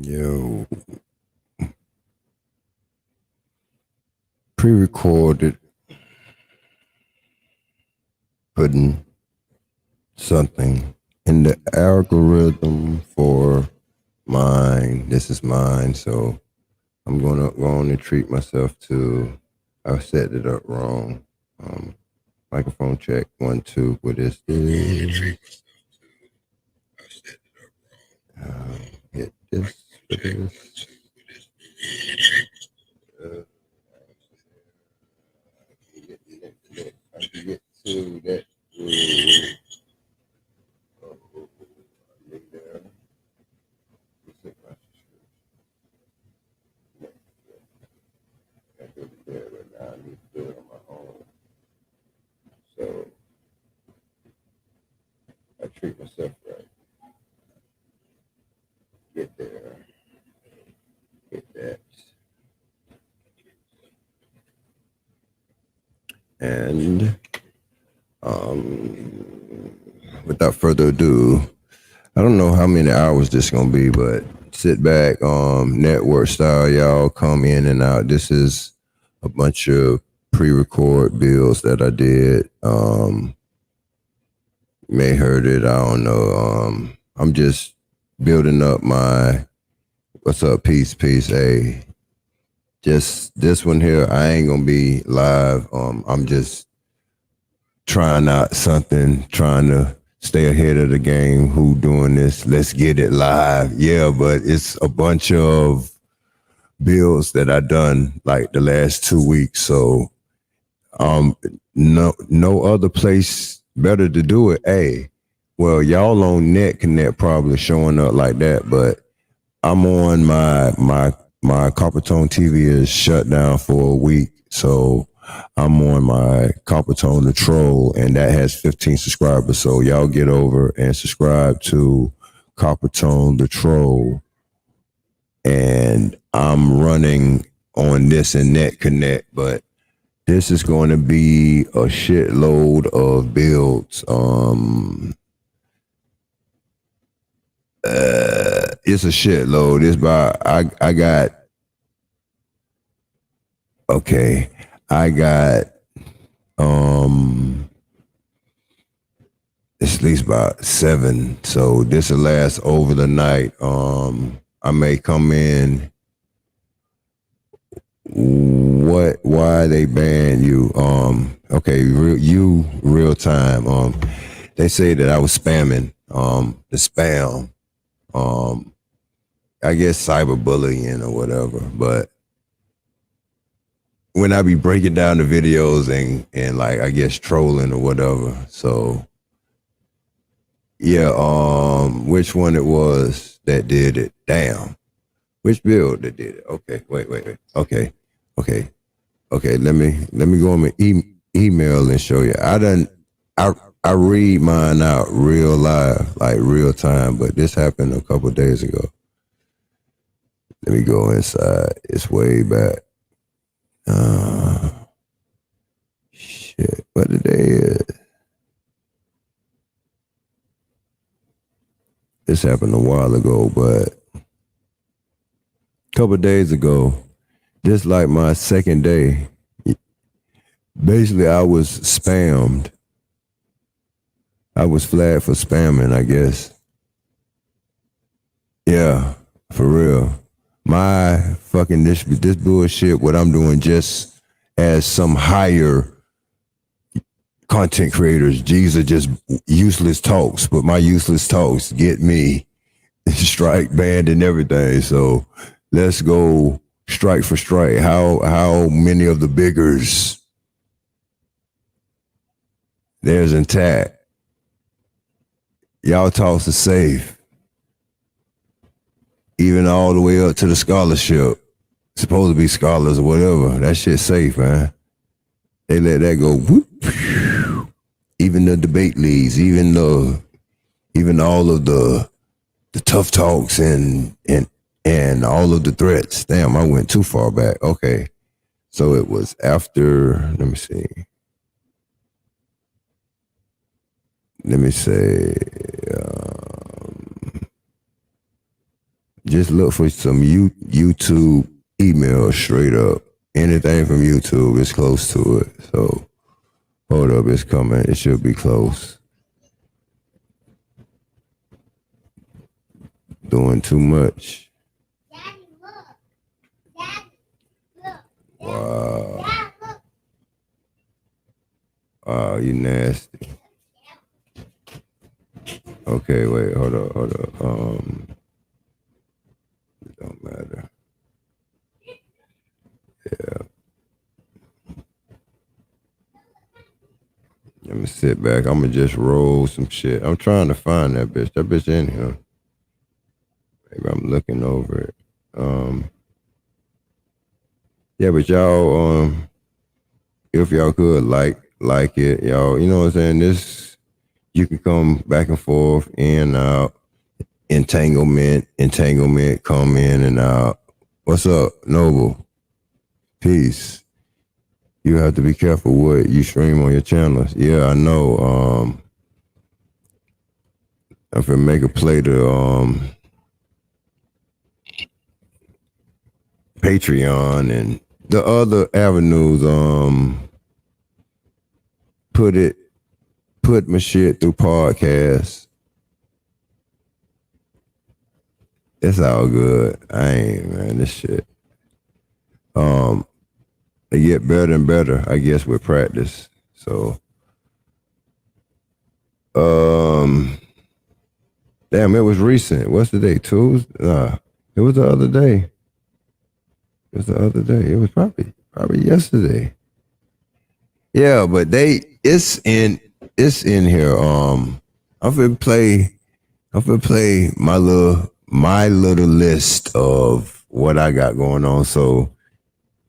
Yo, pre-recorded putting something in the algorithm for mine. This is mine, so I'm gonna go on and treat myself to. I set it up wrong. Microphone check 1 2. What is this? Hit this. What is? Uh, I can get to that. I need to do it on my own. So I treat myself right. Get there. Get that. And without further ado, I don't know how many hours this gonna be, but sit back, network style, y'all come in and out. This is a bunch of pre-record builds that I did. You may heard it, I don't know. I'm just building up my what's up, peace, hey. Just this one here, I ain't gonna be live. I'm just trying out something, trying to stay ahead of the game. Who doing this? Let's get it live. Yeah, but it's a bunch of builds that I done like the last 2 weeks. So no other place better to do it. Hey, well, y'all on Net Connect probably showing up like that, but I'm on my Coppertone TV is shut down for a week. So I'm on my Coppertone the Troll, and that has 15 subscribers. So y'all get over and subscribe to Coppertone the Troll. And I'm running on this and Net Connect, but this is going to be a shitload of builds. It's a shitload. It's about I got okay. I got it's at least about 7. So this will last over the night. I may come in. Why they ban you? Okay, real time. They say that I was spamming. The spam. I guess cyberbullying or whatever. But when I be breaking down the videos and like I guess trolling or whatever. So yeah, which one it was that did it? Damn. Which build that did it? Okay, wait. Okay. Let me go on my email and show you. I read mine out real live, like real time, but this happened a couple of days ago. Let me go inside. It's way back. Shit, what the day is? This happened a while ago, but a couple of days ago, just like my second day, basically I was spammed. I was flagged for spamming, I guess. Yeah, for real. My fucking this bullshit, what I'm doing just as some higher content creators. These are just useless talks, but my useless talks get me strike banned and everything. So let's go strike for strike. How many of the biggers there's intact? Y'all talks are safe. Even all the way up to the scholarship. Supposed to be scholars or whatever. That shit's safe, man. They let that go. Whoop. Even the debate leagues, even all of the tough talks and all of the threats. Damn, I went too far back. Okay. So it was after, let me see. Let me say, just look for some YouTube emails straight up. Anything from YouTube is close to it. So hold up, it's coming. It should be close. Doing too much. Wow. Wow, you nasty. Okay, wait, hold up. It don't matter. Yeah. Let me sit back. I'm gonna just roll some shit. I'm trying to find that bitch. That bitch in here. Maybe I'm looking over it. Yeah, but y'all, if y'all could like it, y'all, you know what I'm saying? This you can come back and forth, in and out, entanglement, come in and out. What's up, Noble? Peace. You have to be careful what you stream on your channels. Yeah, I know. I'm gonna make a play to Patreon and the other avenues. Put it, put my shit through podcasts. It's all good. I ain't, man, this shit. Um, it get better and better, I guess, with practice. So, um, damn, it was recent. What's the day? Tuesday? Nah, it was the other day. It was the other day. It was probably yesterday. Yeah, but it's in here. I'm gonna play my little list of what I got going on. So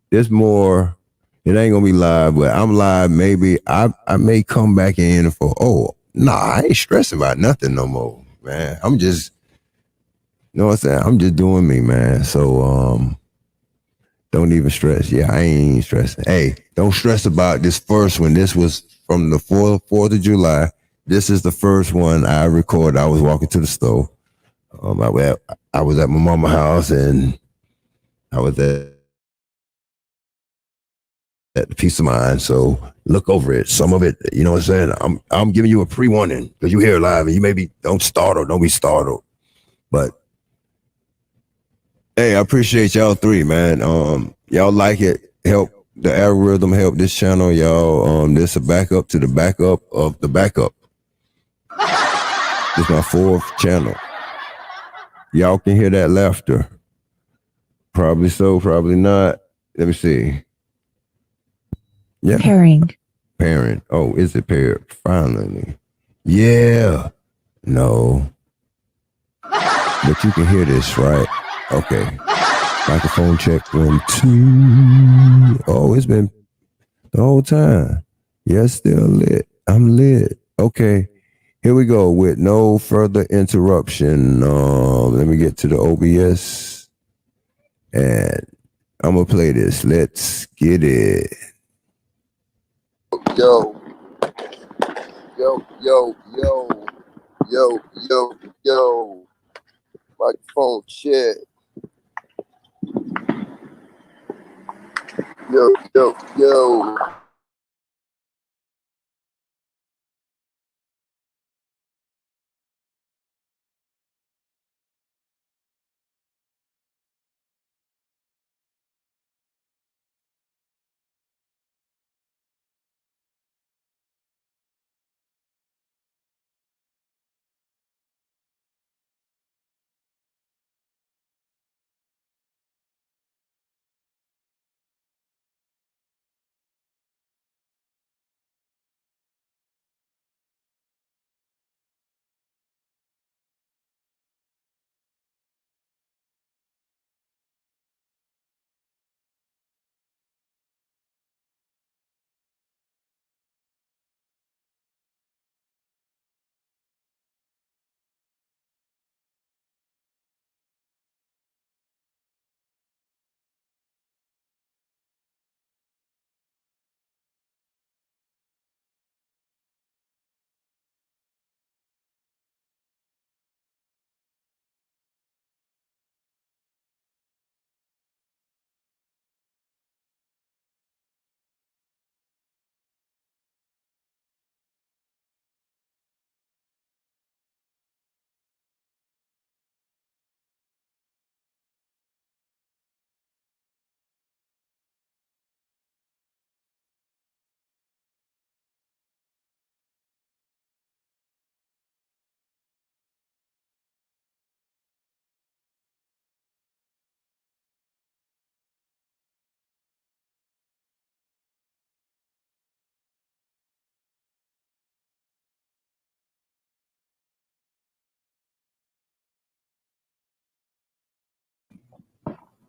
it's more. It ain't gonna be live, but I'm live. Maybe I may come back in for. Oh, nah, I ain't stressing about nothing no more, man. I'm just, you know what I'm saying. I'm just doing me, man. So don't even stress. Yeah, I ain't stressing. Hey, don't stress about this first one. This was from the 4th of July. This is the first one I recorded. I was walking to the store. I was at my mama's house and I was at the Peace of Mind. So look over it. Some of it, you know what I'm saying? I'm giving you a pre-warning because you hear it live and you maybe don't be startled. But hey, I appreciate y'all three, man. Y'all like it, help the algorithm, help this channel, y'all. This a backup to the backup of the backup. This is my 4th channel. Y'all can hear that laughter. Probably so, probably not. Let me see. Yeah. Pairing. Oh, is it paired? Finally. Yeah. No. But you can hear this, right? Okay. Microphone check 1, 2. Oh, it's been the whole time. Yeah, still lit. I'm lit. Okay. Here we go with no further interruption. Let me get to the OBS and I'm gonna play this. Let's get it. Yo, yo, yo, yo, yo, yo, yo. Microphone check. Yo, yo, yo.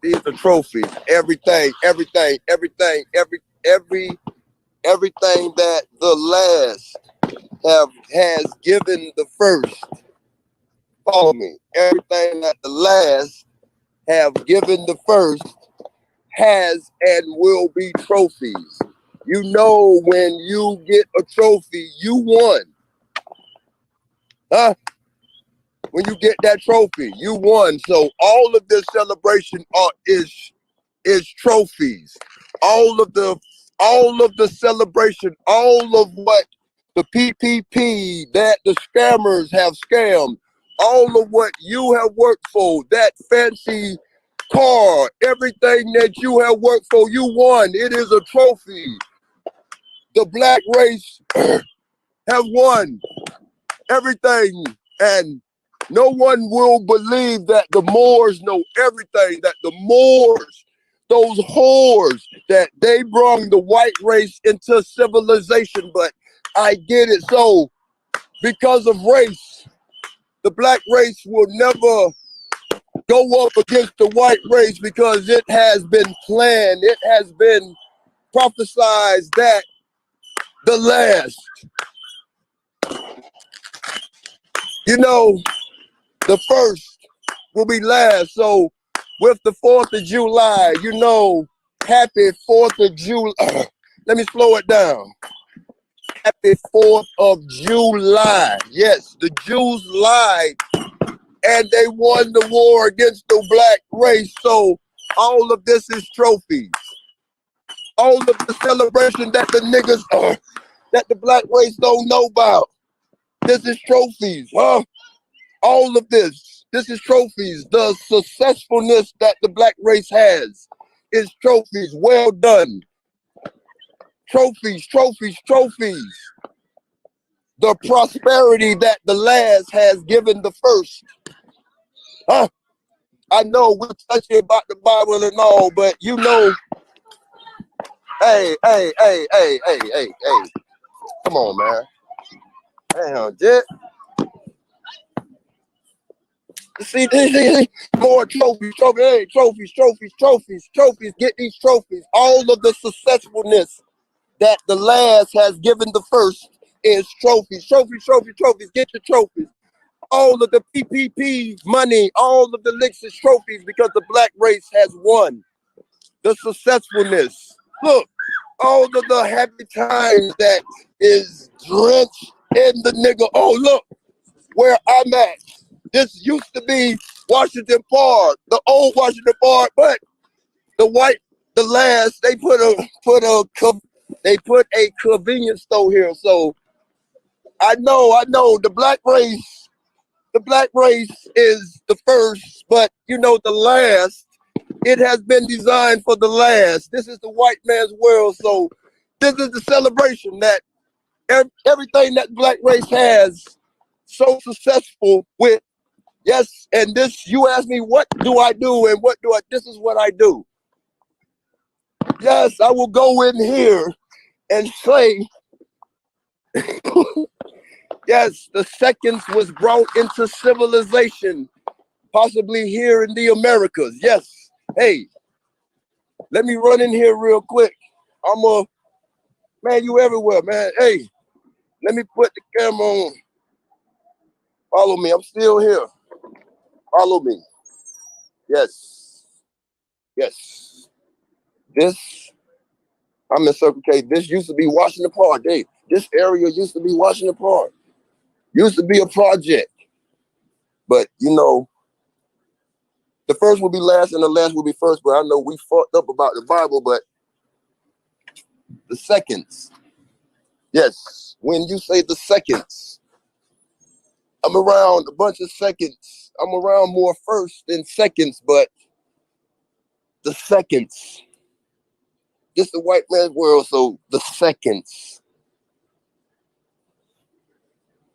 These are trophies. Everything that the last has given the first. Follow me. Everything that the last have given the first has and will be trophies. You know, when you get a trophy, you won. Huh? When you get that trophy, you won. So all of this celebration is trophies. All of the celebration, all of what the PPP that the scammers have scammed, all of what you have worked for, that fancy car, everything that you have worked for, you won. It is a trophy. The black race have won everything, and no one will believe that the Moors know everything, that the Moors, those whores, that they brought the white race into civilization. But I get it. So because of race, the black race will never go up against the white race, because it has been planned, it has been prophesied that the last, the first will be last. So with the 4th of July, happy 4th of July. Let me slow it down. Happy 4th of July. Yes, the Jews lied and they won the war against the black race. So all of this is trophies. All of the celebration that the niggas, that the black race don't know about. This is trophies, huh? All of this is trophies. The successfulness that the black race has is trophies. Well done. Trophies, trophies, trophies. The prosperity that the last has given the first. Huh? I know we're touching about the Bible and all, but hey, come on, man. Damn, Jet. See, more trophies, hey, trophies. Get these trophies. All of the successfulness that the last has given the first is trophies. Trophies. Get your trophies. All of the PPP money, all of the licks is trophies, because the black race has won. The successfulness. Look, all of the happy times that is drenched in the nigga. Oh, look where I'm at. This used to be Washington Park, the old Washington Park, but the last, they put a convenience store here. So I know the black race is the first, but the last, it has been designed for the last. This is the white man's world. So this is the celebration that everything that black race has so successful with. Yes, and this, you ask me, what do I do and this is what I do. Yes, I will go in here and say, yes, the seconds was brought into civilization, possibly here in the Americas. Yes. Hey, let me run in here real quick. Man, you everywhere, man. Hey, let me put the camera on. Follow me. I'm still here. Follow me. Yes. Yes. I'm in Circle K. This used to be Washington Park. This area used to be Washington Park. Used to be a project. But, the first will be last and the last will be first. But I know we fucked up about the Bible, but the seconds. Yes, when you say the seconds, I'm around a bunch of seconds. I'm around more first than seconds, but the seconds. This is the white man's world, so the seconds.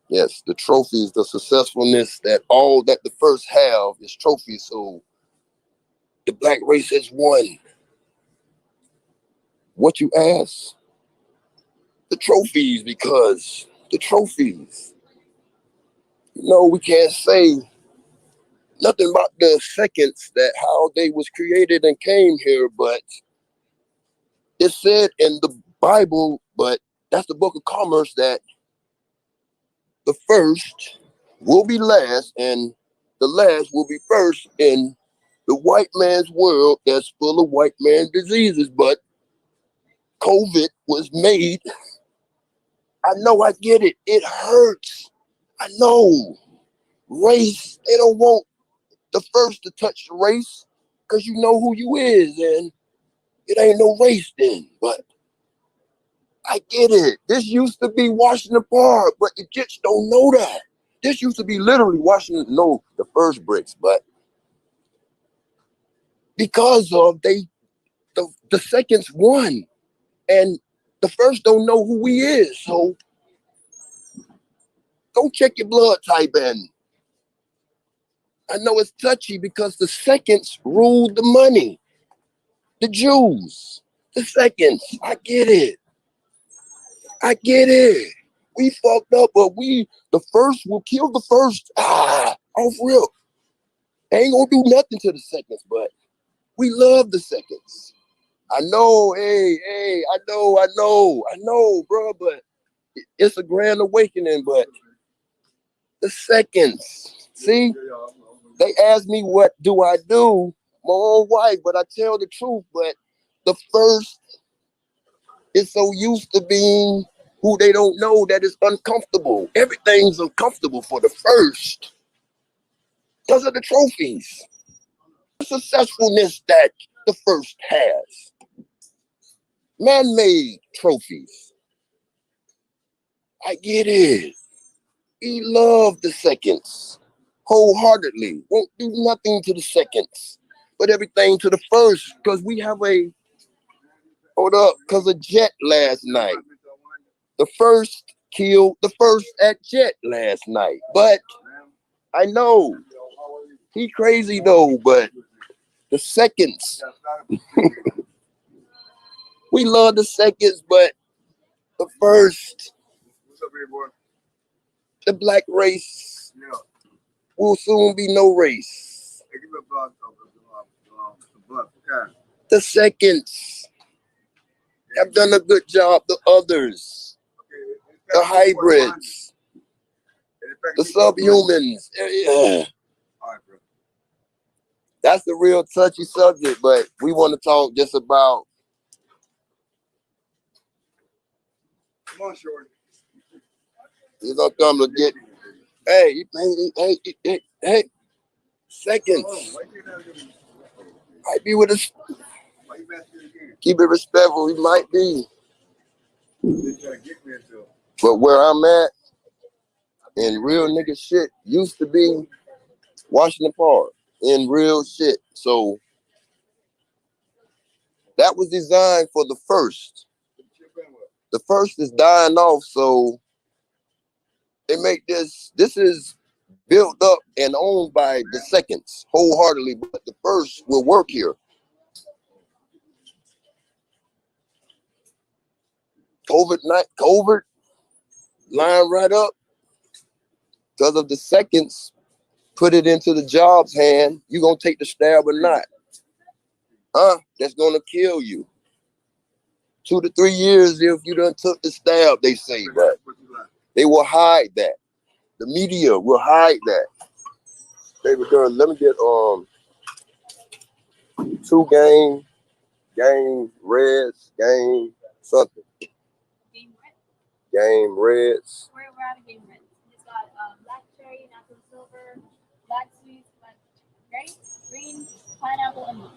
Yes, the trophies, the successfulness, that all that the first have is trophies. So the black race has won. What you ask? The trophies, because the trophies. We can't say nothing about the seconds that how they was created and came here, but it said in the Bible, but that's the book of commerce, that the first will be last and the last will be first in the white man's world that's full of white man diseases. But COVID was made. I know, I get it. It hurts. I know. Race, they don't want the first to touch the race because you know who you is, and it ain't no race then. But I get it. This used to be Washington Park, but the kids don't know that. This used to be literally Washington, no, the first bricks, but because of the seconds won, and the first don't know who he is. So go check your blood type, and I know it's touchy because the seconds ruled the money. The Jews, the seconds. I get it. I get it. We fucked up, but the first will kill the first. Off real. Ain't gonna do nothing to the seconds, but we love the seconds. I know, hey, I know, bro, but it's a grand awakening, but the seconds. See, they ask me what do I do, my own wife, but I tell the truth, but the first is so used to being who they don't know that is uncomfortable. Everything's uncomfortable for the first because of the trophies. The successfulness that the first has. Man-made trophies. I get it. We love the seconds wholeheartedly. Won't do nothing to the seconds, but everything to the first, because we have because of Jet last night. The first killed the first at Jet last night. But I know he crazy though, but the seconds. We love the seconds, but the first, the black race will soon be no race. The seconds have done a good job. The others, the hybrids, the subhumans. That's the real touchy subject, but we want to talk just about. Come on, Shorty. He's gonna come to get. Hey, seconds. Might be with us. Keep it respectful. He might be. But where I'm at, in real nigga shit, used to be Washington Park. In real shit. So that was designed for the first. The first is dying off, so they make this is built up and owned by the seconds wholeheartedly, but the first will work here. COVID line right up because of the seconds. Put it into the job's hand. You gonna take the stab or not? That's gonna kill you. 2 to 3 years if you done took the stab, they say, but they will hide that. The media will hide that. They were doing, let me get 2 game reds, game something. Game reds. We're out of game reds. It's got black cherry, natural silver, black sweet, black grape, green, pineapple, and milk.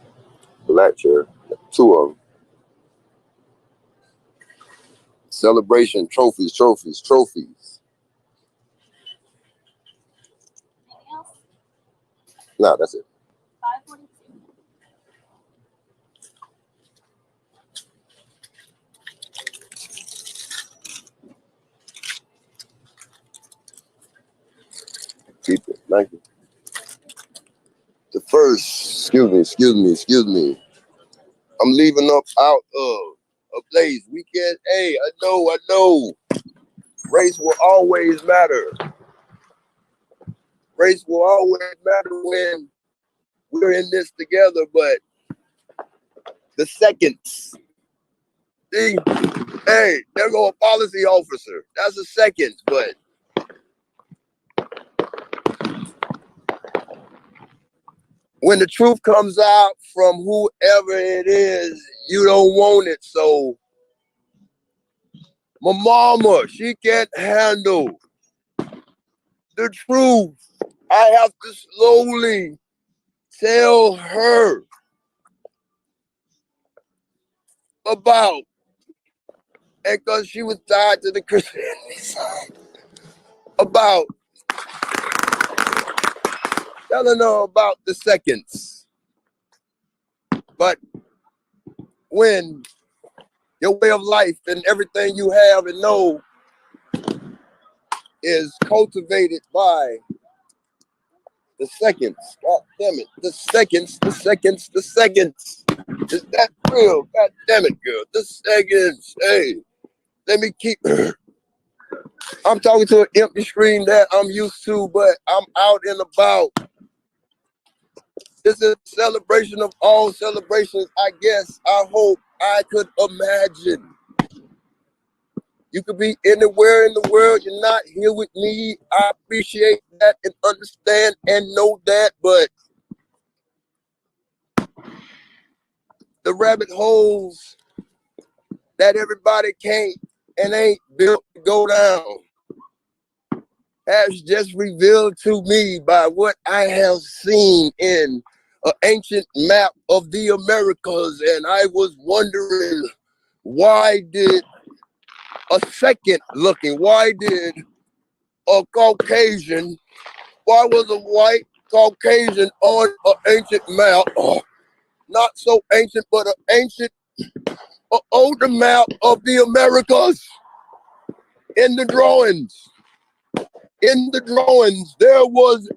Black cherry, 2 of them. Celebration, trophies. Anything else? Nah, that's it. 542. Keep it. Thank you. The first, excuse me. I'm leaving up out of a place. Weekend. Hey, I know. Race will always matter. Race will always matter when we're in this together, but the seconds. See, hey, there go a policy officer. That's a second, but when the truth comes out from whoever it is, you don't want it. So my mama, she can't handle the truth. I have to slowly tell her about, and because she was tied to the Christianity side, about telling her about the seconds. But when your way of life and everything you have and know is cultivated by the seconds, God damn it, the seconds, the seconds, the seconds. Is that real? God damn it, girl, the seconds. Hey, let me keep. I'm talking to an empty screen that I'm used to, but I'm out and about. It's a celebration of all celebrations, I guess. I hope I could imagine. You could be anywhere in the world. You're not here with me. I appreciate that and understand and know that, but the rabbit holes that everybody can't and ain't built to go down has just revealed to me by what I have seen in an ancient map of the Americas. And I was wondering, why did a second looking, why did a Caucasian, why was a white Caucasian on an ancient map, not so ancient, but an ancient, older map of the Americas? In the drawings, there was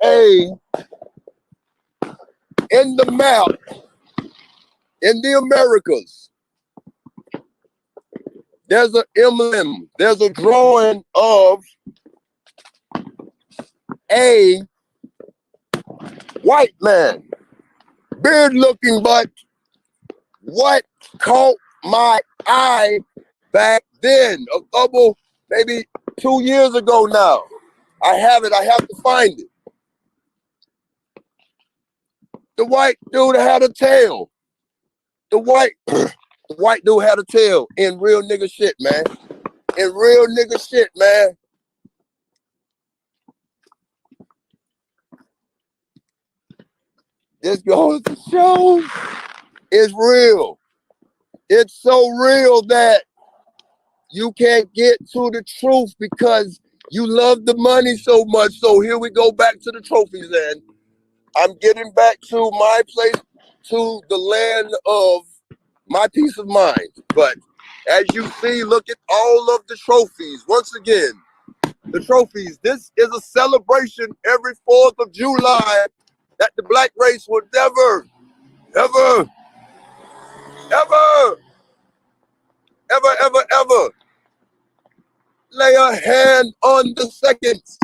in the map, in the Americas, there's an emblem, there's a drawing of a white man, beard looking, but what caught my eye back then, a couple, maybe 2 years ago now. I have it, I have to find it. The white dude had a tail. The white dude had a tail in real nigga shit, man. In real nigga shit, man. This goes to show it's real. It's so real that you can't get to the truth because you love the money so much. So here we go back to the trophies, and I'm getting back to my place, to the land of my peace of mind. But as you see, look at all of the trophies. Once again, the trophies. This is a celebration every 4th of July that the black race will never, ever, ever, ever, ever, ever lay a hand on the seconds.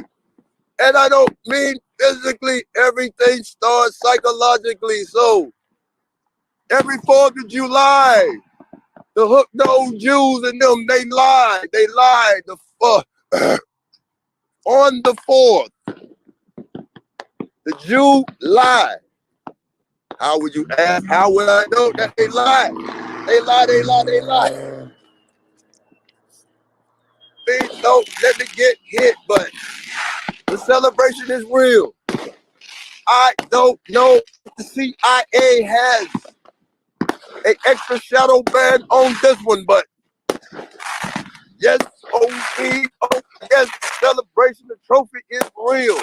And I don't mean physically, everything starts psychologically. So every 4th of July, the hook-nosed Jews and them, they lied. They lied. On the 4th, the Jew lied. How would you ask? How would I know that they lied? They lie, they lie, they lie. Please don't let me get hit, but the celebration is real. I don't know if the CIA has an extra shadow band on this one, but yes, oh, yes, the celebration, the trophy is real.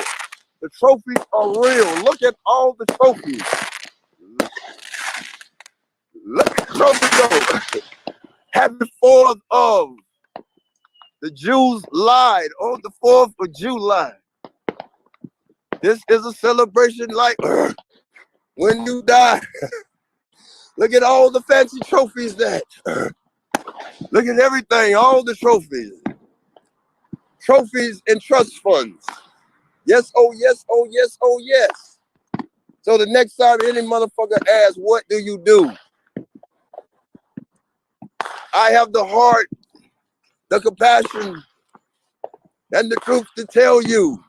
The trophies are real. Look at all the trophies. Look at the trophies though. Happy 4th of the Jews lied on the 4th of July. This is a celebration like when you die. Look at all the fancy trophies that. Look at everything, all the trophies. Trophies and trust funds. Yes, oh yes, oh yes, oh yes. So the next time any motherfucker asks, what do you do? I have the heart, the compassion, and the truth to tell you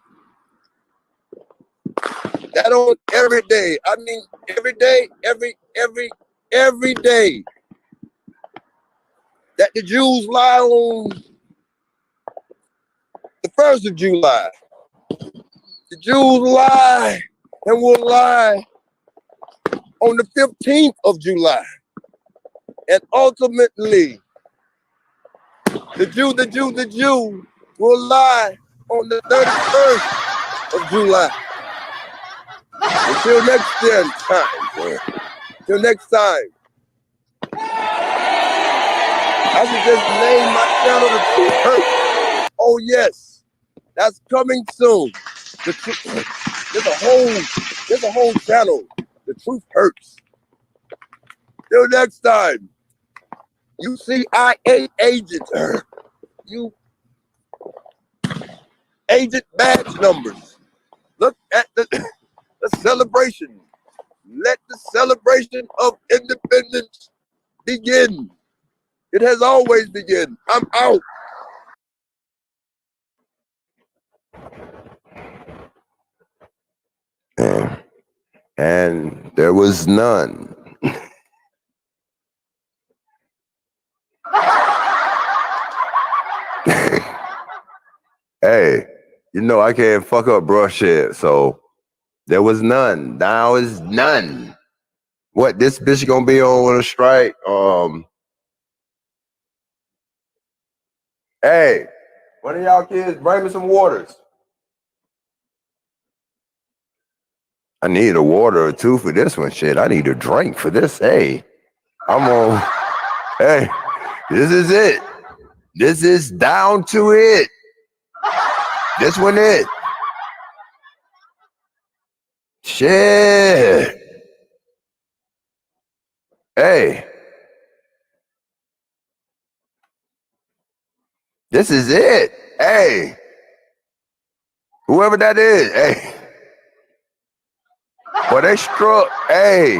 that on every day, I mean every day, every day, that the Jews lie on the 1st of July. The Jews lie and will lie on the 15th of July. And ultimately, the Jew will lie on the 31st of July. Until next time, until next time, I should just name my channel The Truth Hurts. Oh yes, that's coming soon. There's a whole channel. The Truth Hurts. Till next time, you CIA agents, you agent badge numbers. Look at the celebration. Let the celebration of independence begin. It has always begun. I'm out. And there was none. Hey, you know I can't fuck up brush shit, so there was none. Now is none. What, this bitch gonna be on a strike? Hey, one of y'all kids bring me some waters. I need a water or two for this one. Shit, I need a drink for this. Hey, I'm on. Hey, this is it. This is down to it. This one it. Shit. Hey, this is it. Hey, whoever that is. Hey, boy, they struck. Hey,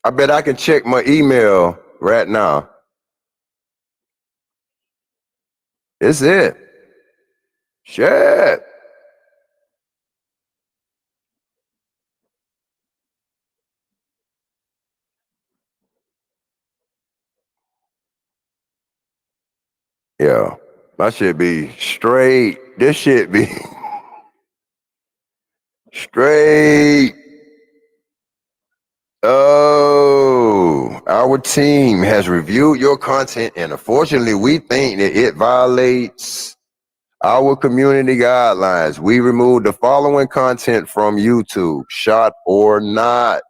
I bet I can check my email right now. It's it. Shit. Yeah, my shit be straight. This shit be straight. Oh, our team has reviewed your content, and unfortunately, we think that it violates our community guidelines. We removed the following content from YouTube, shot or not.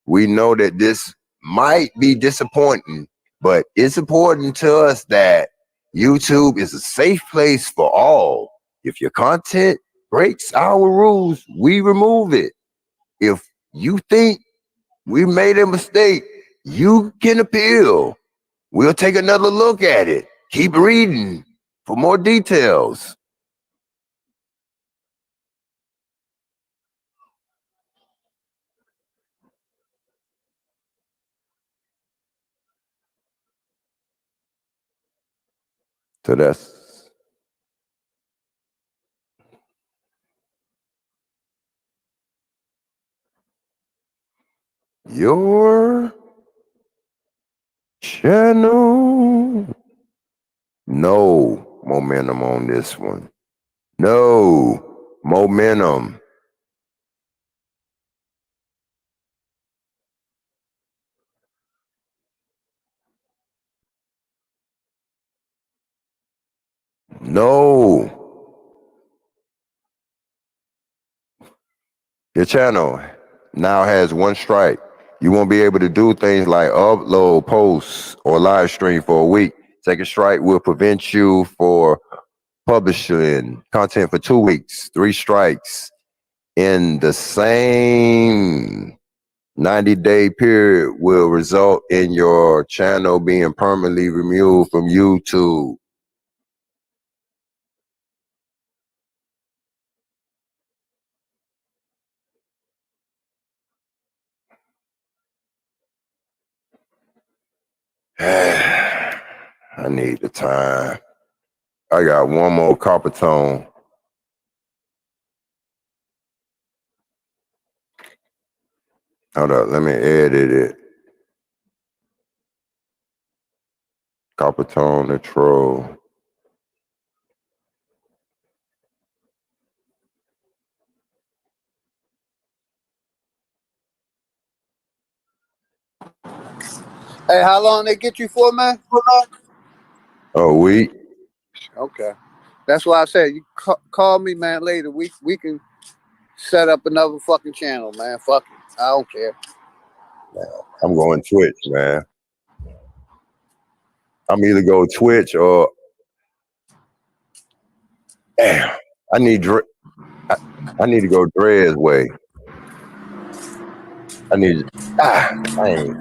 We know that this might be disappointing, but it's important to us that YouTube is a safe place for all. If your content breaks our rules, we remove it. If you think we made a mistake, you can appeal. We'll take another look at it. Keep reading for more details. So that's your channel. No momentum on this one. No momentum. No. Your channel now has one strike. You won't be able to do things like upload, posts, or live stream for a week. Second strike will prevent you for publishing content for 2 weeks. 3 strikes in the same 90-day period will result in your channel being permanently removed from YouTube. I need the time. I got one more Coppertone. Hold up, let me edit it. Coppertone the troll. Hey, how long they get you for, man? A week. Okay. That's why I said you call me, man, later. We can set up another fucking channel, man. Fuck it. I don't care. I'm going Twitch, man. I'm either go Twitch or damn. I need I need to go Dre's way. I need I ain't.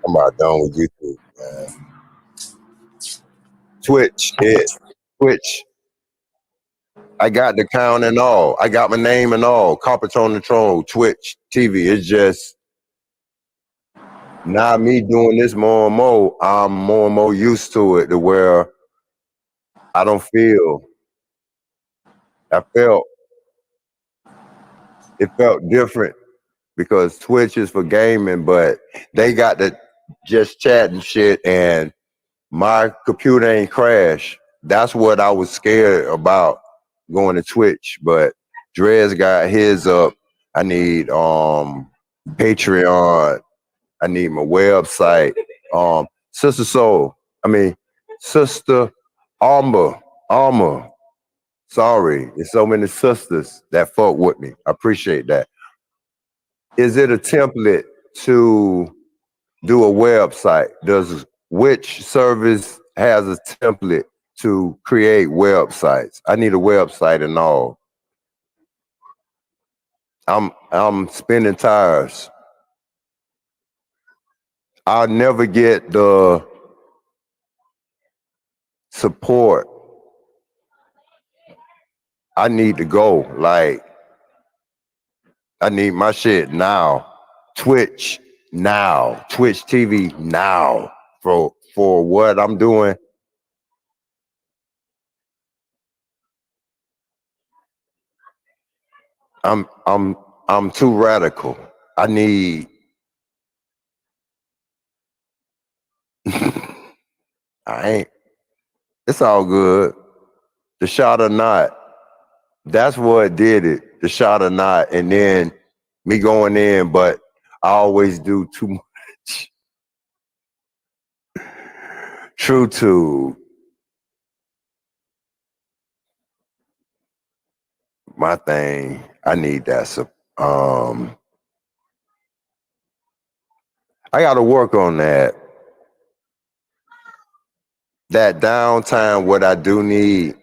I'm about done with YouTube, man. Twitch. I got the count and all. I got my name and all. Coppertone the Troll, Twitch TV. It's just now me doing this more and more. I'm more and more used to it to where I don't feel. It felt different because Twitch is for gaming, but they got to just chat and shit, and my computer ain't crash. That's what I was scared about going to Twitch, but Drez got his up. I need Patreon. I need my website. Sister Soul. Sister Armor. Sorry, there's so many sisters that fuck with me. I appreciate that. Is it a template to do a website? Which service has a template to create websites? I need a website and all. I'm spinning tires. I'll never get the support. I need to go. Like, I need my shit now. Twitch now. Twitch TV now. For what I'm doing. I'm too radical. I need I ain't it's all good. The shot or not. That's what did it. The shot or not. And then me going in, but I always do too much. True to my thing. I need that. I gotta work on that. That downtime, what I do need.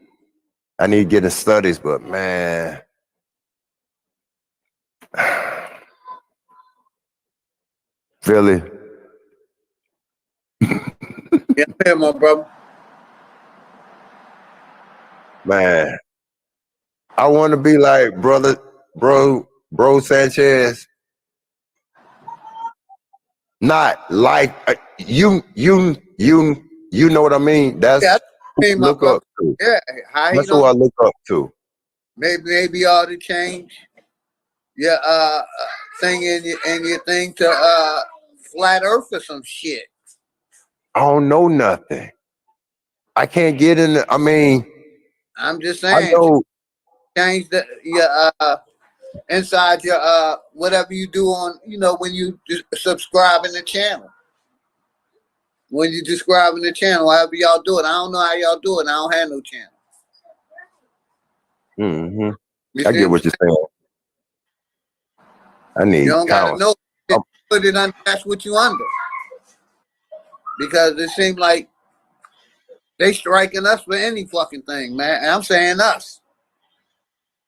I need to get in studies, but man. Philly. Yeah, man, my brother. Man. I want to be like bro Sanchez. Not like you know what I mean? Yeah, That's who I hey, my look brother. up to. Yeah, how you That's who I don't look up to. maybe you ought to change your thing in your thing to flat earth or some shit. I don't know nothing. I can't get in I'm just I saying, know change your inside your whatever you do on when you subscribe in the channel. When you subscribe in the channel, however y'all do it. I don't know how y'all do it. I don't have no channel. I get what you're saying. I need You don't gotta know. I'm, Put it under. That's what you under. Because it seems like they striking us for any fucking thing, man. And I'm saying us.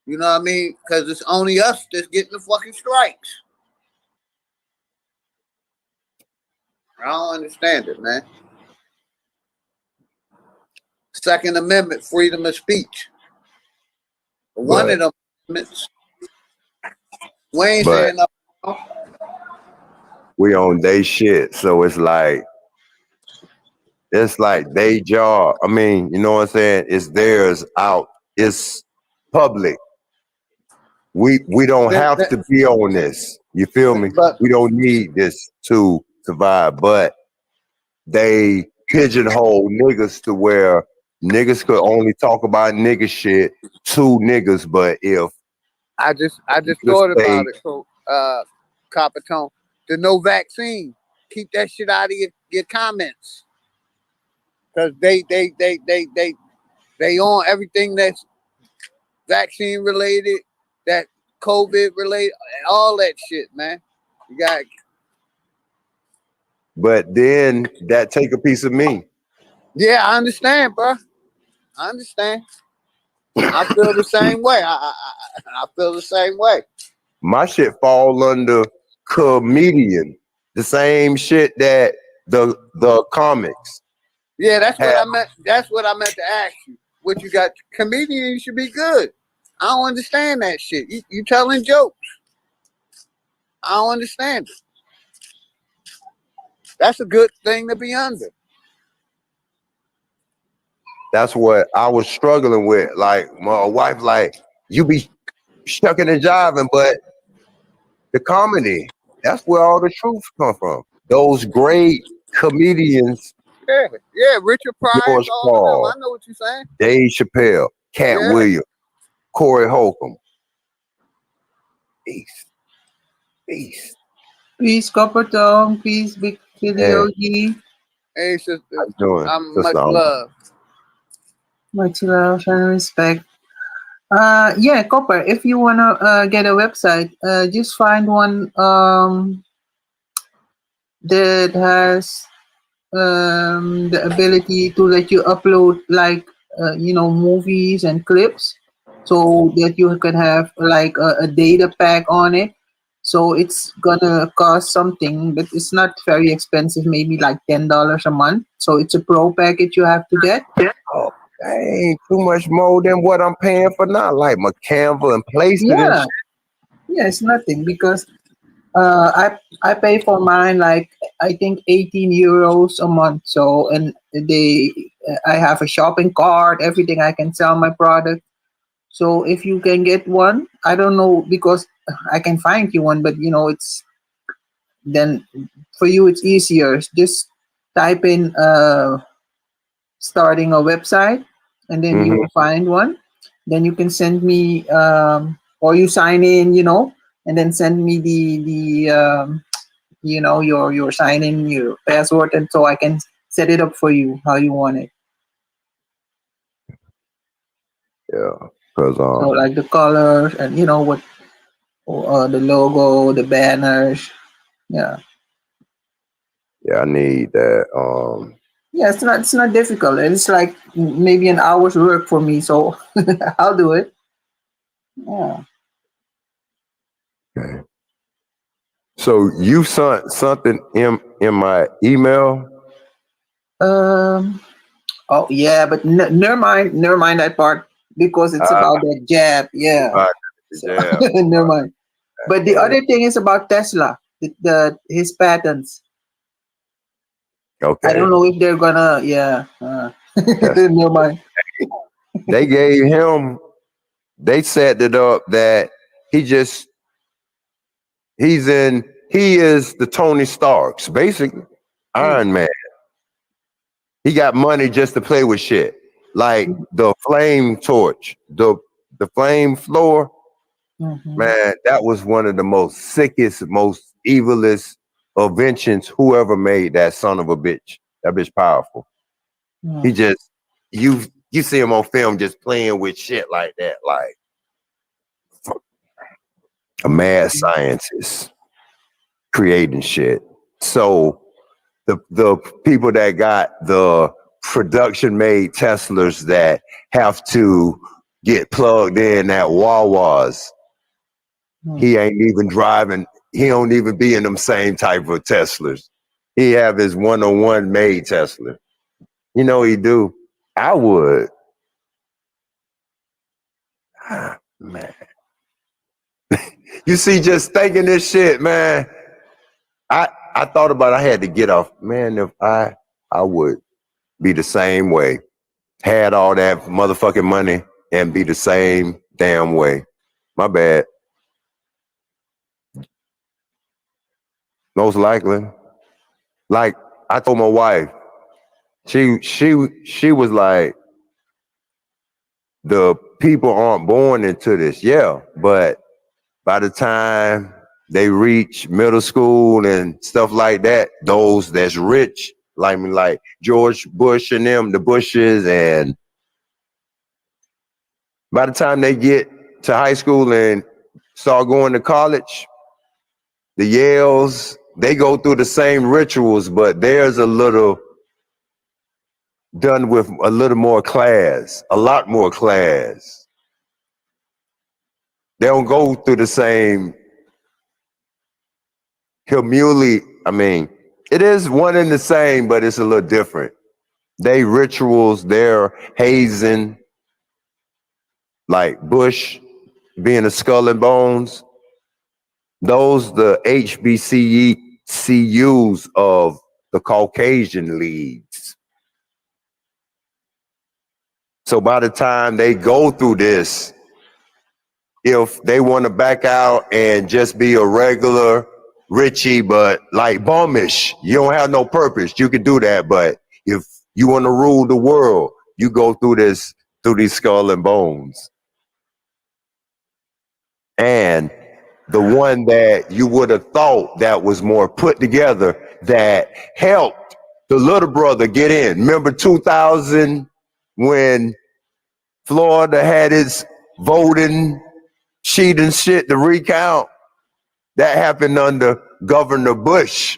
You know what I mean? Because it's only us that's getting the fucking strikes. I don't understand it, man. Second Amendment, freedom of speech. One of them amendments. We ain't saying nothing. we on they shit. So it's like they job. I mean, you know what I'm saying? It's theirs out. It's public. We don't That, have that, to be on this. You feel me? but We don't need this to survive. But they pigeonhole niggas to where niggas could only talk about nigga shit to niggas. But if I just let's thought about say, it. So, Coppertone, the no vaccine. Keep that shit out of your comments, because they on everything that's vaccine related, that COVID related, all that shit, man. You got, but then that take a piece of me. yeah, I understand, bro. I understand. I feel the same way. I feel the same way. My shit fall under comedian. The same shit that the comics Yeah, that's what have. I meant. That's what I meant to ask you. What you got? Comedian should be good. I don't understand that shit. You telling jokes. I don't understand it. That's a good thing to be under. That's what I was struggling with. Like my wife, like you be shucking and jiving, but the comedy, that's where all the truth come from. Those great comedians, Yeah, yeah. Richard Pryor, George all of them. I Paul, know what you're saying. Dave Chappelle, Cat Yeah. Williams, Corey Holcomb. Peace. Peace. Peace, Coppertone. Peace, Big Yeah. Video G. Hey, sister. How you doing? I'm much Sister love. Much love and respect. Yeah, Copper, if you wanna get a website, just find one that has the ability to let you upload like movies and clips, so that you can have like a data pack on it. So it's gonna cost something, but it's not very expensive, maybe like $10 a month. So it's a pro package you have to get. Oh, that ain't too much more than what I'm paying for now. Like my Canva and placement and Yeah, shit. yeah, it's nothing because I pay for mine like I think 18 euros a month. So and they I have a shopping cart, everything. I can sell my product. So if you can get one, I don't know because I can find you one, but it's then for you it's easier. Just type in starting a website, and then you Mm-hmm. will find one. Then you can send me or you sign in, and then send me the your sign in, your password, and so I can set it up for you how you want it. Yeah. Cause So like the colors and what the logo, the banners. Yeah. yeah, I need that. Yeah, it's not difficult. And it's like maybe an hour's work for me, so I'll do it. Yeah. Okay. So you sent something in my email. Um. Oh yeah, but never mind that part because it's Uh, about that jab. Yeah. about the So jab. never mind. But the Yeah. other thing is about Tesla, his patents. I don't Okay. know if they're gonna. Yeah. Yes. Never mind. They gave him. They set it up that he just he is the Tony Starks, basically Iron Man. He got money just to play with shit. Like the flame torch, the flame floor, Mhm. man, that was one of the most sickest, most evilest inventions whoever made that son of a bitch. That bitch powerful. He Mhm. just you see him on film just playing with shit like that, like a mad scientist creating shit. So the people that got the production made Teslas that have to get plugged in at Wawa's, Mhm. he ain't even driving. He don't even be in them same type of Teslas. He have his one-on-one made Tesla. You know he do. I would. Ah, man. You see, just thinking this shit, man. I I thought about I had to get off. Man, if I would be the same way. Had all that motherfucking money and be the same damn way. My bad. Most likely. Like I told my wife, she was like, the people aren't born into this. Yeah, but by the time they reach middle school and stuff like that, those that's rich, like George Bush and them, the Bushes, and by the time they get to high school and start going to college, the Yales, they go through the same rituals, but theirs a little done with a little more class, a lot more class. They don't go through the same humility. I mean, it is one and the same, but it's a little different. They rituals, they're hazing, like Bush being a skull and bones. Those the HBCUs of the Caucasian leagues. So by the time they go through this, if they want to back out and just be a regular Richie, but like bummish, you don't have no purpose. You can do that, but if you want to rule the world, you go through these skull and bones. And the one that you would have thought that was more put together, that helped the little brother get in. Remember 2000 when Florida had its voting sheet and shit to recount? That happened under Governor Bush.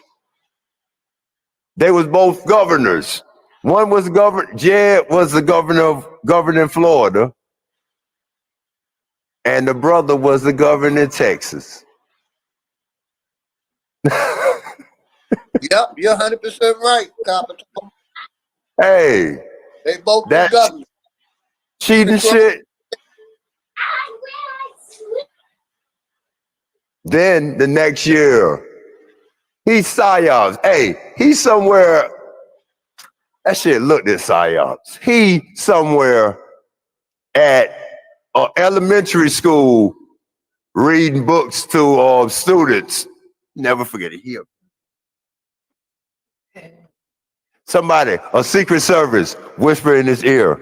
They was both governors. One was Jed was the governor of governing Florida, and the brother was the governor in Texas. Yep, you're 100% right, Coppertone. Hey, They both the that governors. cheating shit. Then the next year, he's psyops. Hey, he's somewhere. That shit looked at psyops. He somewhere at elementary school reading books to students. Never forget it. Here, somebody, a Secret Service, whispered in his ear.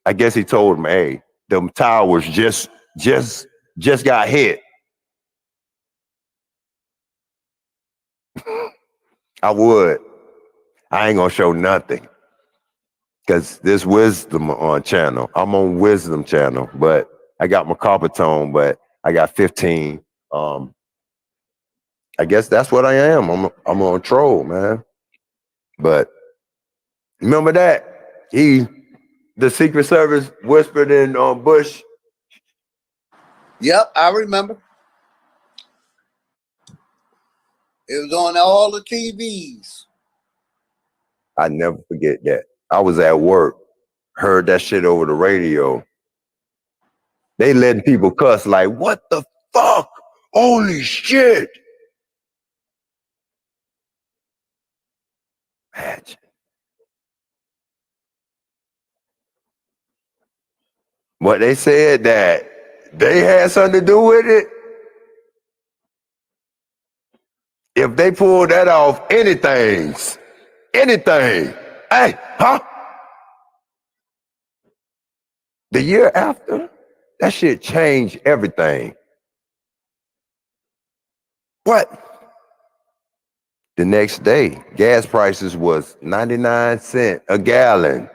I guess he told him, "Hey, them towers just got hit." I would. I ain't gonna show nothing. Because this Wisdom on channel. I'm on Wisdom channel, but I got my Coppertone, but I got 15. I guess that's what I am. I'm on troll, man. But remember that? The Secret Service whispered in Bush. Yep, I remember. It was on all the TVs. I never forget that. I was at work, heard that shit over the radio. They letting people cuss like, what the fuck? Holy shit. Imagine. But they said that they had something to do with it. If they pulled that off, anything. Hey, huh? The year after, that shit changed everything. What? The next day, gas prices was 99 cents a gallon.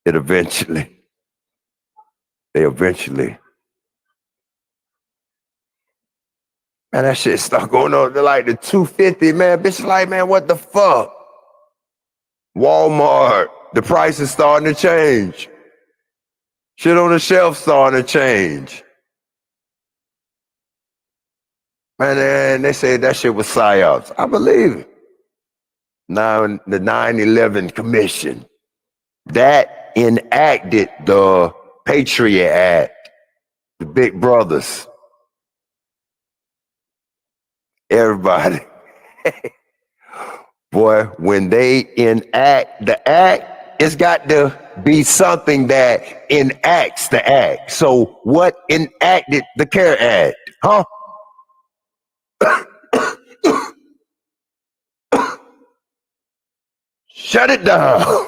They eventually, man, that shit start going on to like the 250, man. Bitch, like, man, what the fuck? Walmart, the prices starting to change. Shit on the shelf starting to change. Man, and they said that shit was psyops. I believe it. Now, the 9/11 Commission, that enacted the Patriot Act, the Big Brothers. Everybody. Boy, when they enact the act, it's got to be something that enacts the act. So what enacted the CARE Act? Huh? Shut it down.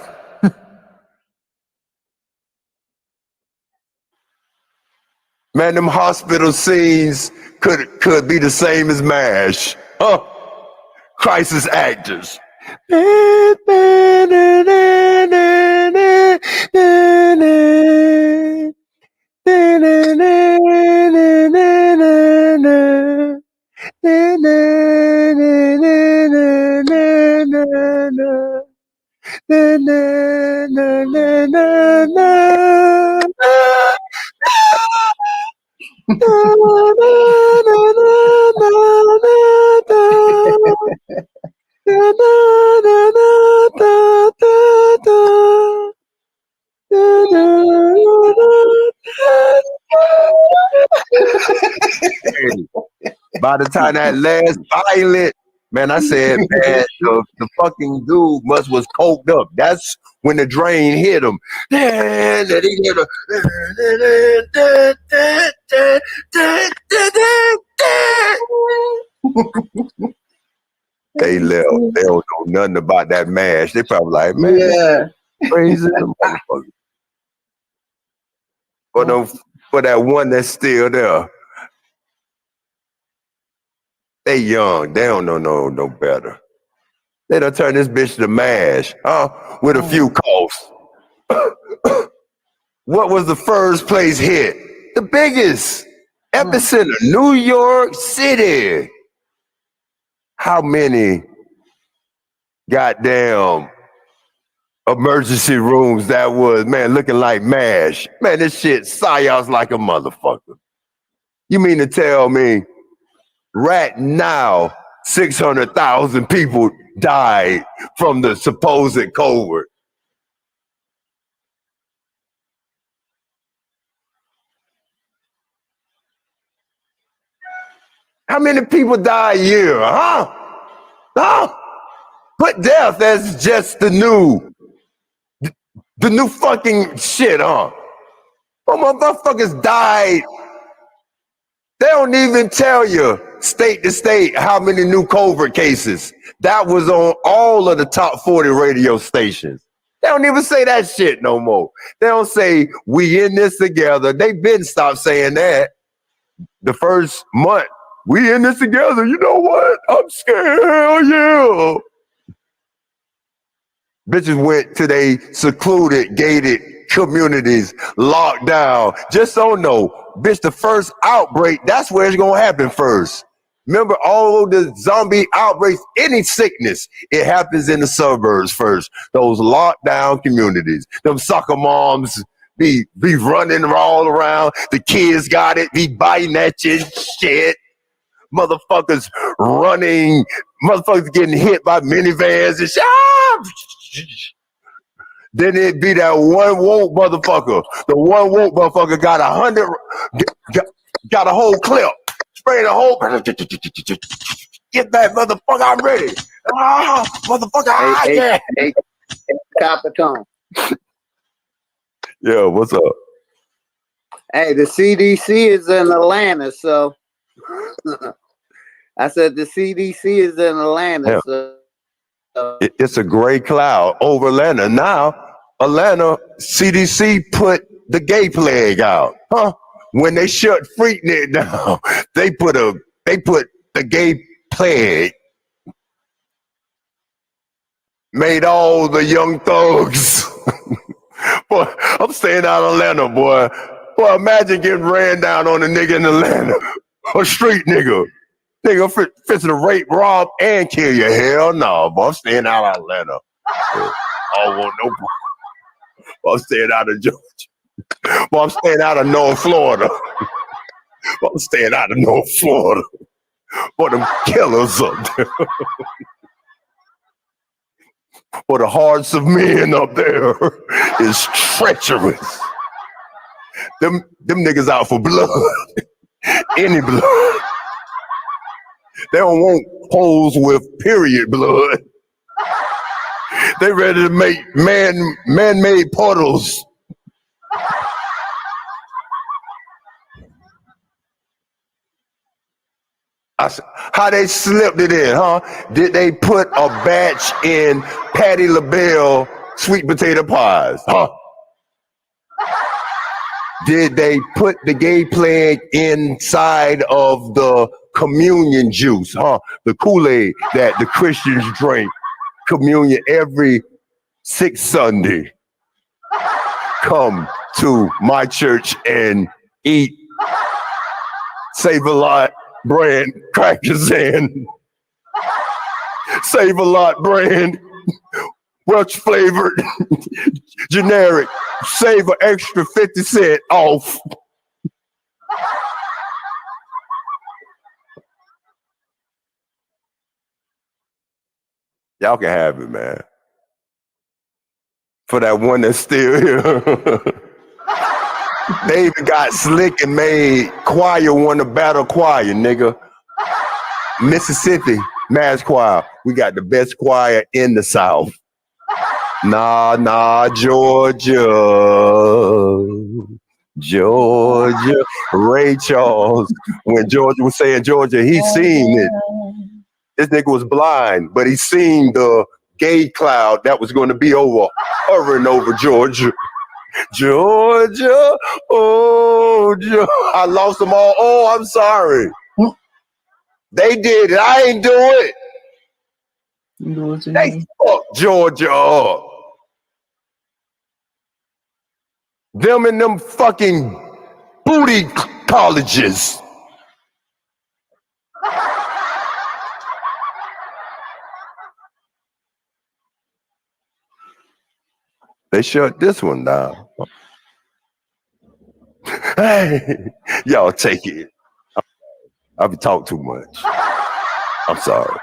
Man, them hospital scenes could be the same as MASH. Huh? Crisis actors. By the time that last violent, man, I said, man, the fucking dude was coked up. That's when the drain hit him. Then he hit They left. They don't know nothing about that MASH. They probably like, man, Yeah. crazy motherfucker. For that one that's still there, they young. They don't know no better. They done turn this bitch to MASH, with a few coughs. What was the first place hit? The biggest epicenter, New York City. How many goddamn emergency rooms that was, man, looking like MASH? Man, this shit psyops like a motherfucker. You mean to tell me right now 600,000 people died from the supposed COVID? How many people die a year, huh? Huh? Put death as just the new fucking shit, huh? Oh, motherfuckers died. They don't even tell you state to state how many new COVID cases. That was on all of the top 40 radio stations. They don't even say that shit no more. They don't say we in this together. They been stopped saying that. The first month, we in this together. You know what? I'm scared. Hell yeah. Bitches went to they secluded, gated communities, locked down. Just so know, bitch, the first outbreak, that's where it's gonna happen first. Remember all the zombie outbreaks, any sickness, it happens in the suburbs first. Those lockdown communities. Them soccer moms be running all around. The kids got it, be biting at you shit. Motherfuckers running, motherfuckers getting hit by minivans and shit. Then it be that one woke motherfucker. The one woke motherfucker got 100, got a whole clip, spraying a whole. Get that motherfucker! I'm ready. Motherfucker! Hey, Coppertone. Yeah, what's up? Hey, the CDC is in Atlanta, so I said the CDC is in Atlanta, so. It's a gray cloud over Atlanta. Now, Atlanta CDC put the gay plague out. Huh? When they shut Freaknik down, they put the gay plague, made all the young thugs. Boy, I'm staying out of Atlanta, boy. Boy, imagine getting ran down on a nigga in Atlanta. A street nigga. Nigga fixing to rape, rob, and kill you. Hell no, boy. I'm staying out of Atlanta. I don't want no problem. I'm staying out of Georgia. Boy, I'm staying out of North Florida. Boy, I'm staying out of North Florida. Boy, them killers up there. Boy, the hearts of men up there is treacherous. Them niggas out for blood. Any blood. They don't want holes with period blood. They ready to make man-made portals. I said, how they slipped it in, huh? Did they put a batch in Patti LaBelle sweet potato pies, huh? Did they put the gay plague inside of the communion juice, huh? The Kool-Aid that the Christians drink, communion every sixth Sunday. Come to my church and eat Save-A-Lot brand crackers and Save-A-Lot brand Welch flavored generic. Save an extra 50 cents off. Y'all can have it, man. For that one that's still here. They even got slick and made choir won the battle choir, nigga. Mississippi Mass Choir. We got the best choir in the South. Nah, Georgia. Ray Charles. When Georgia was saying Georgia, he seen it. This nigga was blind, but he seen the gay cloud that was going to be hovering over Georgia. Georgia, oh, I lost them all. Oh, I'm sorry. They did it. I ain't do it. They fucked Georgia up. Them and them fucking booty colleges. They shut this one down. Hey, y'all take it. I've talked too much. I'm sorry.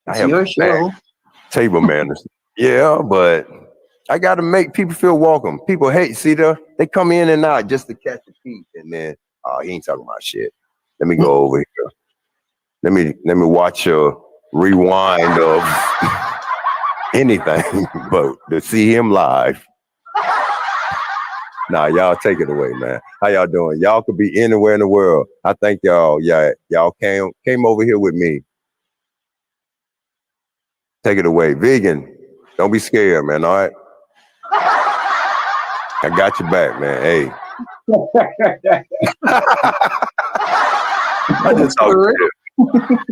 It's your show. Table manners. Yeah, but I got to make people feel welcome. People hate, see, they come in and out just to catch a peek, and then, oh, he ain't talking about shit. Let me go over here. Let me watch a rewind of anything, but to see him live. Nah, y'all take it away, man. How y'all doing? Y'all could be anywhere in the world. I thank y'all. Yeah, y'all came over here with me. Take it away. Vegan, don't be scared, man, all right? I got your back, man. Hey. I just talk shit.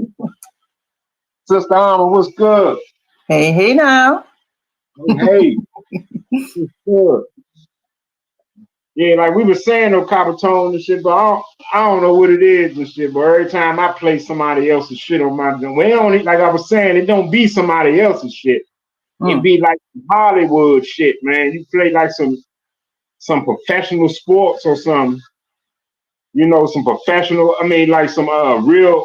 Sister Alma, what's good? Hey now. Hey. What's good? Yeah, like we were saying though, Coppertone and shit, but I don't know what it is and shit, but every time I play somebody else's shit on my well, it don't, like I was saying, it don't be somebody else's shit. It be like Hollywood shit, man. You play like some professional sports or some, you know, some professional, I mean like some real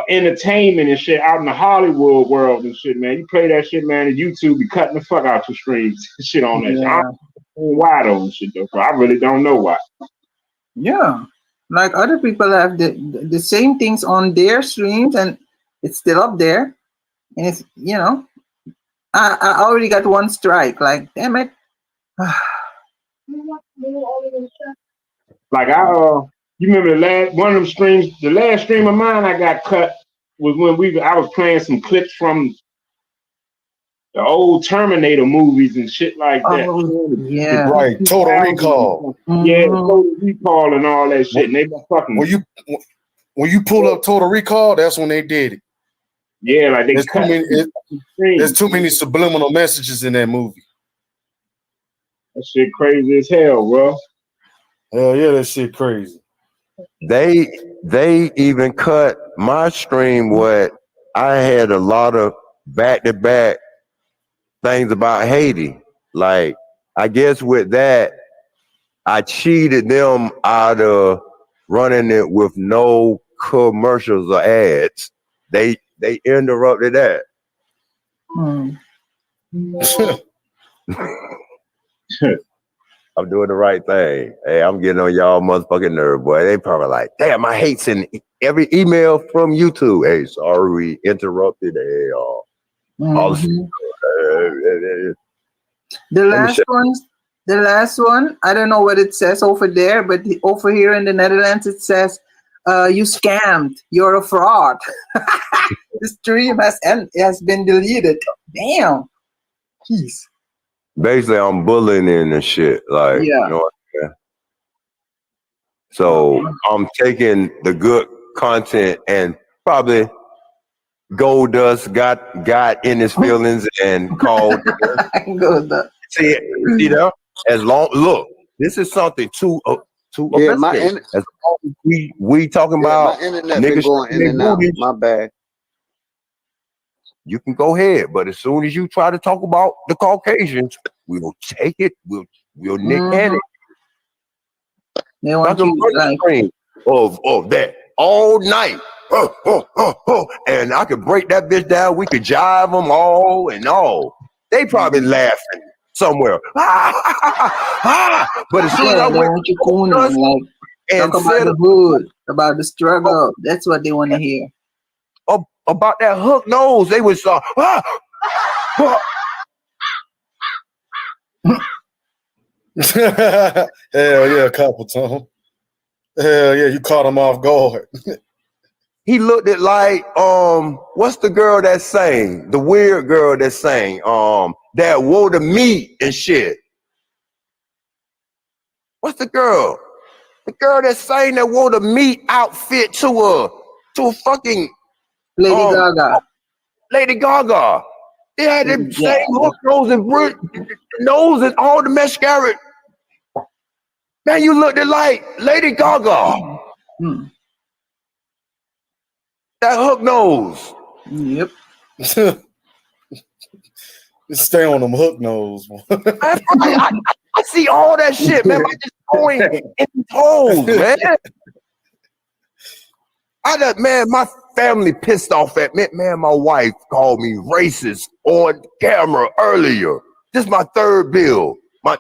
entertainment and shit out in the Hollywood world and shit, man. You play that shit, man, and YouTube be cutting the fuck out your streams shit on that shit. I don't know why though and shit though. So I really don't know why. Yeah. Like other people have the same things on their streams and it's still up there. And it's, you know, I already got one strike. Like, damn it. Like you remember the last stream of mine I got cut was when I was playing some clips from the old Terminator movies and shit like that. Oh, yeah. Right, Total Recall. Yeah, Total Recall and all that shit. And they been fucking. When you pull up Total Recall, that's when they did it. Yeah, like there's too many subliminal messages in that movie. That shit crazy as hell, bro. Hell yeah, that shit crazy. They even cut my stream what I had a lot of back-to-back things about Haiti. Like, I guess with that, I cheated them out of running it with no commercials or ads. They interrupted that. I'm doing the right thing. Hey, I'm getting on y'all motherfucking nerve, boy. They probably like, damn, I hate sending every email from YouTube. Hey, sorry we interrupted. Hey, All the Mhm. The let me last show. one, the last one. I don't know what it says over there, but over here in the Netherlands, it says, "You scammed. You're a fraud." The stream has been deleted. Damn. Jeez. Basically, I'm bullying and shit. Like, you Yeah. know what I'm saying? So I'm taking the good content and probably Gold Dust got in his feelings and called. Good. See there? As long look, this is something to Yeah, investigate. As long as we talking my about internet been niggas going shaking in their and out. booties, My bad. you can go ahead. But as soon as you try to talk about the Caucasians, we'll take it. We'll nick hand Mhm. it. They I want can you run the like, stream of that all night. And I could break that bitch down. We could jive them all and all. They probably laughing somewhere. But as soon as yeah, I they went want you cooning, like talk and about said the hood, about the struggle. That's what they want to hear. about that hook nose, they was Hell yeah, Coppertone. Hell yeah, you caught him off guard. he looked at like what's the girl that sang? The weird girl that sang that wore the meat and shit. What's the girl? The girl that sang that wore the meat outfit to a fucking Lady um Gaga. Lady Gaga. They had the Yeah. same hook nose and nose and all the mascara. Man, you looked at like Lady Gaga. Hmm. That hook nose. Yep. Stay on them hook nose. I see all that shit, man. I just going in toes, man. Man, my family pissed off at me. Man, my wife called me racist on camera earlier. This is my third bill, my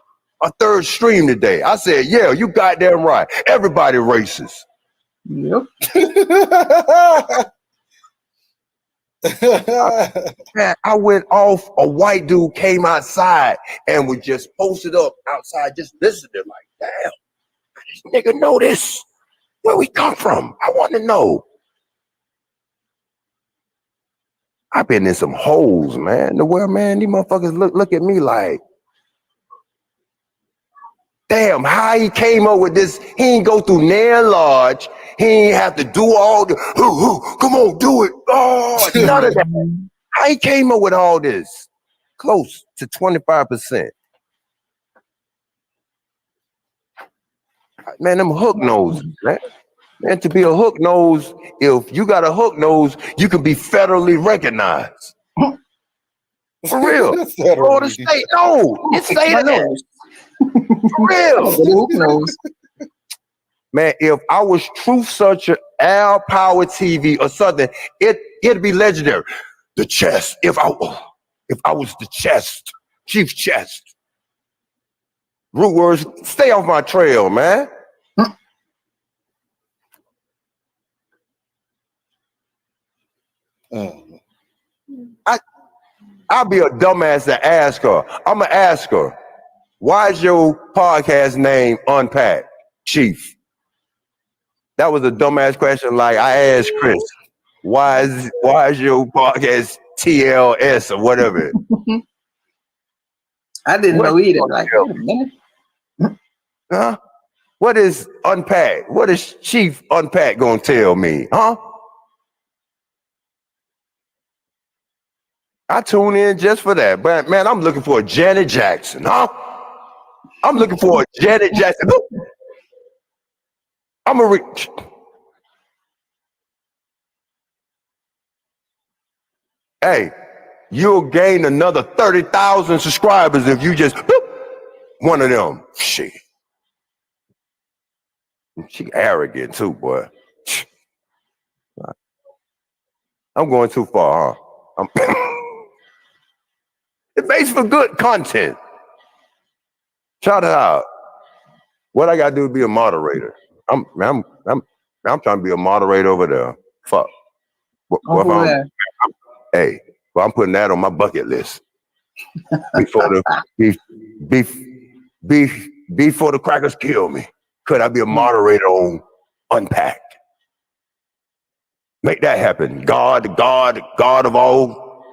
third stream today. I said, yeah, you goddamn right. Everybody racist. Yep. Man, I went off. A white dude came outside and was just posted up outside, just listening. Like, damn, this nigga know this. Where we come from? I want to know. I've been in some holes, man. The world, man, these motherfuckers look at me like, damn, how he came up with this? He ain't go through Nair Lodge. He ain't have to do all the, come on, do it. Oh, none of that. How he came up with all this? Close to 25%. Man, them hook noses, man. Man, to be a hook nose, if you got a hook nose, you can be federally recognized. For real. Florida State, no, it's say My that. nose. For real. The hook nose. Man, if I was Truth Searcher, Al Power TV or something, it'd be legendary. The chest. If I was the chest, Chief Chest. Root words, stay off my trail, man. I'll be a dumbass to ask her. I'ma ask her, why is your podcast name Unpack, Chief? That was a dumbass question. Like I asked Chris, why is your podcast TLS or whatever? I didn't know either. Like, wait a minute. Huh? What is Unpack? What is Chief Unpack gonna tell me? Huh? I tune in just for that. But man, I'm looking for a Janet Jackson, huh? I'm looking for a Janet Jackson. I'm a hey, you'll gain another 30,000 subscribers if you just one of them. Shit. She arrogant too, boy. I'm going too far, huh? It makes for good content. Shout it out. What I gotta do to be a moderator? I'm trying to be a moderator over there. Fuck. What if Over I'm? there. Hey, Well, I'm putting that on my bucket list before before the crackers kill me. Could I be a moderator on Unpacked? Make that happen. God of all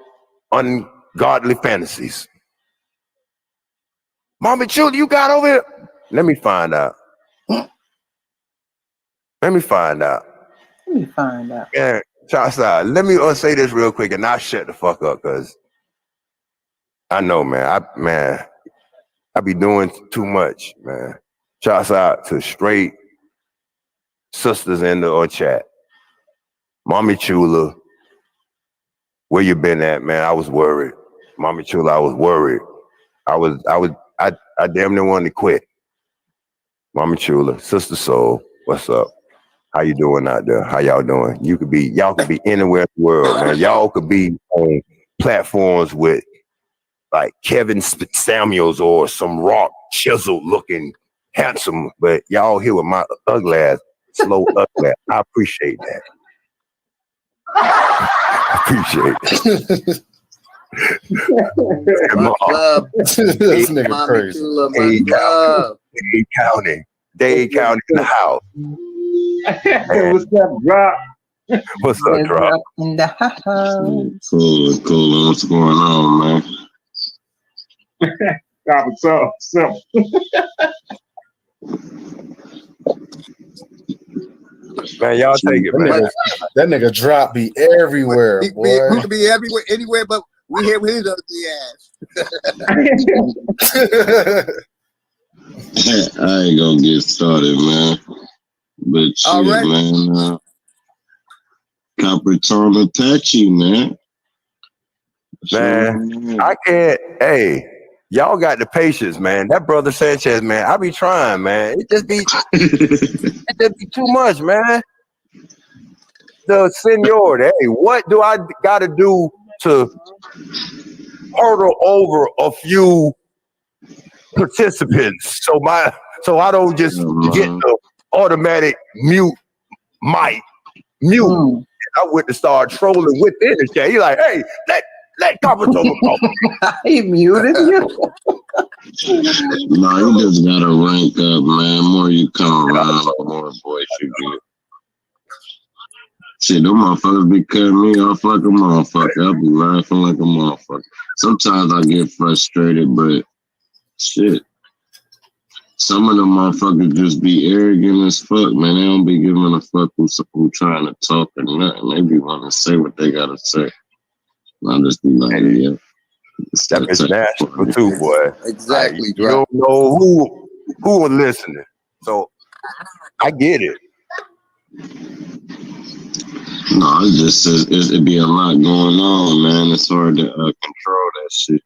ungodly fantasies. Mommy Chula, you got over here? Let me find out. Let me find out. Yeah, Chasa, let me say this real quick and I'll shut the fuck up because I know, man. I be doing too much, man. Shouts out to straight sisters in the chat. Mommy Chula, where you been at, man? I was worried. Mommy Chula, I was worried. I damn near wanted to quit. Mommy Chula, Sister Soul, what's up? How you doing out there? How y'all doing? Y'all could be anywhere in the world, man. Y'all could be on platforms with like Kevin Samuels or some rock chiseled looking handsome, but y'all here with my ugly ass, slow ugly ass. I appreciate that. Appreciate that. This nigga crazy. Dade County in the house. What's up, Drop? What's up, Drop? In the house. Cool. What's going on, man? Coppertone, simple. Man, y'all take it, man. That nigga Drop be everywhere, boy. We could be everywhere, anywhere, but we hear his ugly ass. I ain't gonna get started, man. But shit, man. Coppertone attack you, man. Man, I can't. Hey, y'all got the patience, man. That brother Sanchez, man. I be trying, man. It just be too much, man. The seniority. Hey, what do I got to do to hurdle over a few participants so I don't just get the automatic mute mic mute? I went to start trolling within the chat. He like, hey, let Coppertone talk. He muted you. No, you just gotta rank up, man. More you come around, the more voice you get. Shit, them motherfuckers be cutting me off like a motherfucker. I be laughing like a motherfucker. Sometimes I get frustrated, but shit. Some of them motherfuckers just be arrogant as fuck, man. They don't be giving a fuck who trying to talk or nothing. They be wanting to say what they gotta say. I just be like, yeah. That is national too, boy. Exactly, you don't know who are listening. So I get it. No, it just it be a lot going on, man. It's hard to control that shit.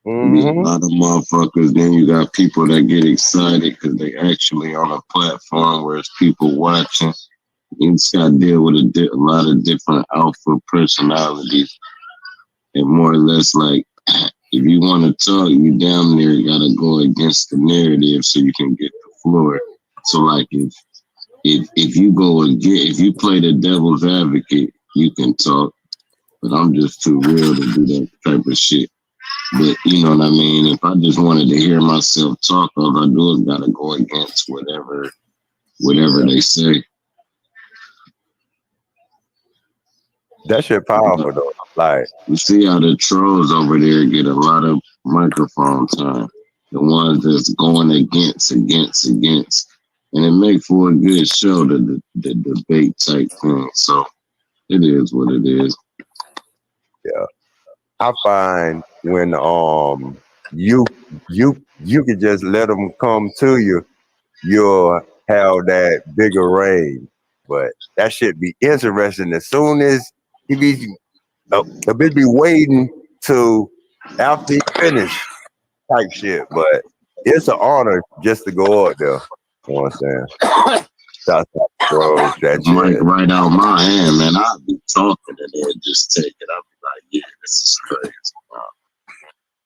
Be a lot of motherfuckers. Then you got people that get excited because they actually on a platform where it's people watching. You just got to deal with a lot of different alpha personalities. And more or less, like, if you want to talk, you down there got to go against the narrative so you can get the floor. So, like, if you go and if you play the devil's advocate, you can talk. But I'm just too real to do that type of shit. But you know what I mean? If I just wanted to hear myself talk, all I do is got to go against whatever they say. That shit powerful though. Like, you see how the trolls over there get a lot of microphone time. The ones that's going against, and it makes for a good show. The debate type thing. So it is what it is. Yeah, I find when you can just let them come to you, you'll have that bigger range. But that shit be interesting as soon as he be a bitch be waiting to after he finish type shit. But it's an honor just to go up there. You know what I'm saying? That mic right out my hand, man. I'll be talking and then just take it. I'll be like, yeah, this is crazy.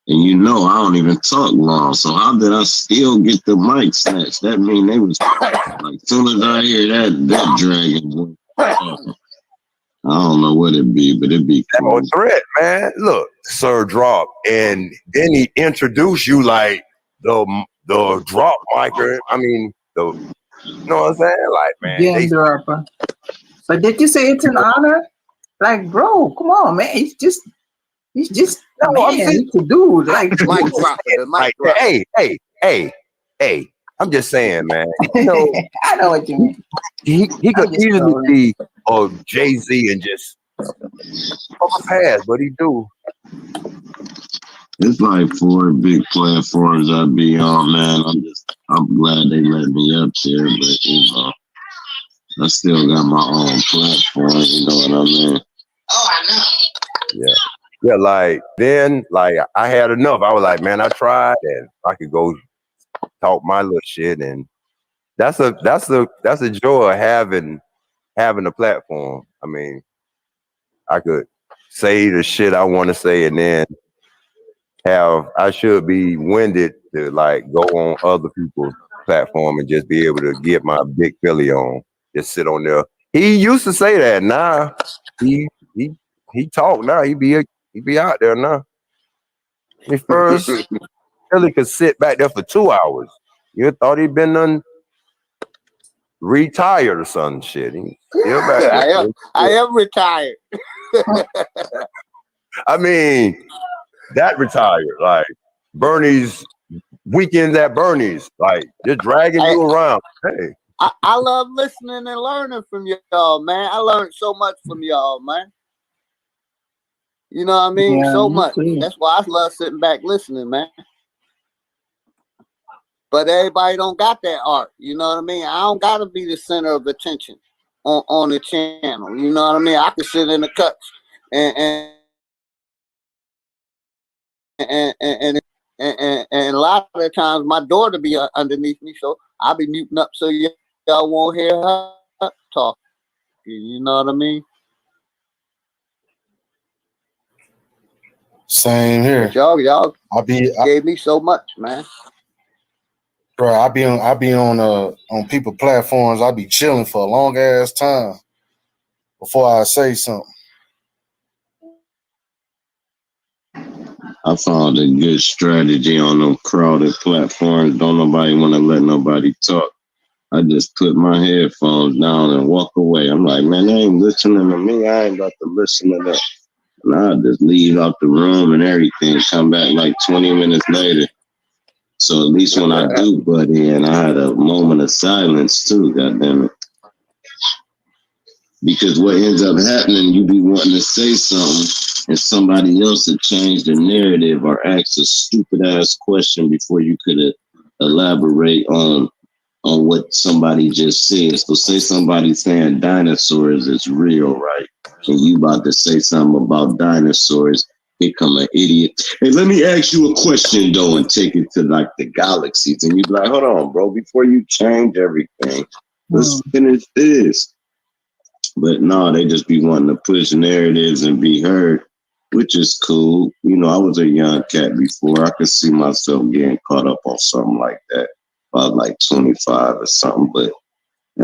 And you know, I don't even talk long. So how did I still get the mic snatched? That mean they was like, as soon as I hear that dragon voice, I don't know what it be, but it be That cool. was threat, man. Look, Sir Drop, and then he introduced you like the drop micer. I mean, you know what I'm saying? Like, man, Gem dropper. But did you say it's an honor? Like, bro, come on, man. He's just a no, I'm man. saying, He's a dude. Like, Mic dropper, the mic like, dropper. hey. I'm just saying, man. You know, I know what you mean. he could I'm just easily trolling. be Jay-Z and just pass, but he do. It's like 4 big platforms I be on, man. I'm glad they let me up there, but you know, I still got my own platform. You know what I mean? Oh, I know. Yeah, like then, like I had enough. I was like, man, I tried, and I could go talk my little shit, and that's a joy of having a platform. I mean, I could say the shit I want to say, and then I should be winded to like go on other people's platform and just be able to get my big Philly on, just sit on there. He used to say that. Now he talk now. He be out there now. He first Philly could sit back there for 2 hours. You thought he'd been retired or some shit. He's still back there. I am retired. I mean, that retired. Like Bernie's weekends at Bernie's, like just dragging you around. Hey. I love listening and learning from y'all, man. I learned so much from y'all, man. You know what I mean? Yeah, so me much. too. That's why I love sitting back listening, man. But everybody don't got that art. You know what I mean? I don't gotta be the center of attention on the channel. You know what I mean? I can sit in the cuts and a lot of the times my daughter be underneath me, so I'll be muting up so y'all won't hear her talk. You know what I mean? Same here. But y'all I gave me so much, man. bro, I be on people platforms. I be chilling for a long ass time before I say something. I found a good strategy on them crowded platforms. Don't nobody want to let nobody talk. I just put my headphones down and walk away. I'm like, man, they ain't listening to me. I ain't about to listen to that. And I just leave out the room and everything. Come back like 20 minutes later. So at least when I do butt in, I had a moment of silence too, goddammit. Because what ends up happening, you be wanting to say something and somebody else had changed the narrative or asked a stupid ass question before you could elaborate on what somebody just said. So say somebody's saying dinosaurs is real, right? And you about to say something about dinosaurs, become an idiot. Hey, let me ask you a question though, and take it to like the galaxies. And you be like, hold on, bro, before you change everything, let's finish this. But no, they just be wanting to push narratives and be heard, which is cool. You know, I was a young cat before. I could see myself getting caught up on something like that. About like 25 or something. But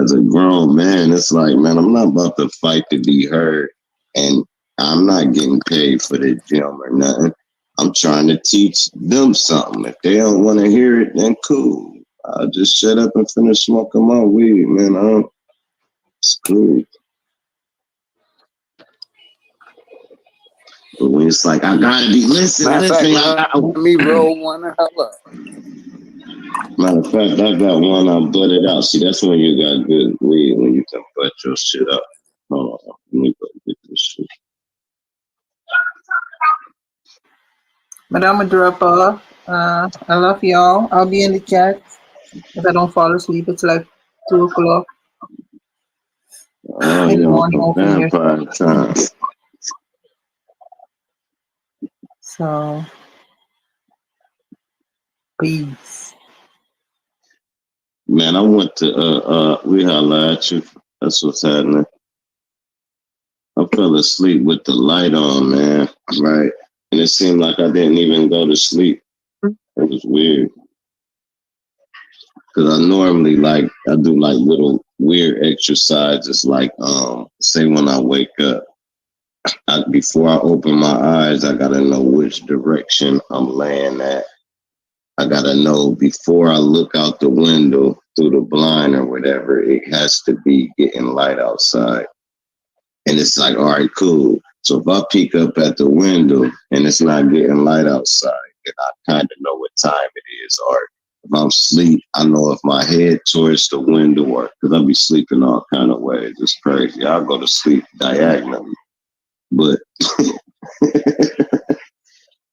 as a grown man, it's like, man, I'm not about to fight to be heard. And I'm not getting paid for the gym or nothing. I'm trying to teach them something. If they don't want to hear it, then cool. I'll just shut up and finish smoking my weed, man. It's cool. But when it's like, I gotta be listen. Let me roll one hell up. Matter of fact, I got one I butted out. See, that's when you got good weed, when you can butt your shit up. Hold on, let me go get this shit. Madame Dropper, I love y'all. I'll be in the chat if I don't fall asleep. It's like 2 o'clock. Oh, It's yeah, morning on over here. vampire time. So, peace. Man, I went to we holla at you. That's what's happening. I fell asleep with the light on, man. Right. And it seemed like I didn't even go to sleep. It was weird. Cause I normally I do like little weird exercises, like say when I wake up, before I open my eyes, I gotta know which direction I'm laying at. I gotta know before I look out the window through the blind or whatever, it has to be getting light outside. And it's like, all right, cool. So if I peek up at the window and it's not getting light outside, then I kind of know what time it is. Or if I'm asleep, I know if my head towards the window or because I'll be sleeping all kind of ways. It's crazy. I'll go to sleep diagonally. But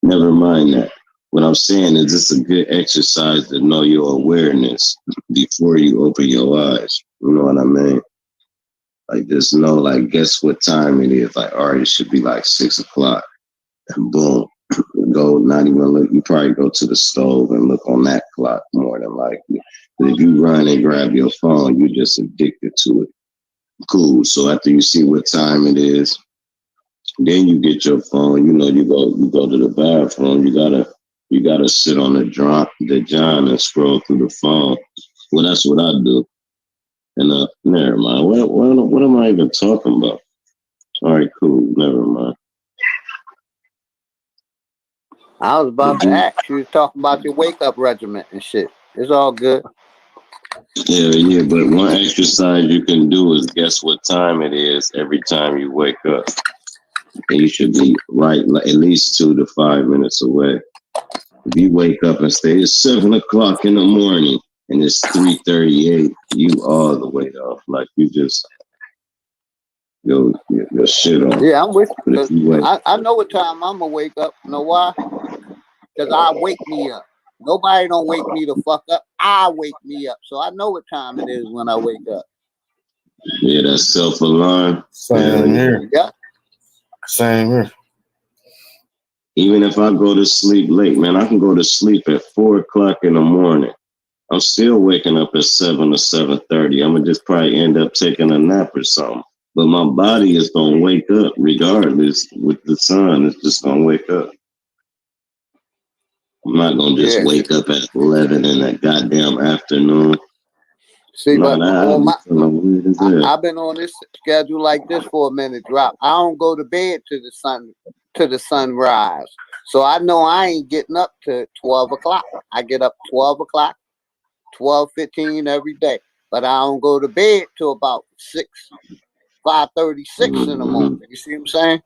never mind that. What I'm saying is it's a good exercise to know your awareness before you open your eyes. You know what I mean? Like just know, like guess what time it is. Like, all right, it should be like 6 o'clock. And boom. Go, not even look, you probably go to the stove and look on that clock more than likely. But if you run and grab your phone, you're just addicted to it. Cool. So after you see what time it is, then you get your phone, you know, you go to the bathroom, you gotta sit on the john and scroll through the phone. Well, that's what I do. And never mind. What am I even talking about? All right, cool. Never mind. I was about to ask you, talking about your wake up regimen and shit. It's all good. Yeah, but one exercise you can do is guess what time it is every time you wake up. And you should be right at least 2 to 5 minutes away. If you wake up and say it's 7 o'clock in the morning and it's 3:38, you all the way off. Like you just your shit on. Yeah, I'm with But if you you. wake, I know what time I'm gonna wake up. You know why? Because I wake me up. Nobody don't wake me the fuck up. I wake me up. So I know what time it is when I wake up. yeah, that's self-alarm. Same here. Yeah. Same here. Even if I go to sleep late, man, I can go to sleep at 4 o'clock in the morning. I'm still waking up at 7 or 7:30. I'm gonna just probably end up taking a nap or something. But my body is gonna wake up regardless with the sun. It's just gonna wake up. I'm not gonna just wake up at 11 in that goddamn afternoon. See, No, but I've been on this schedule like this for a minute. Drop. I don't go to bed to the sunrise. So I know I ain't getting up to 12 o'clock. I get up 12 o'clock, 12:15 every day. But I don't go to bed till about 5:36 in the morning. You see what I'm saying?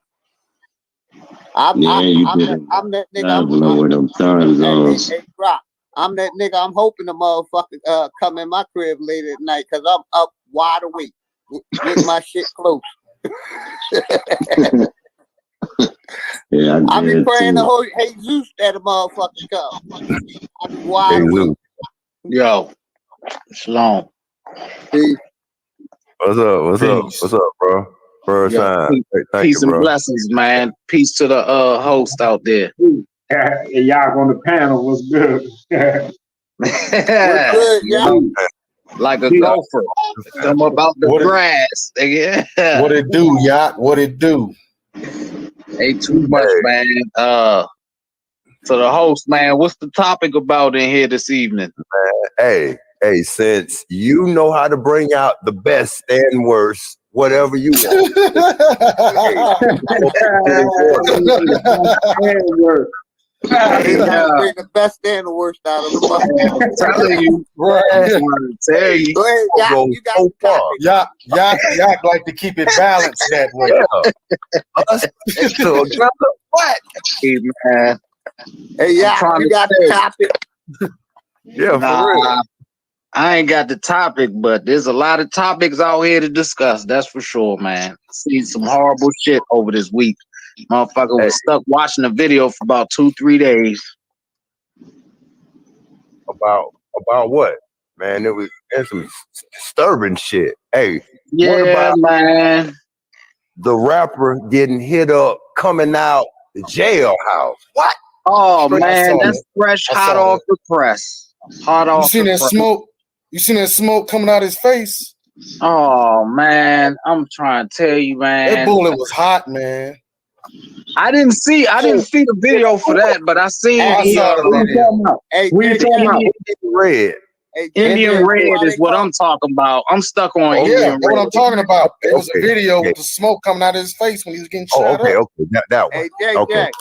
I'm that nigga. Hey, Rock. I'm that nigga. I'm hoping the motherfucker come in my crib late at night because I'm up wide awake, get my shit close. Yeah, I be praying the whole Jesus that a motherfucker come. I be wide awake. Yo, Shalom. Peace. What's up, bro? First time. Thank Peace you, and bro. blessings, man. Peace to the host out there. And y'all on the panel was good. We're good, yeah. Like a gopher. Come up out the grass. Yeah. What it do, Yacht? What it do? Ain't too much, man. So the host, man, what's the topic about in here this evening? Hey, since you know how to bring out the best and worst, whatever you want. Bring the best and the worst out of the motherfucker. I'm telling you, bro. Tell you. Go ahead, you got the topic. Y'all like to keep it balanced that way. What? Hey, man. Hey, you got the topic. Yeah, for real. I ain't got the topic, but there's a lot of topics out here to discuss. That's for sure, man. Seen some horrible shit over this week. Motherfucker was stuck watching a video for about 2-3 days. About what? Man, it was some disturbing shit. Hey, yeah, what about man? The rapper getting hit up coming out the jailhouse? What? Oh man, that's fresh, hot off the press. Hot off. You seen that smoke? You seen that smoke coming out his face? Oh man, I'm trying to tell you, man. That bullet was hot, man. I didn't see the video for that, but I seen I saw the video. Hey, we talking about red. Hey, Indian that's Red why is they what call. I'm talking about. I'm stuck on Oh, Yeah, Indian that's what Red. I'm talking about. There was a okay, video okay. with the smoke coming out of his face when he was getting Oh, shot okay, up. okay. That one. Hey, J Okay. Jack,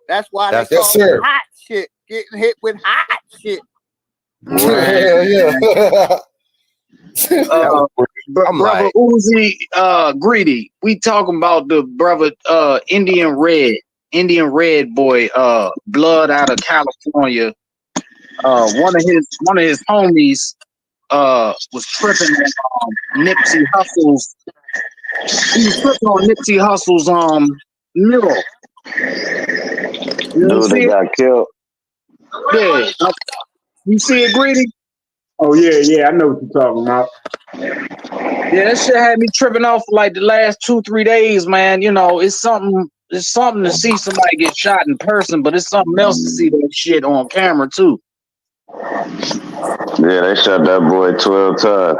that's why they That's Yes, call it sir. hot shit. Getting hit with hot shit. Right. Hell yeah. that was pretty. I'm Brother like, Uzi, Greedy. We talking about the brother, Indian Red boy, blood out of California. One of his homies, was tripping on Nipsey Hussle's. He was tripping on Nipsey Hussle's mural. You Dude, see they it? got killed. Yeah. You see it, Greedy? Oh yeah, I know what you're talking about. Yeah, that shit had me tripping off for like the last 2-3 days, man. You know, it's something to see somebody get shot in person, but it's something else to see that shit on camera too. Yeah, they shot that boy 12 times.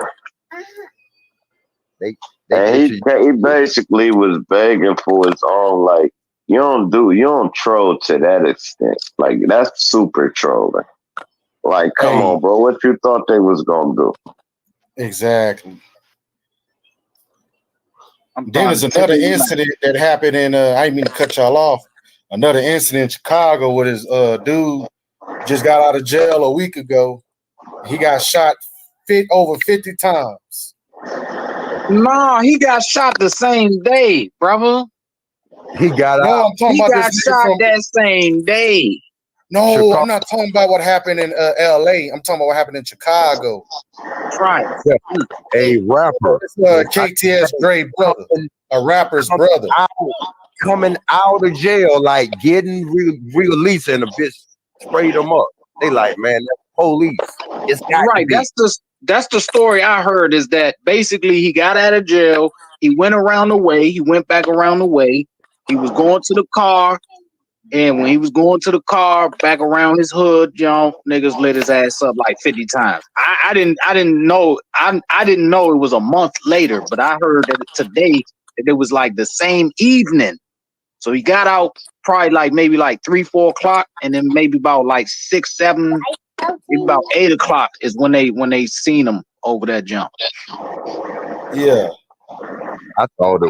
they And get he basically was begging for his own, like, you don't troll to that extent. Like, that's super trolling. Like, come Hey, on, bro. What you thought they was gonna do? exactly. I'm Then trying there's to another tell you, incident that happened in I didn't mean to cut y'all off. Another incident in Chicago with his dude just got out of jail a week ago. He got shot over 50 times. nah, he got shot the same day, brother. he got No, out I'm talking He about got this nigga shot from that same day. No, Chicago. I'm not talking about what happened in LA. I'm talking about what happened in Chicago. Right. A rapper. It's KTS Dre brother, a rapper's brother. Coming out of jail, like getting released, and a bitch sprayed him up. They like, man, that's police. It's got to Right. be. That's the story I heard, is that basically he got out of jail, he went around the way, he went back around the way, he was going to the car, and when he was going to the car back around his hood, niggas lit his ass up like 50 times. I didn't know I didn't know it was a month later, but I heard that today that it was like the same evening. So he got out probably like maybe like 3-4 o'clock, and then maybe about like 6, 7, maybe about 8 o'clock is when they seen him over that jump. Yeah. I thought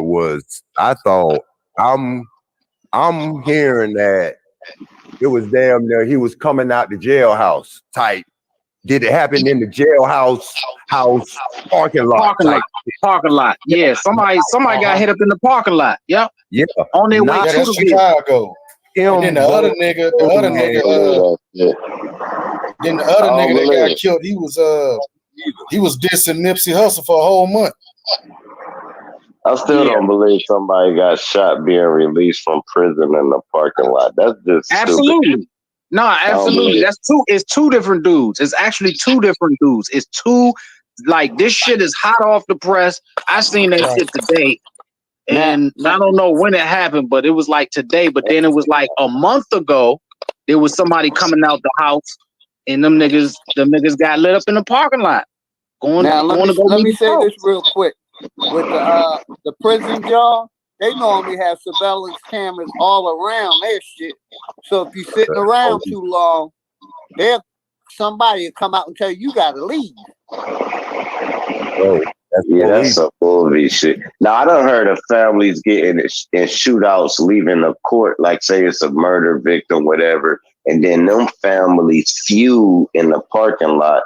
I'm hearing that it was damn near he was coming out the jailhouse type. Did it happen in the jailhouse parking lot type? Parking lot. Yeah, somebody got hit up in the parking lot. Yep. Yeah. On their way Yeah, to that's the vehicle. Chicago. And then the other nigga, then the other nigga that got killed, he was dissing Nipsey Hussle for a whole month. I still don't believe somebody got shot being released from prison in the parking lot. That's just Absolutely. stupid. No, absolutely. It's two different dudes. It's actually two different dudes. It's two, like, this shit is hot off the press. I seen that shit today. And I don't know when it happened, but it was like today. But then it was like a month ago, there was somebody coming out the house, and them niggas got lit up in the parking lot. Now let me say this real quick. With the prison job, they normally have surveillance cameras all around their shit. So if you're sitting around too long, somebody will come out and tell you gotta leave. Oh, that's some bullshit shit. Now I done heard of families getting in shootouts, leaving the court, like say it's a murder victim, whatever, and then them families feud in the parking lot.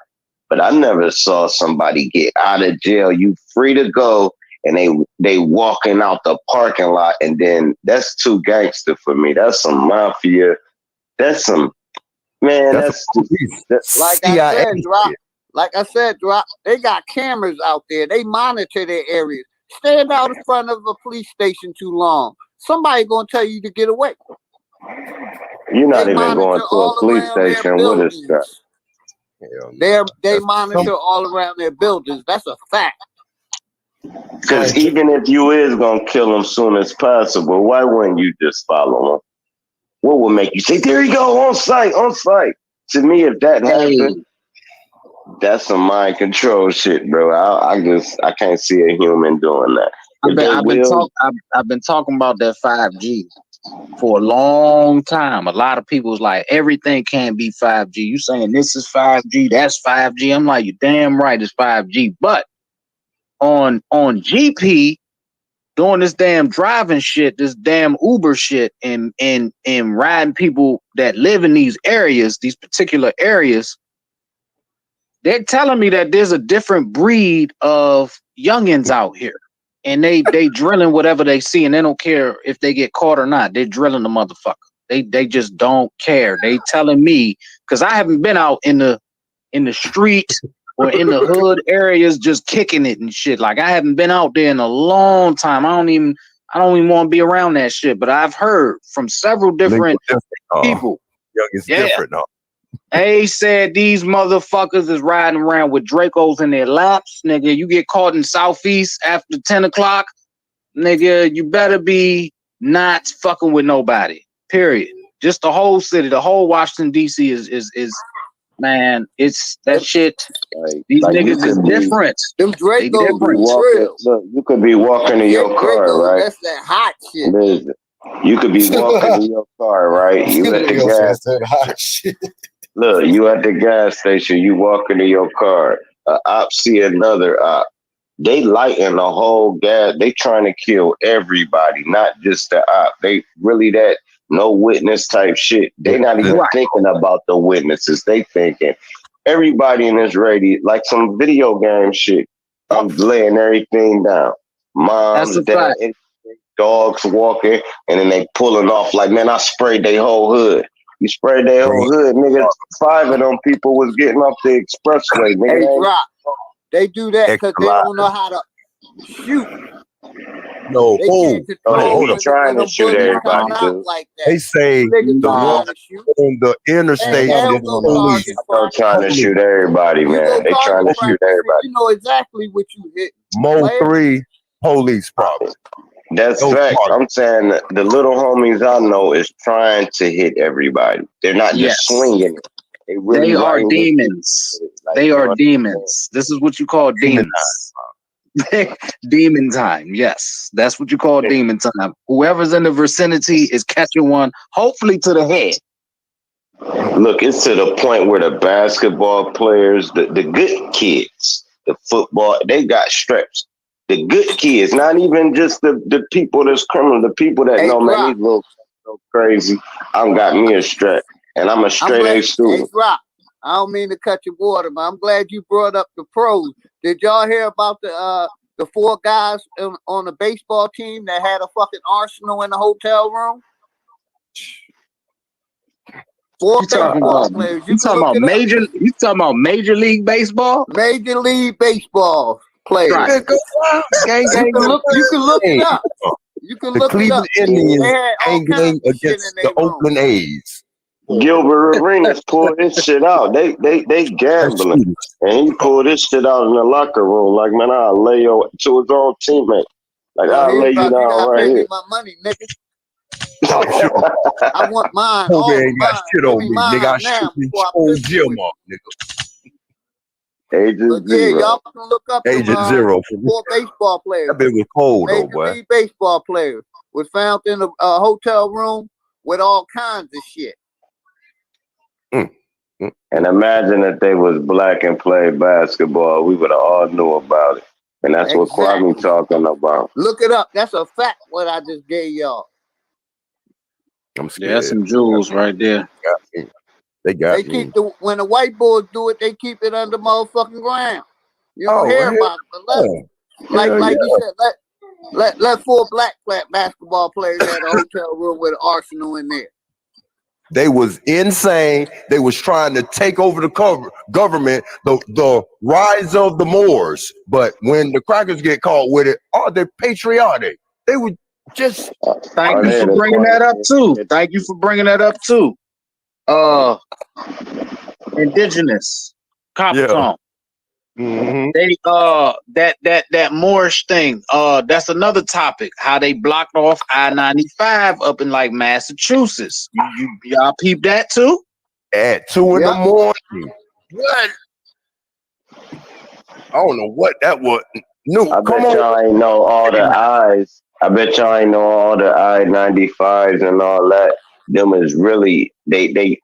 But I never saw somebody get out of jail. You free to go, and they walking out the parking lot, and then that's too gangster for me. That's some mafia. That's some man. That's like I said, Drop. They got cameras out there. They monitor their areas. Stand out in front of a police station too long, somebody gonna tell you to get away. You're not even going to a police station with a strap. They monitor all around their buildings. That's a fact. Because even if you is gonna kill them soon as possible, why wouldn't you just follow them? What would make you say, "There you go, on site"? To me, if that happened, that's some mind control shit, bro. I can't see a human doing that. I've been talking about that 5G. for a long time. A lot of people was like, everything can't be 5G. You saying this is 5G, that's 5G. I'm like, you damn right it's 5G. But on GP, doing this damn driving shit, this damn Uber shit, and riding people that live in these areas, these particular areas, they're telling me that there's a different breed of youngins out here. And they drilling whatever they see, and they don't care if they get caught or not. They're drilling the motherfucker. They just don't care. They telling me, because I haven't been out in the street or in the hood areas just kicking it and shit. Like I haven't been out there in a long time. I don't even want to be around that shit. But I've heard from several different people. Young is different, though. They said these motherfuckers is riding around with Dracos in their laps. Nigga, you get caught in Southeast after 10 o'clock, nigga, you better be not fucking with nobody. Period. Just the whole city, the whole Washington, D.C. is man, it's that shit. These niggas is different. Them Dracos look, you could be walking in your car, Dracos, right? that's that hot shit. Listen, you could be walking in your car, right? You at the gas. Look, you at the gas station, you walk into your car, a op see another op. They lighting the whole gas. They trying to kill everybody, not just the op. They really that no witness type shit. They not even thinking about the witnesses. They thinking everybody in this radio, like some video game shit. I'm laying everything down. Moms, dad, dogs walking, and then they pulling off like, man, I sprayed their whole hood. You sprayed their whole hood, nigga. 5 of them people was getting off the expressway, nigga. Hey, Rock, they do that because they don't know how to shoot. No, they trying to shoot everybody, dude. Like that. They say the one on the interstate is trying to shoot everybody, man. They trying to shoot everybody. You know exactly what you hit. Mo 3 police problem. That's fact. I'm saying that the little homies I know is trying to hit everybody. They're not just swinging it. They really are demons. Like, they are demons. This is what you call demons. Demon time. Yes, that's what you call demon time. Whoever's in the vicinity is catching one, hopefully to the head. Look, it's to the point where the basketball players, the good kids, the football, they got straps. The good kids, not even just the people that's criminal, the people that know, man, these little so crazy. I'm got me a strap, and I'm a straight A student. Hey, Rock, I don't mean to cut your water, but I'm glad you brought up the pros. Did y'all hear about the 4 guys on the baseball team that had a fucking arsenal in the hotel room? 4 baseball players. You talking about major? You talking about Major League Baseball? Major League Baseball players. Right. You can look it up. You can look it up. The Cleveland Indians gang against the Oakland A's. Gilbert Arenas pulled this shit out. They gambling, and he pulled this shit out in the locker room. Like, man, I'll lay you to his own teammate. Like, I'll lay you down right here. My money, nigga. I want mine. Kobe ain't got shit on me, nigga. I shoot me whole gym off, nigga. Agent Zero. Y'all can look up Agent Zero. 4 baseball players. That bit was cold, though, boy. Major League Baseball players was found in a hotel room with all kinds of shit. And imagine if they was black and played basketball, we would have all knew about it. And that's what Kwame talking about. Look it up. That's a fact. What I just gave y'all. I'm scared. That's some jewels right there. They got they keep when the white boys do it, they keep it under motherfucking ground. You don't hear about it, but like you said, let 4 black basketball players at a hotel room with an arsenal in there. They was insane. They was trying to take over the government, the rise of the Moors. But when the crackers get caught with it, they're patriotic. They would just thank you for bringing that up too. Thank you for bringing that up too. Indigenous Coppertone. Mm-hmm. They that Moorish thing. That's another topic. How they blocked off I-95 up in like Massachusetts. Y'all peep that too? At 2 in the morning. What? I don't know what that was. No, I bet y'all ain't know all the eyes I bet y'all ain't know all the I-95s and all that. Them is really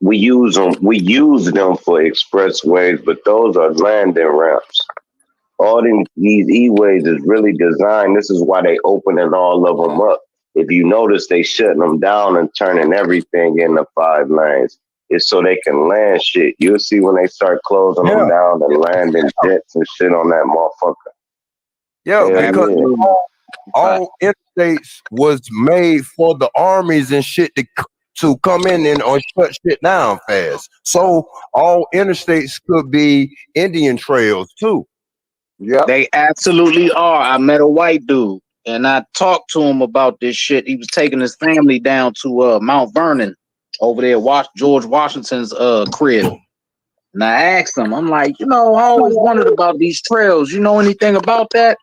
we use them for expressways, but those are landing ramps. All these e-ways is really designed. This is why they opening all of them up. If you notice, they shutting them down and turning everything into 5 lanes. It's so they can land shit. You'll see when they start closing them Yeah, down and landing jets and shit on that motherfucker. yeah, Hell because yeah. all interstates was made for the armies and shit to come in and or shut shit down fast. So all interstates could be Indian trails too. Yep. They absolutely are. I met a white dude and I talked to him about this shit. He was taking his family down to Mount Vernon over there, George Washington's crib. And I asked him, I'm like, I always wondered about these trails. You know anything about that?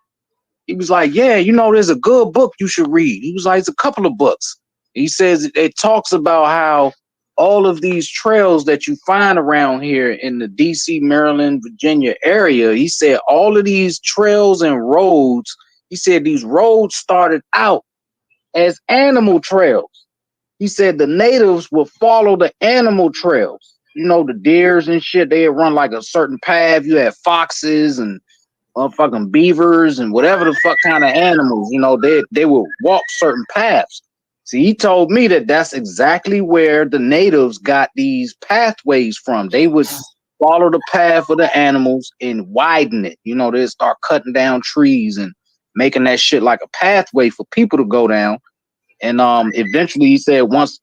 He was like, yeah, there's a good book you should read. He was like, it's a couple of books. He says it talks about how all of these trails that you find around here in the DC, Maryland, Virginia area, he said all of these trails and roads, he said these roads started out as animal trails. He said the natives would follow the animal trails. The deers and shit, they run like a certain path. You have foxes and motherfucking beavers and whatever the fuck kind of animals, they will walk certain paths. See, he told me that that's exactly where the natives got these pathways from. They would follow the path of the animals and widen it. They'd start cutting down trees and making that shit like a pathway for people to go down. And eventually he said once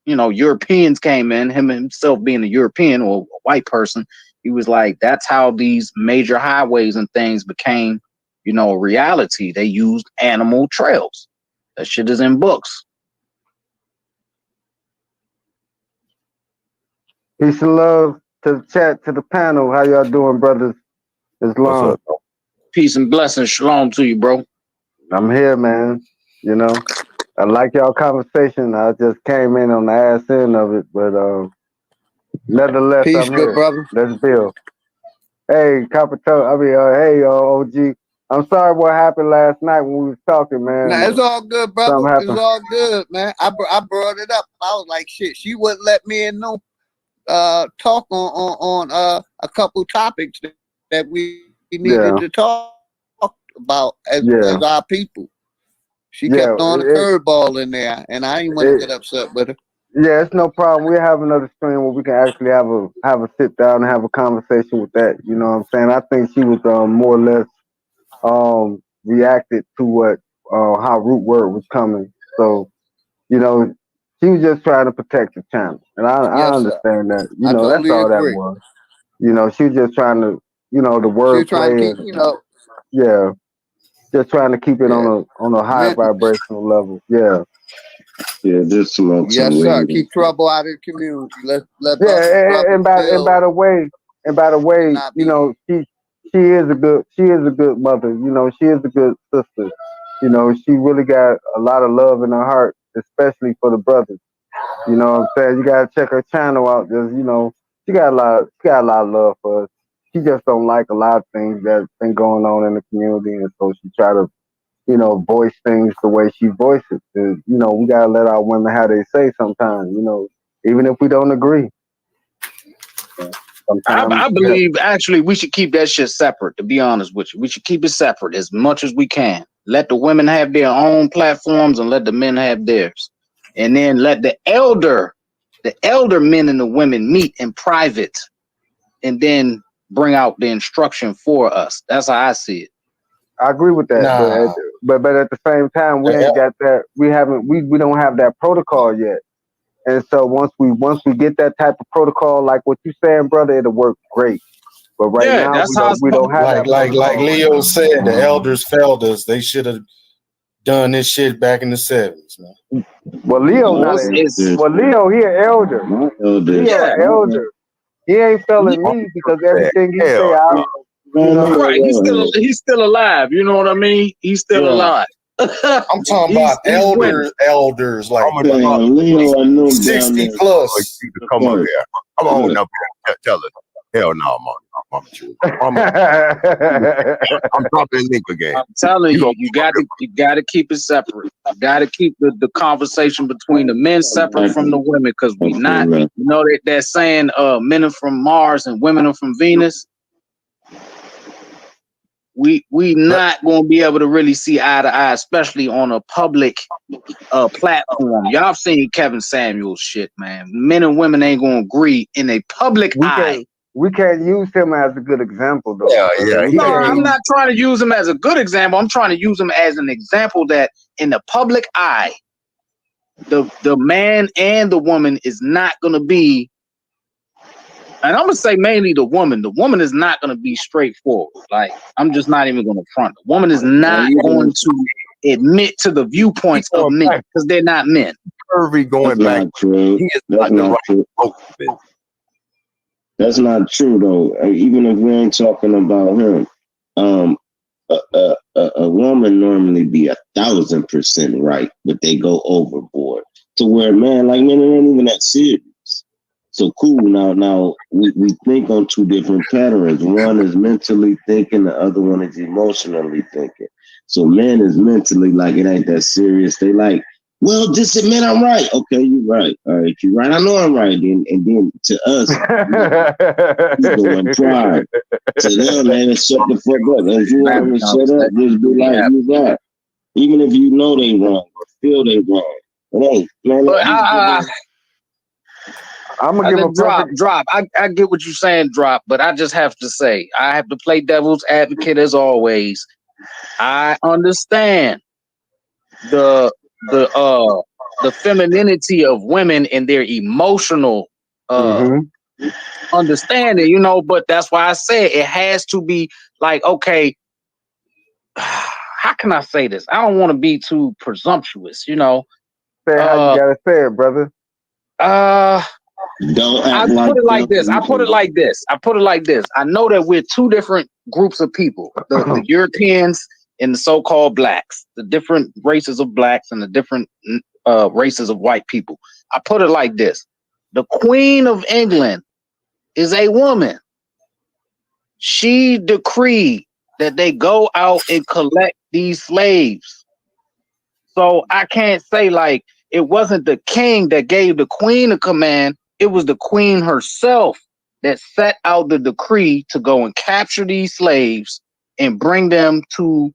Europeans came in, him himself being a European or a white person, he was like, that's how these major highways and things became, a reality. They used animal trails. That shit is in books. Peace and love to the chat, to the panel. How y'all doing, brothers? It's What's long. up? Peace and blessings. Shalom to you, bro. I'm here, man. I like y'all conversation. I just came in on the ass end of it, but nevertheless, Peace, I'm good here. brother. Let's build. Hey, Coppertone. Hey, OG. I'm sorry what happened last night when we was talking, man. Nah, it's all good, brother. Something It's happened. all good, man. I brought it up. I was like, shit, she wouldn't let me in no talk on a couple topics that we needed to talk about as our people. She kept throwing a curveball in there, and I didn't want to get upset with her. Yeah, it's no problem. We'll have another stream where we can actually have a sit down and have a conversation with that. You know what I'm saying? I think she was more or less reacted to what how root word was coming. So, she was just trying to protect the channel. And I understand that. I totally that's all agree. that was. She was just trying to, the word trying play. to keep, Yeah. Just trying to keep it on a high vibrational level. Yeah. Yeah, this smoke some yes, sir. weed. Keep trouble out of the community. Let and by the way, she is a good mother. She is a good sister. She really got a lot of love in her heart, especially for the brothers. You know what I'm saying? You gotta check her channel out. Just she got a lot of love for us. She just don't like a lot of things that's been going on in the community, and so she try to voice things the way she voices. We gotta let our women have they say sometimes. Even if we don't agree. I believe actually we should keep that shit separate, to be honest with you. We should keep it separate as much as we can. Let the women have their own platforms and let the men have theirs. And then let the elder men and the women meet in private and then bring out the instruction for us. That's how I see it. I agree with that, but at the same time, we ain't got that. We don't have that protocol yet. And so once we get that type of protocol, like what you saying, brother, it'll work great. But right now, we don't have like Leo said, the elders failed us. They should have done this shit back in the 70s, man. Well, Leo Leo here elder. Leo elder. He ain't failing me because everything he say, right. He's still alive. You know what I mean? He's still alive. I'm talking about elders like 60 plus. Come up here. Come on up here. Tell us. Hell no, man. Mama Jewel. I'm dropping link again. I'm telling you, you got to keep it separate. You got to keep the conversation between the men separate from the women, because we not, you know, they're saying men are from Mars and women are from Venus. We not going to be able to really see eye to eye, especially on a public platform. Y'all seen Kevin Samuels shit, man. Men and women ain't going to agree in a public eye. We can't use him as a good example, though. Yeah. No, I'm not trying to use him as a good example. I'm trying to use him as an example that in the public eye, the man and the woman is not going to be, and I'm going to say mainly the woman. The woman is not going to be straightforward. Like, I'm just not even going to front. The woman is not going to admit to the viewpoints of men because they're not men. Curvy going back. True. He is not the right. That's not true, though. Even if we ain't talking about him, a woman normally be 1,000% right, but they go overboard to where, man, like, men ain't even that serious. So cool. Now we think on two different patterns. One is mentally thinking, the other one is emotionally thinking. So men is mentally like, it ain't that serious. They like, well, just admit I'm right. Okay, you're right. All right, you're right. I know I'm right. And then to us, you doing pride. To them, man, shut the fuck up. If you want to shut up, just be like, you right. Even if you know they wrong or feel they wrong. It ain't, man. I'm gonna give a drop. I get what you're saying, drop, but I just have to say, I have to play devil's advocate as always. I understand the femininity of women and their emotional understanding, you know, but that's why I say it has to be like, okay, how can I say this? I don't want to be too presumptuous, you know. Say how you gotta say it, brother. Don't act I put it like this. I put it like this. I know that we're two different groups of people, the Europeans and the so-called blacks, the different races of blacks and the different races of white people. I put it like this. The Queen of England is a woman. She decreed that they go out and collect these slaves. So I can't say like it wasn't the king that gave the queen a command. It was the queen herself that set out the decree to go and capture these slaves and bring them to,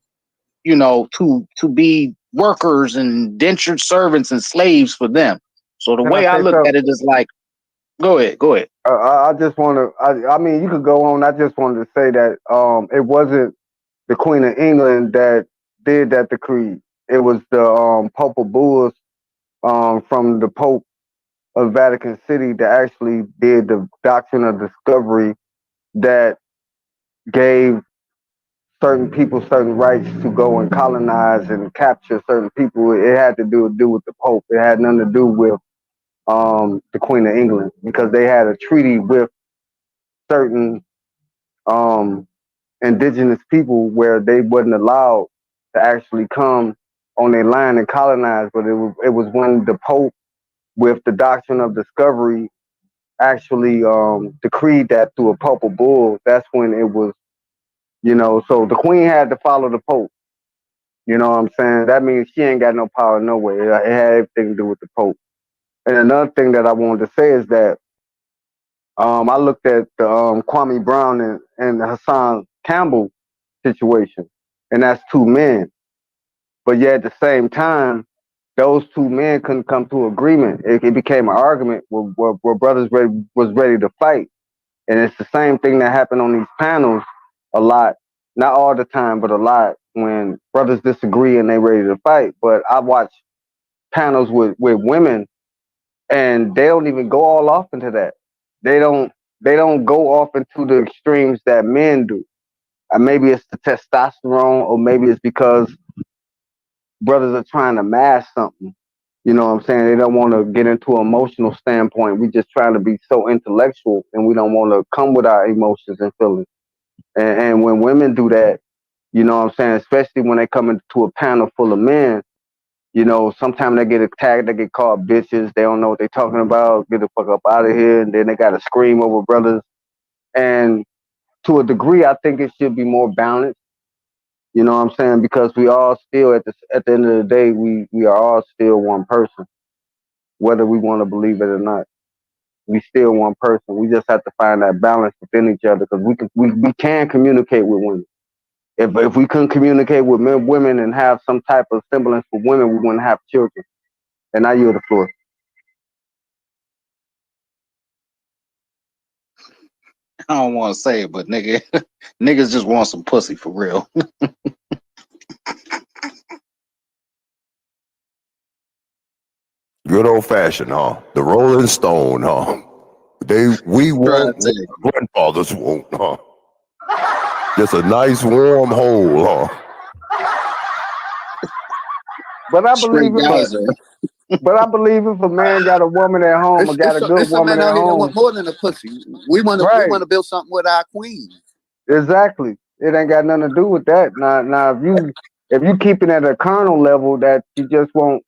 you know, to be workers and indentured servants and slaves for them. So the way I look at it is like, go ahead. I just want to. I mean, you could go on. I just wanted to say that it wasn't the Queen of England that did that decree. It was the Papal Bulls from the Pope of Vatican City that actually did the doctrine of discovery that gave certain people certain rights to go and colonize and capture certain people. It had to do with the Pope. It had nothing to do with the Queen of England, because they had a treaty with certain indigenous people where they wasn't allowed to actually come on their land and colonize. But it was when the Pope, with the doctrine of discovery, actually decreed that through a papal bull. That's when it was, you know. So the Queen had to follow the Pope. You know what I'm saying? That means she ain't got no power nowhere. It had everything to do with the Pope. And another thing that I wanted to say is that I looked at the Kwame Brown and Hassan Campbell situation, and that's two men. But yet at the same time, those two men couldn't come to agreement. It became an argument where brothers was ready to fight. And it's the same thing that happened on these panels a lot. Not all the time, but a lot, when brothers disagree and they ready to fight. But I watch panels with women, and they don't even go all off into that. They don't go off into the extremes that men do. Maybe it's the testosterone, or maybe it's because brothers are trying to mask something. You know what I'm saying? They don't want to get into an emotional standpoint. We just trying to be so intellectual, and we don't want to come with our emotions and feelings. And when women do that, you know what I'm saying, especially when they come into a panel full of men, you know, sometimes they get attacked, they get called bitches, they don't know what they're talking about, get the fuck up out of here, and then they got to scream over brothers. And to a degree, I think it should be more balanced. You know what I'm saying? Because we all still at the end of the day, we are all still one person, whether we want to believe it or not. We still one person. We just have to find that balance within each other because we can communicate with women. If we couldn't communicate with women and have some type of semblance for women, we wouldn't have children. And I yield the floor. I don't want to say it, but nigga, niggas just want some pussy for real. Good old fashioned, huh? The Rolling Stone, huh? We Trying won't, to tell you. grandfathers won't, huh? Just a nice warm hole, huh? But I Straight believe geyser. but I believe if a man got a woman at home or got a good It's some woman men at out here that home, want more than a pussy. We want right? to build something with our queen. Exactly. It ain't got nothing to do with that. Now, if you keep it at a carnal level that you just want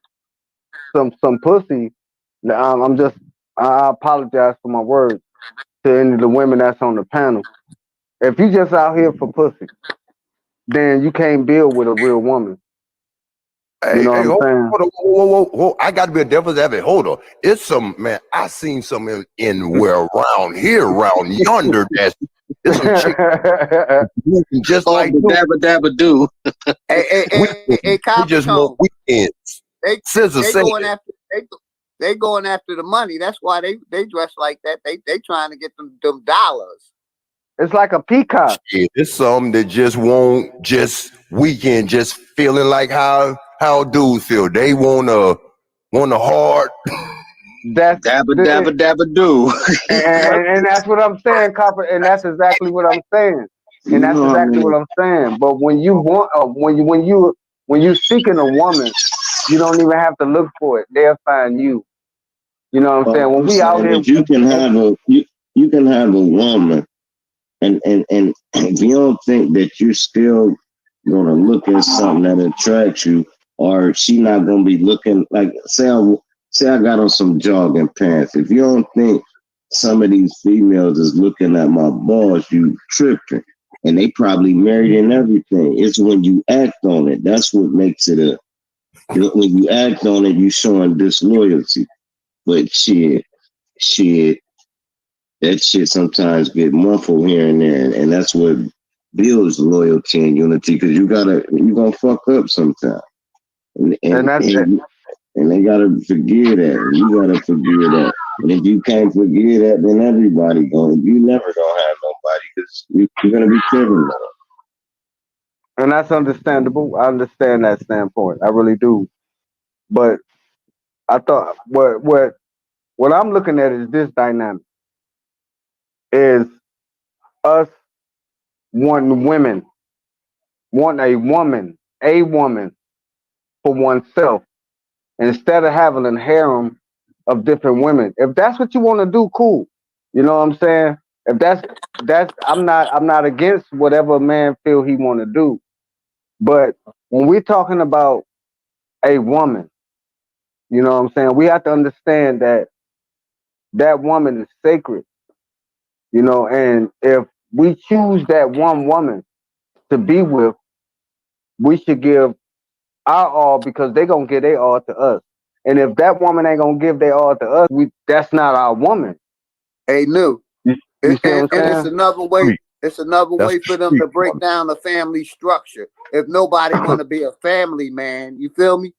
some pussy, I apologize for my words to any of the women that's on the panel. If you just out here for pussy, then you can't build with a real woman. You Hey, know what I'm hold saying? on, whoa. I got to be a devil's advocate. Hold on. It's some, man, I seen some in where around here, around yonder, it's some chick just Oh, like the you. dabba dabba do. Hey, We just want Coppertone. weekends. They Scissor they said going it. after they going after the money. That's why they dress like that. They trying to get them dollars. It's like a peacock. Shit, it's some that just won't just weekend, just feeling like how dudes feel. They want a hard. That's Dabba dabba the, dabba do. and that's what I'm saying, Copper. And that's exactly what I'm saying. And You that's know what I exactly what mean? I'm saying. But when you want, when you seeking a woman, you don't even have to look for it. They'll find you. You know what I'm saying? When I'm we out saying here, that you can have a woman, and if you don't think that you're still gonna look at something that attracts you, or she not gonna be looking like say I got on some jogging pants. If you don't think some of these females is looking at my balls, you tripping. And they probably married and everything. It's when you act on it. That's what makes it a. When you act on it, you showing disloyalty. But shit, that shit sometimes get muffled here and there, and that's what builds loyalty and unity. Because you gonna fuck up sometimes, and and and, that's and, and they gotta forgive that, and you gotta forgive that. And if you can't forgive that, then everybody going. You never gonna have nobody because you're gonna be criminal. and that's understandable. I understand that standpoint. I really do. But I thought what I'm looking at is this dynamic is us wanting women, want a woman for oneself instead of having a harem of different women. If that's what you want to do, cool. You know what I'm saying? If that's I'm not against whatever a man feel he want to do. But when we're talking about a woman, you know what I'm saying? We have to understand that that woman is sacred, you know, and if we choose that one woman to be with, we should give our all because they gonna give their all to us. And if that woman ain't gonna give their all to us, that's not our woman. Hey, new. You see what I'm And it's saying? another way. Street. It's another That's way the for them street to break woman. down the family structure. If nobody want to be a family man, you feel me?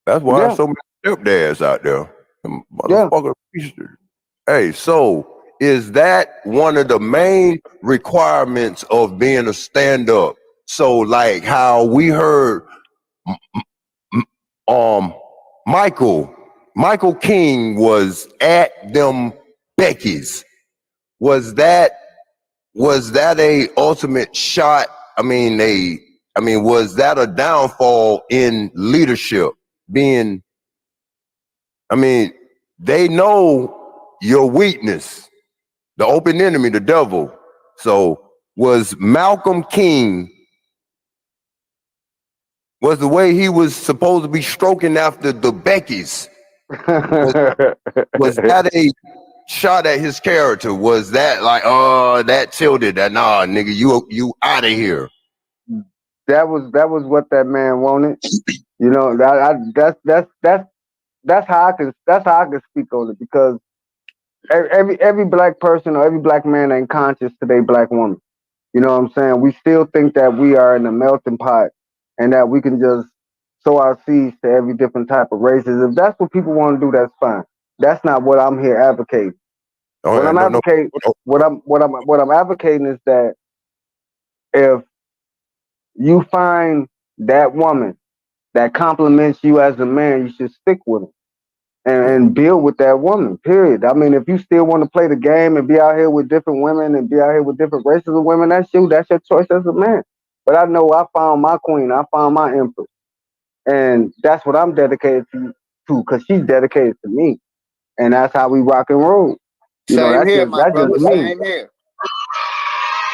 That's why there's Yeah, so many stepdads out there. Them yeah. motherfucker. Hey, so is that one of the main requirements of being a stand-up? So like how we heard um Michael King was at them Becky's. Was that a ultimate shot? Was that a downfall in leadership? Being, I mean, they know your weakness, the open enemy, the devil. So was Malcolm King, was the way he was supposed to be stroking after the Beckys, was that a shot at his character, was that like, oh, that tilted that? Nah, nigga, you out of here. That was what that man wanted. You know, that's how I can speak on it, because every black person or every black man ain't conscious to their black woman. You know what I'm saying? We still think that we are in a melting pot and that we can just sow our seeds to every different type of races. If that's what people want to do, that's fine. That's not what I'm here advocating. What I'm advocating, what I'm advocating is that if you find that woman that compliments you as a man, you should stick with them and build with that woman, period. I mean, if you still want to play the game and be out here with different women and be out here with different races of women, that's you. That's your choice as a man. But I know I found my queen. I found my empress. And that's what I'm dedicated to, because she's dedicated to me. And that's how we rock and roll. You know, Same that's here, just, my that's brother. just me. Same here.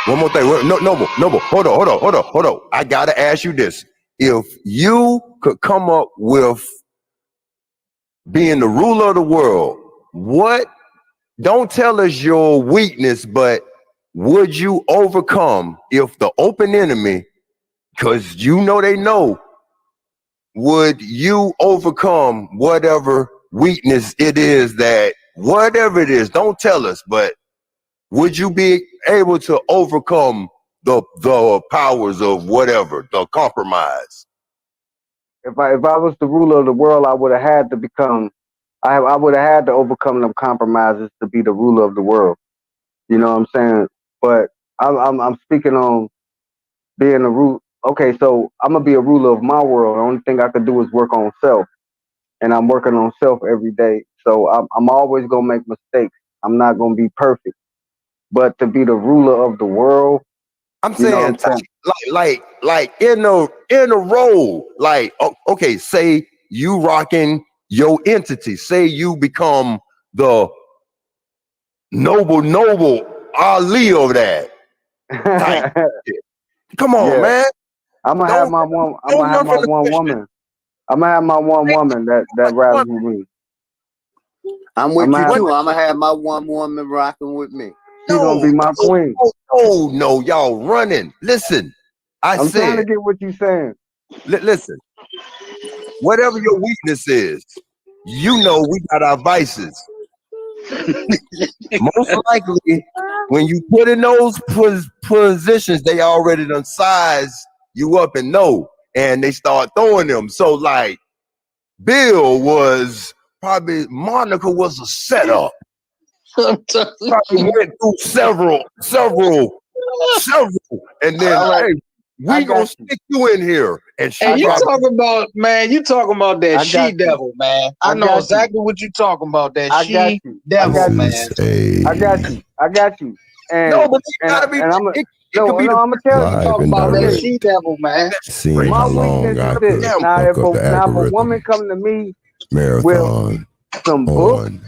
One more thing. Noble. Hold on. I gotta ask you this. If you could come up with being the ruler of the world, what, don't tell us your weakness, but would you overcome if the open enemy, because you know they know, would you overcome whatever weakness it is that, whatever it is, don't tell us, but would you be able to overcome the powers of whatever, the compromise? If I was the ruler of the world, I would have had to become. I would have had to overcome them compromises to be the ruler of the world. You know what I'm saying? But I'm speaking on being a root. Okay, so I'm gonna be a ruler of my world. The only thing I can do is work on self, and I'm working on self every day. So I'm always gonna make mistakes. I'm not gonna be perfect. But to be the ruler of the world, I'm you know what saying, I'm saying? like in a role, like, okay, say you rocking your entity, say you become the noble Ali of that type shit. Come on, Yeah, man. I'm gonna have Don't my one. I'm don't gonna have run my from the one question. woman. I'm gonna have my one woman that rides with me. I'm with I'm gonna you have, too. I'm gonna have my one woman rocking with me. she gonna be my queen. No, y'all running. Listen, I I'm trying to said, get what you saying. listen, whatever your weakness is, you know we got our vices. Most likely, when you put in those positions, they already done size you up and know, and they start throwing them. So, like, Bill was probably, Monica was a setup. Probably went through several, and then, All right, hey, I we gonna got you. stick you in here, and she Hey, you probably, talking about, man, you talking about that I got she you. devil, man. I I know got you. exactly what you talking about, that I got she you. I devil, got you. man. I got you. I got you. no, but it And gotta be, I'm it could no, be the I'm gonna tell you. Live Talking and about I'm gonna that tell direct. you. she devil, man. Seeing My how weakness long is I this. could Now, fuck up the if a woman algorithm. come to me with Marathon some books, on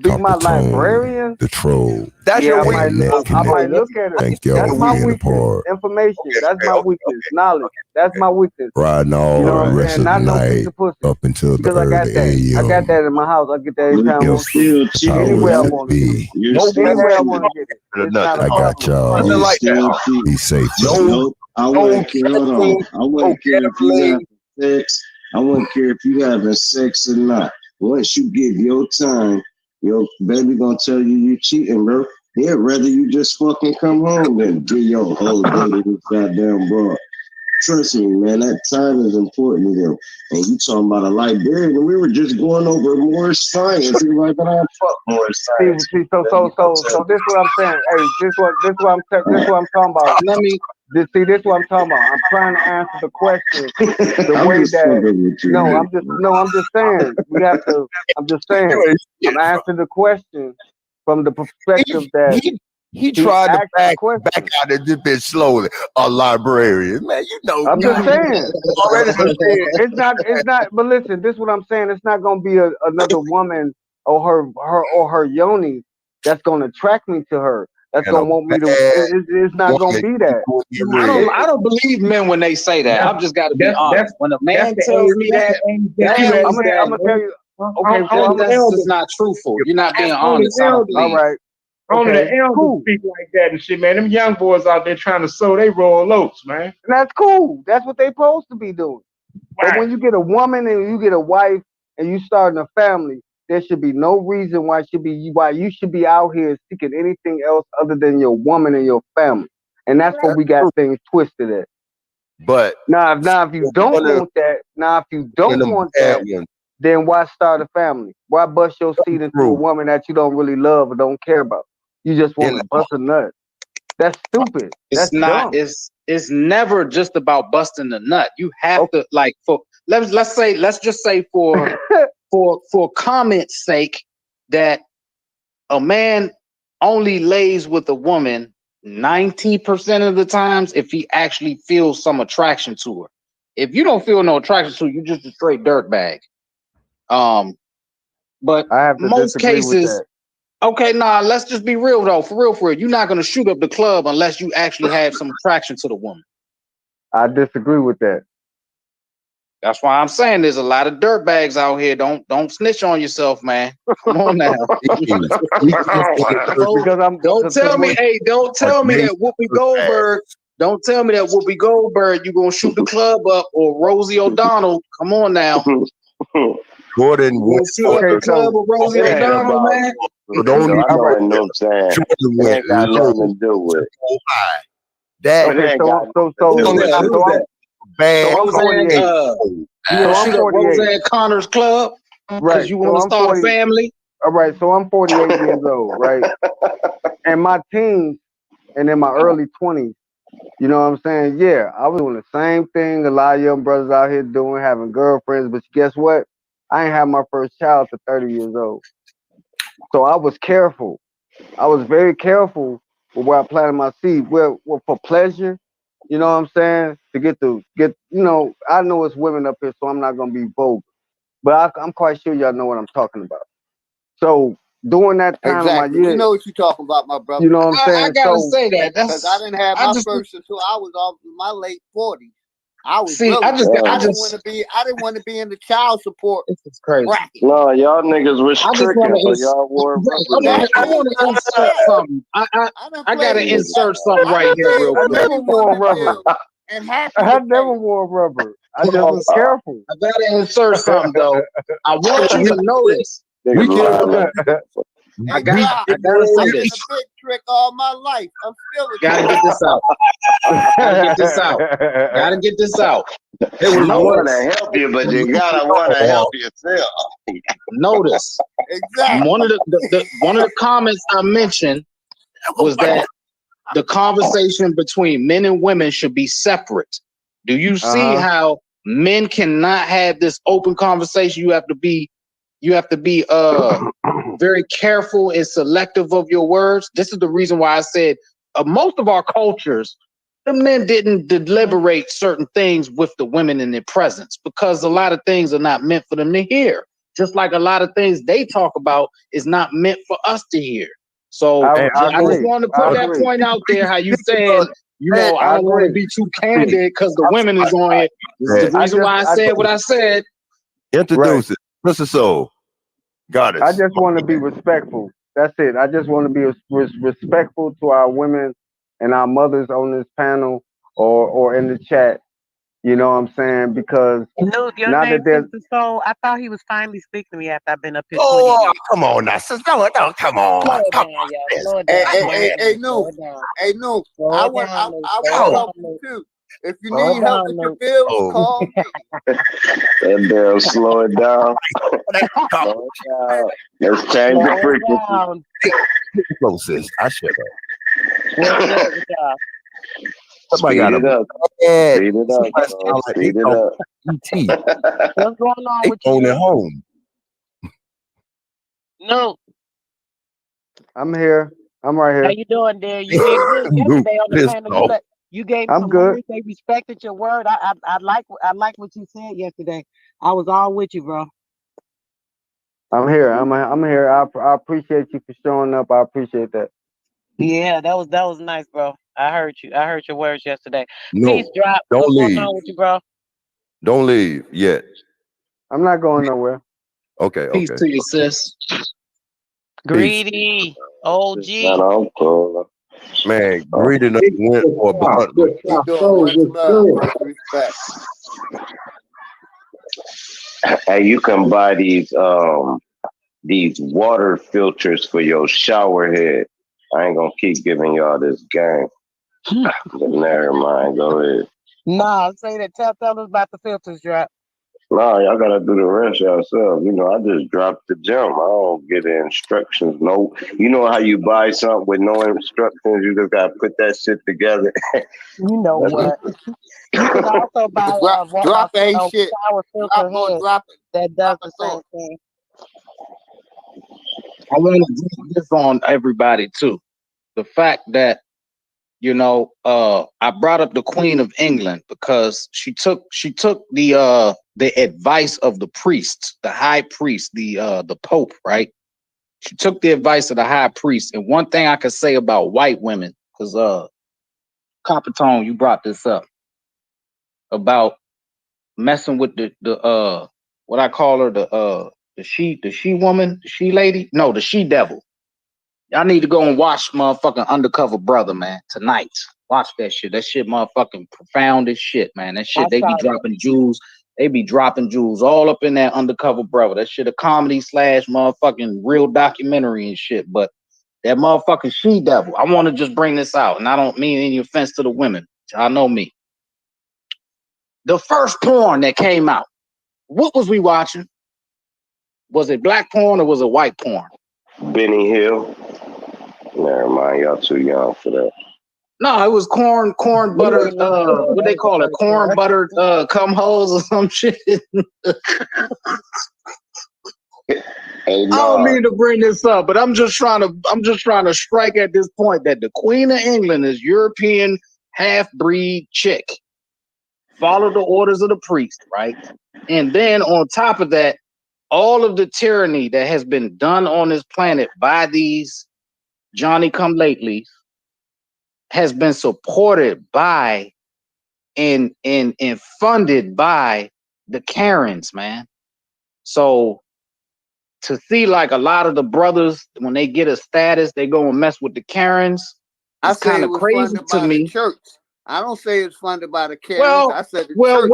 be my Coppertone, librarian, the troll, that's yeah, your I weakness. and Net might Connect. look at it. Thank That's y'all for my being a weakness. part. Information. That's my weakness. Knowledge. That's my weakness. Riding You all know what the I'm rest saying? of the Not no piece night of pussy. up until the Because I got early that. I got AM. that in my house. I get that anytime I You're want to. still The cheating, Anywhere I powers right? that want to get it. be. You're No still bad Anywhere I want cheating. to get it. or It's nothing. not a I got problem. Nothing y'all. You're like that. still cheating. Be safe though. No, Nope. I no wouldn't care. Hold on. sexting, I no wouldn't care if you gambling. having sex. I wouldn't care if you having sex or not. Once you give your time, your baby gonna tell you cheating, bro. They'd rather you just fucking come home than give your whole day to this goddamn broad. Trust me, man, that time is important to them. And you talking about a librarian, and we were just going over more science. You're like, I fuck more science. See, so this is what I'm saying. Hey, this is what I'm talking about. Let me This is what I'm talking about. I'm trying to answer the question the I'm way just that. fucking with you. No, Man. I'm just saying. We have to. I'm just saying. You ain't I'm shit, bro. answering the question from the perspective He, that he he tried to asked the back question. out of this bitch slowly. A librarian, man. You know, I'm just saying. already done said. It's not. But listen, this is what I'm saying. It's not gonna be another woman or her yoni that's gonna attract me to her. That's And a gonna want me to. bad It's not gonna woman. be that. I don't believe men when they say that. That's I've just got to be that's honest. When a that's man the tells age. me That's that, the age that that you at means I'm that gonna tell you. Okay, I think that's just not truthful. You're not being honest. I don't All believe. right. Only the Okay. elders Cool. speak like that and shit, man. Them young boys out there trying to sow they royal oats, man. And that's cool. That's what they supposed to be doing. But when Right. you get a woman and you get a wife and you starting a family, there should be no reason why you should be out here seeking anything else other than your woman and your family. And that's what That's we got true. things twisted at. But Now, if you don't one of want that, them bad ones. then why start a family? Why bust your seed into a True. woman that you don't really love or don't care about? You just want And to bust a nut. That's stupid. It's That's not. dumb. It's never just about busting the nut. You have to like for let's just say for comment's sake that a man only lays with a woman 90% of the times if he actually feels some attraction to her. If you don't feel no attraction to her, you're just a straight dirtbag. But I have to most disagree with cases, that. okay, nah, let's just be real though. For real. You're not gonna shoot up the club unless you actually have some attraction to the woman. I disagree with that. That's why I'm saying there's a lot of dirtbags out here. Don't snitch on yourself, man. Come on now. Don't tell me that Whoopi Goldberg. Don't tell me that Whoopi Goldberg, you gonna shoot the club up or Rosie O'Donnell. Come on now. Jordan You gonna shoot up the club with Rosie O'Donnell, man. So don't I even know what Noob's saying. Jordan It went ain't got low, nothing to do with it. so high. That It ain't got So nothing to do with it. Who's that? bad. Roseanne, you gonna shoot up 48. Roseanne Connor's club because Right. you want to start a family? All right. So I'm 48 years old, right? In my teens and in my early 20s, you know what I'm saying? Yeah, I was doing the same thing a lot of young brothers out here doing, having girlfriends. But guess what? I ain't had my first child to 30 years old. So I was careful. I was very careful with where I planted my seed. Well, for pleasure, you know what I'm saying? To get, I know it's women up here, so I'm not gonna be vulgar. But I'm quite sure y'all know what I'm talking about. So during that time of my Exactly. year, You know what you're talking about, my brother. you know what I'm saying? I gotta So say that. Because I didn't have my first until I was off in my late 40s. I was See, broke. I didn't want to be in the child support bracket. No, y'all niggas was I just want tricking, so to. y'all wore I want to insert something. I gotta insert something right here, real I quick. never wore rubber. And happy I never wore rubber. I just was careful. I gotta insert something though. I want you to notice. We can. I gotta say this. A big trick all my life. I'm still a Gotta get this out. Gotta get this out. Gotta get this out. You want to help you, but you gotta want to help yourself. Notice. Exactly. One of the comments I mentioned was that the conversation between men and women should be separate. Do you see how men cannot have this open conversation? You have to be very careful and selective of your words. This is the reason why I said most of our cultures, the men didn't deliberate certain things with the women in their presence because a lot of things are not meant for them to hear. Just like a lot of things they talk about is not meant for us to hear. So I just wanted to put that point out there. How you saying, I don't want to be too candid because the women is on it. This is the reason why I said what I said. Introduce it, Mr. Soul. Got it. I just want to be respectful. That's it. I just want to be respectful to our women and our mothers on this panel or in the chat. You know what I'm saying? Because No, your now name, that there's Sister Soul. I thought he was finally speaking to me after I've been up here. Oh, come on now, sister. No, come on. Slow it Come down, on. y'all. Slow it down. Hey, no. I want to help you too. If you Slow need help with your bills, call me. That damn, slow it down. Slow it down. Let's change the frequency. Closest. I should have. Somebody Speed got it up. Speed it up. Bro. Speed it up. What's going on with you? you? Home. No. I'm here. I'm right here. How you doing there? You did good yesterday on the panel. You gave some words. They respected your word. I like what you said yesterday. I was all with you, bro. I'm here. I'm here. I appreciate you for showing up. I appreciate that. Yeah, that was nice, bro. I heard you. I heard your words yesterday. No, Peace drop. Don't What's leave. going on with you, bro? Don't leave yet. I'm not going nowhere. Okay, Peace okay. to you, sis. Greedy. OG. I'm cool. Man, greeting us went for about Good He job. doing So, much good love, good. much respect. Hey, you can buy these water filters for your shower head. I ain't gonna keep giving y'all this game, but never mind. Go ahead. Nah, say that. Tell us about the filters drop. No, y'all gotta do the rest yourself. You know, I just dropped the gem. I don't get the instructions. No, you know how you buy something with no instructions. You just gotta put that shit together. You know That's what? You can also buy Drop a ain't shit. shower filter Drop or head drop it. that does Drop the it through same it. thing. I want to drop this on everybody too. The fact that I brought up the Queen of England because she took the advice of the priest, the high priest, the Pope, right? She took the advice of the high priest. And one thing I could say about white women, because Coppertone, you brought this up about messing with the what I call her, the she woman, the she lady, no, the she devil. Y'all need to go and watch motherfucking Undercover Brother, man, tonight. Watch that shit. That shit motherfucking profound as shit, man. That shit, they be dropping jewels. They be dropping jewels all up in that Undercover Brother. That shit a comedy / motherfucking real documentary and shit. But that motherfucking she devil, I want to just bring this out. And I don't mean any offense to the women. Y'all know me. The first porn that came out, what was we watching? Was it black porn or was it white porn? Benny Hill. Never mind, y'all too young for that. No, it was corn buttered, what they call it, corn buttered cum holes or some shit. Hey, I don't mean to bring this up, but I'm just trying to strike at this point that the Queen of England is European half-breed chick. Follow the orders of the priest, right? And then on top of that, all of the tyranny that has been done on this planet by these Johnny come latelys has been supported by and funded by the Karens, man. So to see like a lot of the brothers when they get a status, they go and mess with the Karens. I It's say kind it of was crazy funded to by the me. church. I don't say it's funded by the Karens. I said the church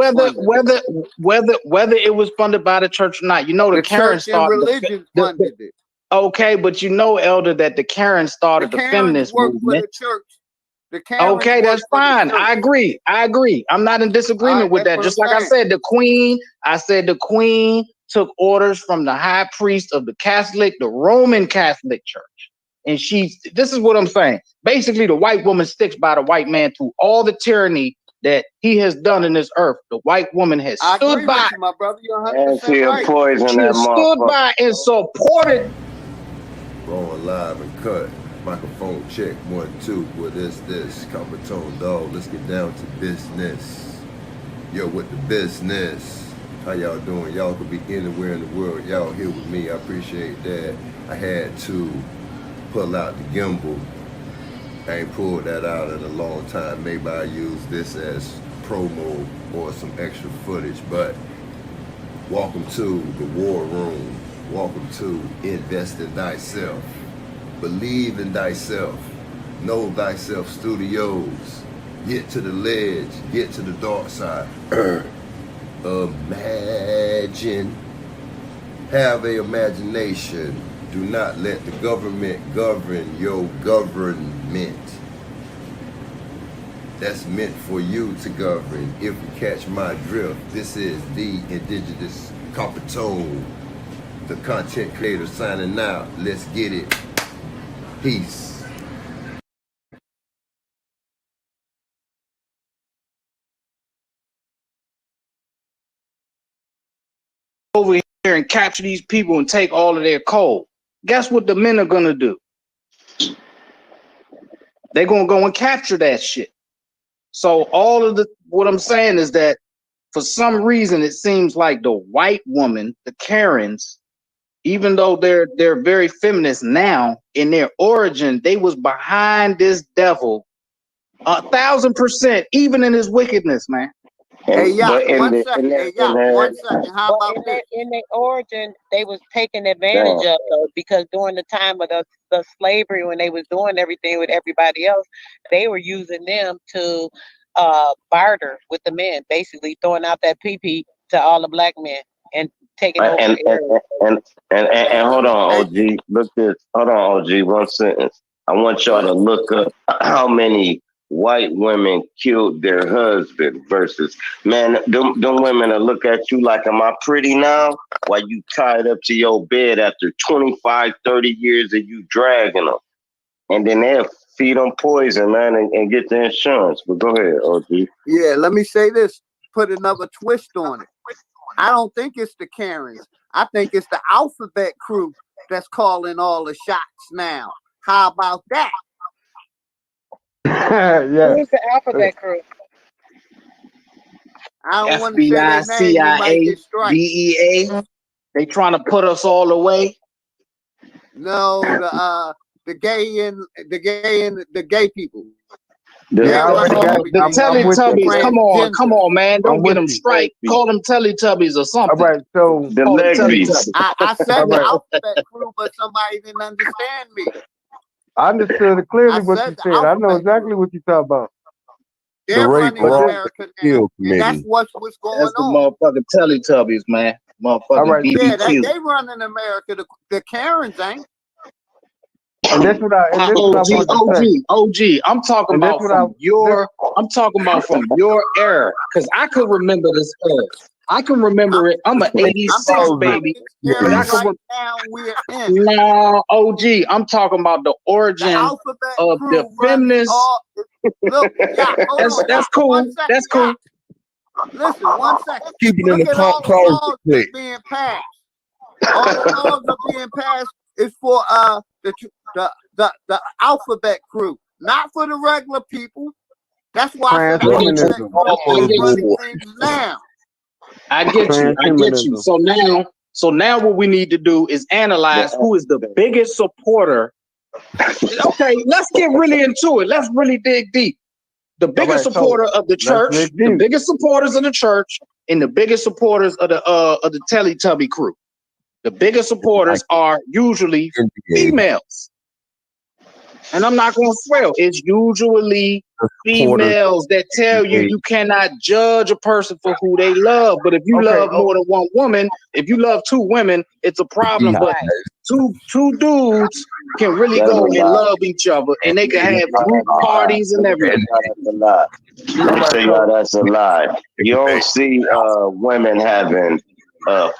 whether it was funded by the church or not, the Karens church and started religion funded it. Okay, but Elder, that the Karens started the Karens feminist work for movement. the church. The Karens Okay, that's fine. I agree. I'm not in disagreement with that. Just like I said, the Queen took orders from the high priest of the Roman Catholic Church. And this is what I'm saying. Basically, the white woman sticks by the white man through all the tyranny that he has done in this earth. The white woman has stood by. With you, my brother. You're 100% right. Poison she that stood by and supported. Rolling live and cut. Microphone check 1 2. What is this? Coppertone dog. Let's get down to business. Yo, with the business. How y'all doing? Y'all could be anywhere in the world. Y'all here with me. I appreciate that. I had to pull out the gimbal. I ain't pulled that out in a long time. Maybe I use this as promo or some extra footage. But welcome to the war room. Welcome to Invest in Thyself. Believe in Thyself. Know Thyself Studios. Get to the ledge. Get to the dark side. Imagine. Have a imagination. Do not let the government govern your government. That's meant for you to govern. If you catch my drift, this is the indigenous Coppertone, the content creator signing out. Let's get it. Peace. Over here and capture these people and take all of their coal. Guess what the men are gonna do? They're gonna go and capture that shit. So what I'm saying is that for some reason it seems like the white woman, the Karens, even though they're very feminist now, in their origin, they was behind this devil 1,000%, even in his wickedness, man. Hey, yeah, But in one the second. Hey, yeah, 1 second. How But about this? in their origin, they was taken advantage of though, because during the time of the slavery, when they was doing everything with everybody else, they were using them to barter with the men, basically throwing out that pee to all the black men and taking over and and areas. and and, and, Hey, and hold on, hey, OG. Look this. Hold on, OG. One sentence. I want y'all to look up how many white women killed their husband versus man. Them women will look at you like, "Am I pretty now?" While you tied up to your bed after 25, 30 years of you dragging them, and then they'll feed them poison, man, and get the insurance. But go ahead, OG. yeah, let me say this. Put another twist on it. I don't think it's the Karens. I think it's the alphabet crew that's calling all the shots now. How about that? Yeah. Who's the alphabet crew? I don't want to say FBI, their name. We might CIA, get strikes. DEA. They trying to put us all away. No, the gay people. Yeah, I already got. The I'm with you. Teletubbies. Come on, man. I'm Don't get with them you. straight. Call them Teletubbies or All something. right, so The Call them Legbies. Teletubbies. I said all the right. alphabet crew, but somebody didn't understand me. I understood it clearly I what said you the said. I know alphabet exactly crew. what you're talking about. The They're rape, running rob, America now, kill and that's committee. what's That's going the on. motherfucking Teletubbies, man. All Motherfucking right, Yeah, BBQ. they running America. The Karens ain't. and that's what I want to say. OG. I'm talking And that's about what I. I'm talking about from your era. Because I could remember this era. I can remember it. I'm an I'm 86 talking about baby. this And era I can right now we're in. No, OG. I'm talking about the The origin alphabet of the crew running feminist. all. Look, yeah, hold on, yeah. That's cool. 1 second, That's yeah. cool. Listen, 1 second. Keep it in Look the at all the closet, laws please. that's being passed. All the laws are being passed is for the alphabet crew, not for the regular people. That's why I said the alphabet Transhumanism. crew is running things now. I get you. Transhumanism. So now what we need to do is analyze who is the biggest supporter. Okay, let's get really into it. Let's really dig deep. The biggest supporter of the church, the biggest supporters of the church, and the biggest supporters of the Teletubby crew. The biggest supporters are usually females. And I'm not going to swear. It's usually females that tell you you cannot judge a person for who they love. But if you love more than one woman, if you love two women, it's a problem. But two dudes can really go and love each other, and they can have group parties and everything. That's a lie. Let me tell y'all that's a lie. You don't see women having 5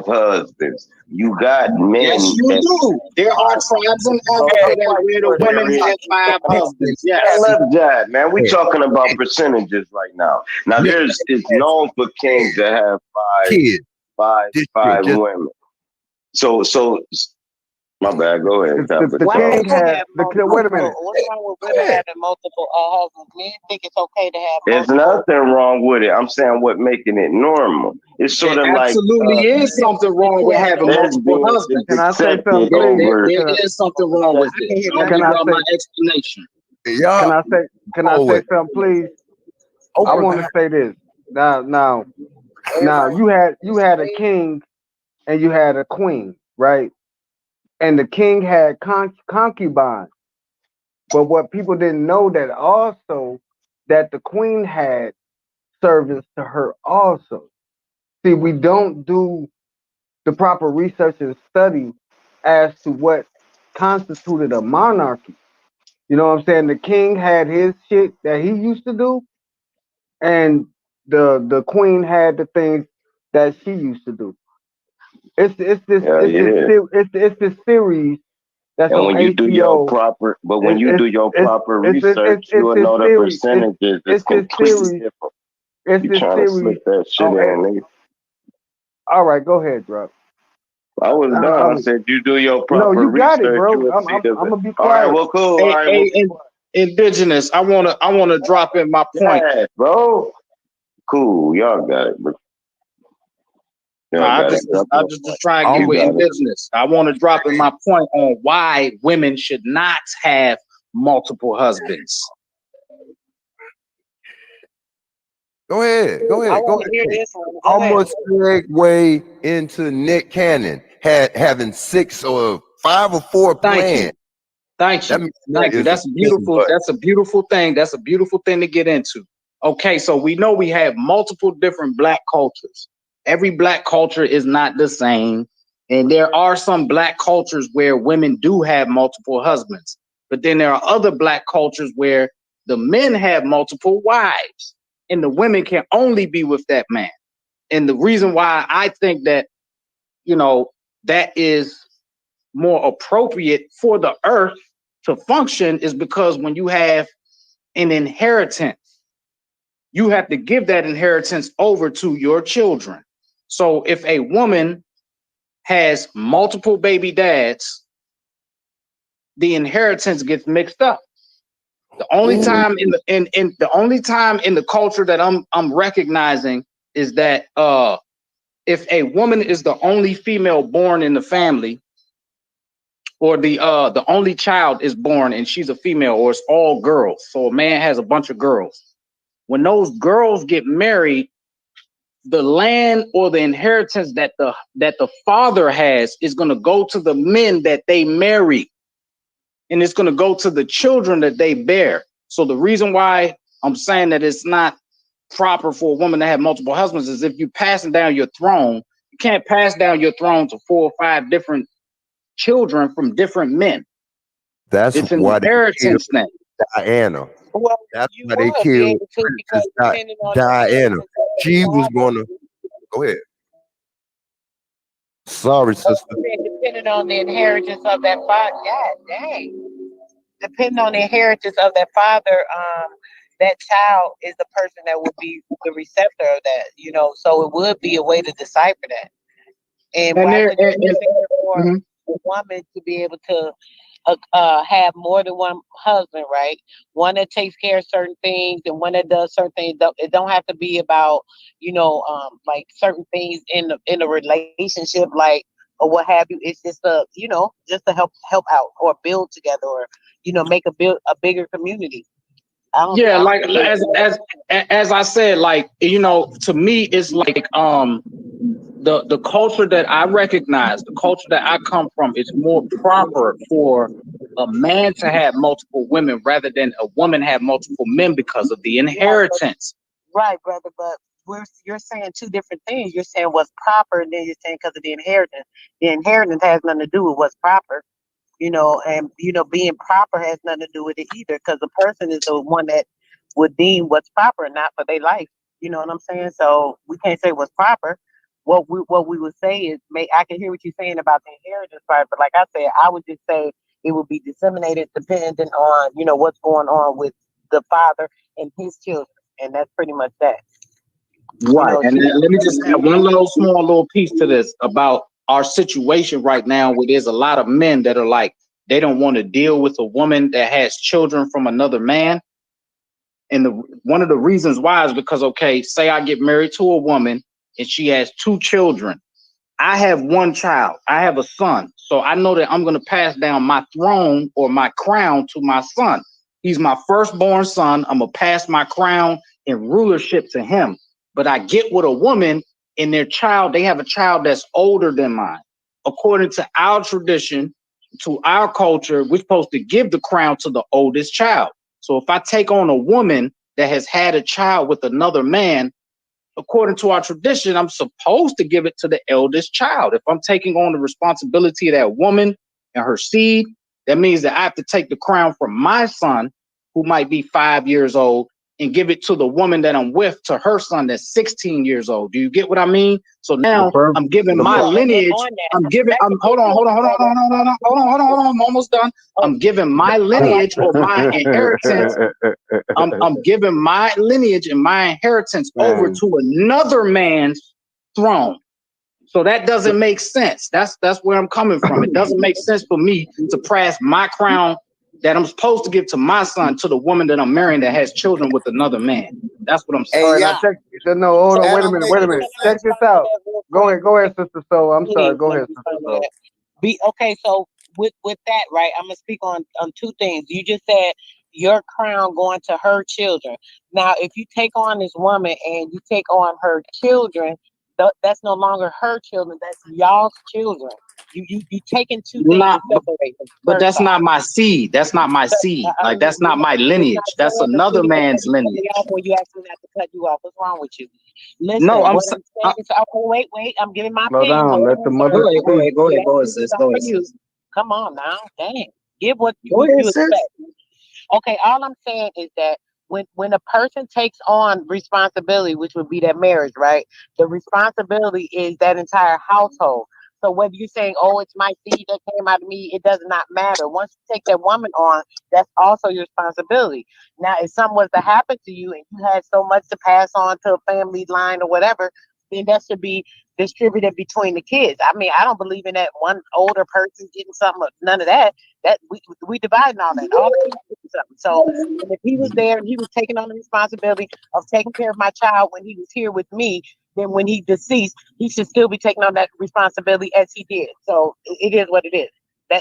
husbands. You got men. Yes, you do. There are tribes in Africa where the women have 5 husbands. Yes. Left that, man. We talking about percentages right now. Now it's known for kings to have five women. So my bad. Go ahead. The king had wait a minute. What's wrong with women having multiple husbands? Men think it's okay to have There's multiple. nothing wrong with it. I'm saying what making it normal. It's sort of like absolutely is something wrong with having multiple husbands. Can I say something, please? There is something wrong with it. I'll give you my explanation. Can I say something, please? I want to say this. Now, you had a king and you had a queen, right? And the king had concubines. But what people didn't know that also that the queen had servants to her also. See, we don't do the proper research and study as to what constituted a monarchy. You know what I'm saying? The king had his shit that he used to do, and the queen had the things that she used to do. It's this series that's and on when you HBO. do your proper, but when you do your proper research, you will know the percentages is completely different. You trying to slip that shit in. All right, go ahead, bro. I was done. I said you do your proper you got research. it, bro. You will I'm see the. gonna be All quiet. right, well, cool. Hey, All right, Indigenous, I wanna drop in my point, bro. Cool, y'all got it, bro. I just try and get with Indigenous. I want to drop in my point on why women should not have multiple husbands. Go ahead. Go I ahead. Go want to hear ahead. this one. Go I'm ahead. gonna segue into Nick Cannon having 6 or 5 or 4 Thank you. plans. Thank That you. man Thank you. is a That's a busy beautiful, butt. that's a beautiful thing. That's a beautiful thing to get into. Okay, so we know we have multiple different black cultures. Every black culture is not the same. And there are some black cultures where women do have multiple husbands. But then there are other black cultures where the men have multiple wives and the women can only be with that man. And the reason why I think that, you know, that is more appropriate for the earth to function is because when you have an inheritance, you have to give that inheritance over to your children. So if a woman has multiple baby dads, the inheritance gets mixed up. The only time in the only time in the culture that I'm recognizing is that if a woman is the only female born in the family, or the only child is born and she's a female, or it's all girls, so a man has a bunch of girls. When those girls get married, the land or the inheritance that the father has is going to go to the men that they marry, and it's going to go to the children that they bear. So the reason why I'm saying that it's not proper for a woman to have multiple husbands is if you're passing down your throne, you can't pass down your throne to 4 or 5 different children from different men. That's It's an why they killed inheritance thing. Diana. Well, That's you why they would be killed able to because Princess depending on the Diana. inheritance of the She was father, gonna go ahead. Sorry, sister. depending on the inheritance of that father, God dang. Depending on the inheritance of that father, that child is the person that would be the receptor of that, you know. So it would be a way to decipher that. And And why there, would it be fair for mhm. a woman to be able to have more than one husband, right? One that takes care of certain things and one that does certain things. It don't have to be about, you know, like certain things in a relationship, like or what have you. It's just you know, just to help out or build together or you know, make a bigger community. Yeah, I don't like think as I said, like, you know, to me it's like the culture that I recognize, the culture that I come from, is more proper for a man to have multiple women rather than a woman have multiple men because of the inheritance. right, brother, but you're saying two different things. You're saying what's proper, and then you're saying because of the inheritance. The inheritance has nothing to do with what's proper, you know, and you know, being proper has nothing to do with it either, because the person is the one that would deem what's proper, not for their life. You know what I'm saying? So we can't say what's proper. What we would say is, I can hear what you're saying about the inheritance part, but like I said, I would just say it would be disseminated depending on you know what's going on with the father and his children, and that's pretty much that. You Right. know, And let me just add one little piece to this about our situation right now, where there's a lot of men that are like, they don't want to deal with a woman that has children from another man. And one of the reasons why is because, okay, say I get married to a woman and she has 2 children. I have 1 child. I have a son. So I know that I'm going to pass down my throne or my crown to my son. He's my firstborn son. I'm going to pass my crown and rulership to him. But I get with a woman and they have a child that's older than mine. According to our tradition, to our culture, we're supposed to give the crown to the oldest child. So if I take on a woman that has had a child with another man, according to our tradition, I'm supposed to give it to the eldest child. If I'm taking on the responsibility of that woman and her seed, that means that I have to take the crown from my son, who might be 5 years old, and give it to the woman that I'm with, to her son that's 16 years old. Do you get what I mean? So now I'm giving my lineage. Hold on. I'm almost done. I'm giving my lineage or my inheritance. I'm giving my lineage and my inheritance over to another man's throne. So that doesn't make sense. That's where I'm coming from. It doesn't make sense for me to pass my crown that I'm supposed to give to my son to the woman that I'm marrying that has children with another man. That's what I'm saying. All right, now check. No, hold on. Wait a minute. Check this out. Go ahead, Sister Soul. I'm sorry. Go ahead, Sister Soul. Okay, so with that, right, I'm gonna speak on 2 things. You just said your crown going to her children. Now, if you take on this woman and you take on her children, that's no longer her children. That's y'all's children. You taking two things Not, and separate them. but First that's off, not my seed. That's not my seed. Like that's not my you're not lineage. That's saying the another thing before man's you cut lineage. me off when you ask me not to cut you off. What's wrong with you? Listen, No, I'm. what I'm saying is, oh, wait, I'm giving my Slow opinion. down. Hold Let the on, sir. mother Go speak. ahead, go ahead, Let go ahead, me sis. Go stop ahead, you. sis. Come on now, dang. Give what Go ahead, you sis. expect. Okay, all I'm saying is that when a person takes on responsibility, which would be their marriage, right? The responsibility is that entire household. So whether you're saying, "Oh, it's my seed that came out of me," it does not matter. Once you take that woman on, that's also your responsibility. Now, if something was to happen to you and you had so much to pass on to a family line or whatever, then that should be distributed between the kids. I mean, I don't believe in that one older person getting something. None of that. That we dividing all that. All the kids getting something. So, and if he was there and he was taking on the responsibility of taking care of my child when he was here with me, then when he deceased, he should still be taking on that responsibility as he did. So it is what it is.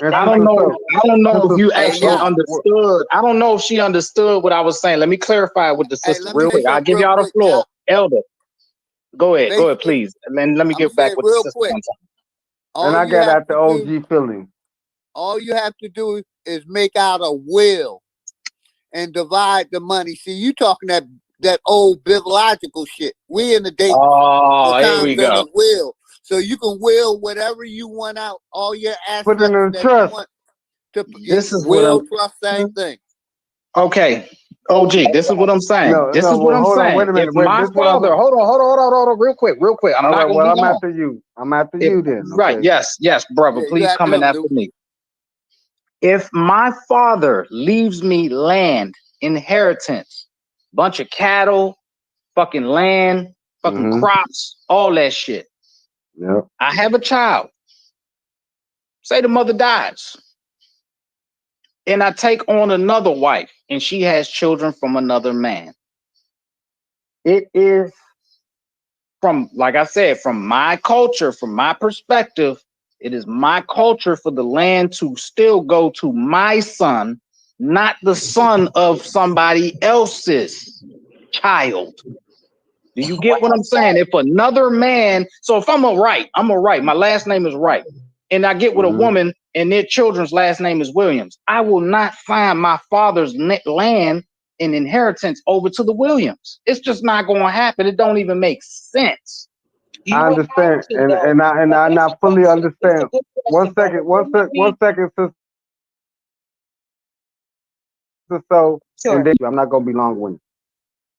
And I That's don't my sister, know. so I don't know if sister, you Hey, actually y'all. understood. I don't know if she understood what I was saying. Let me clarify with the Hey, sister let me real say quick. I'll something give real y'all the quick, floor. y'all. Elder, go ahead, Basically, please. And then let me I'm gonna get say back it with the real sister quick. one time. and All I you got have out the to do, OG feeling. all you have to do is make out a will and divide the money. See, you talking that old biological shit. We in the Oh, here times we of go. the will. So you can will whatever you want out, all your Put it in assets the that you trust. want to This is what will I'm. trust, same thing. Okay, OG. This is what I'm saying. No, This no. is what Well, I'm hold on. saying. Wait a If minute. Wait. my This is what I'm. father, hold on, real quick. I'm All not right. gonna Well, be I'm long. after you. I'm after If you then. right, Okay. yes, brother. Yeah, you Please have come in them, after dude. me. If my father leaves me land, inheritance, bunch of cattle, fucking land, fucking Mm-hmm. crops, all that shit. Yep. I have a child. Say the mother dies. And I take on another wife and she has children from another man. It is from, like I said, from my culture, from my perspective, it is my culture for the land to still go to my son, not the son of somebody else's child. Do you get what I'm saying? If another man, so if I'm I'm a Wright, my last name is Wright, and I get with a Mm-hmm. woman and their children's last name is Williams, I will not find my father's land and inheritance over to the Williams. It's just not going to happen. It don't even make sense. You I don't have understand, to and though. and I and But I that's a not fully question. It's a understand. good One question, brother. second. One Wouldn't it sec. One be second, sister. So, and sure? then I'm not gonna be long winded.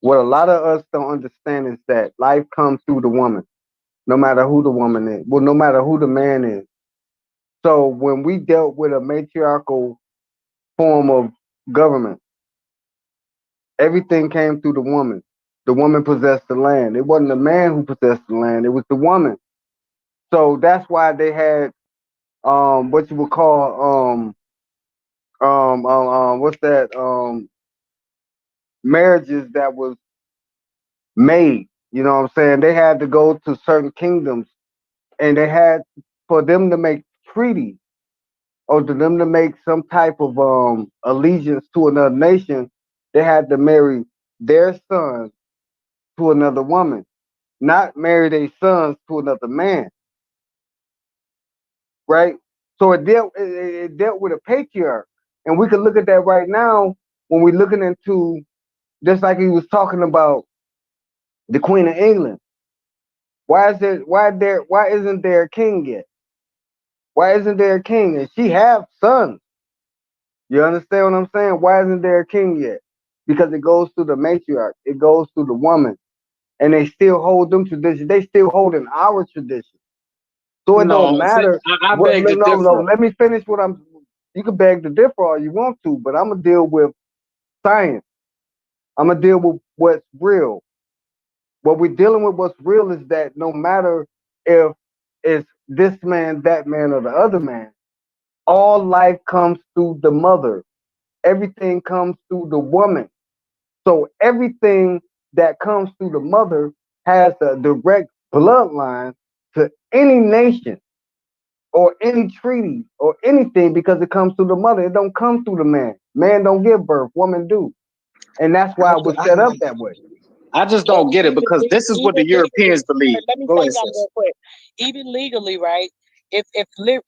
What a lot of us don't understand is that life comes through the woman, no matter who the woman is. Well, no matter who the man is. So when we dealt with a matriarchal form of government, everything came through the woman. The woman possessed the land. It wasn't the man who possessed the land, it was the woman. So that's why they had what you would call what's that marriages that was made. You know what I'm saying? They had to go to certain kingdoms and they had for them to make treaties or to them to make some type of allegiance to another nation, they had to marry their sons to another woman, not marry their sons to another man, right? So it dealt with a patriarch, and we can look at that right now when we're looking into just like he was talking about the Queen of England. Why isn't there a king yet? Why isn't there a king? And she have sons. You understand what I'm saying? Why isn't there a king yet? Because it goes through the matriarch. It goes through the woman. And they still hold them traditions. They still hold in our tradition. So it don't No, see, matter I what. beg No, to no. differ. Let me finish what I'm. You can beg to differ all you want to, but I'm gonna deal with science. I'm gonna deal with what's real. What we're dealing with, what's real, is that no matter if it's this man, that man, or the other man, all life comes through the mother. Everything comes through the woman. So everything that comes through the mother has a direct bloodline to any nation or any treaty or anything because it comes through the mother. It don't come through the man. Man don't give birth, women do. And that's why it was set up that way. I just don't get it because this is what the Europeans believe. Let me Go say ahead, something sis. real quick. Even legally, right?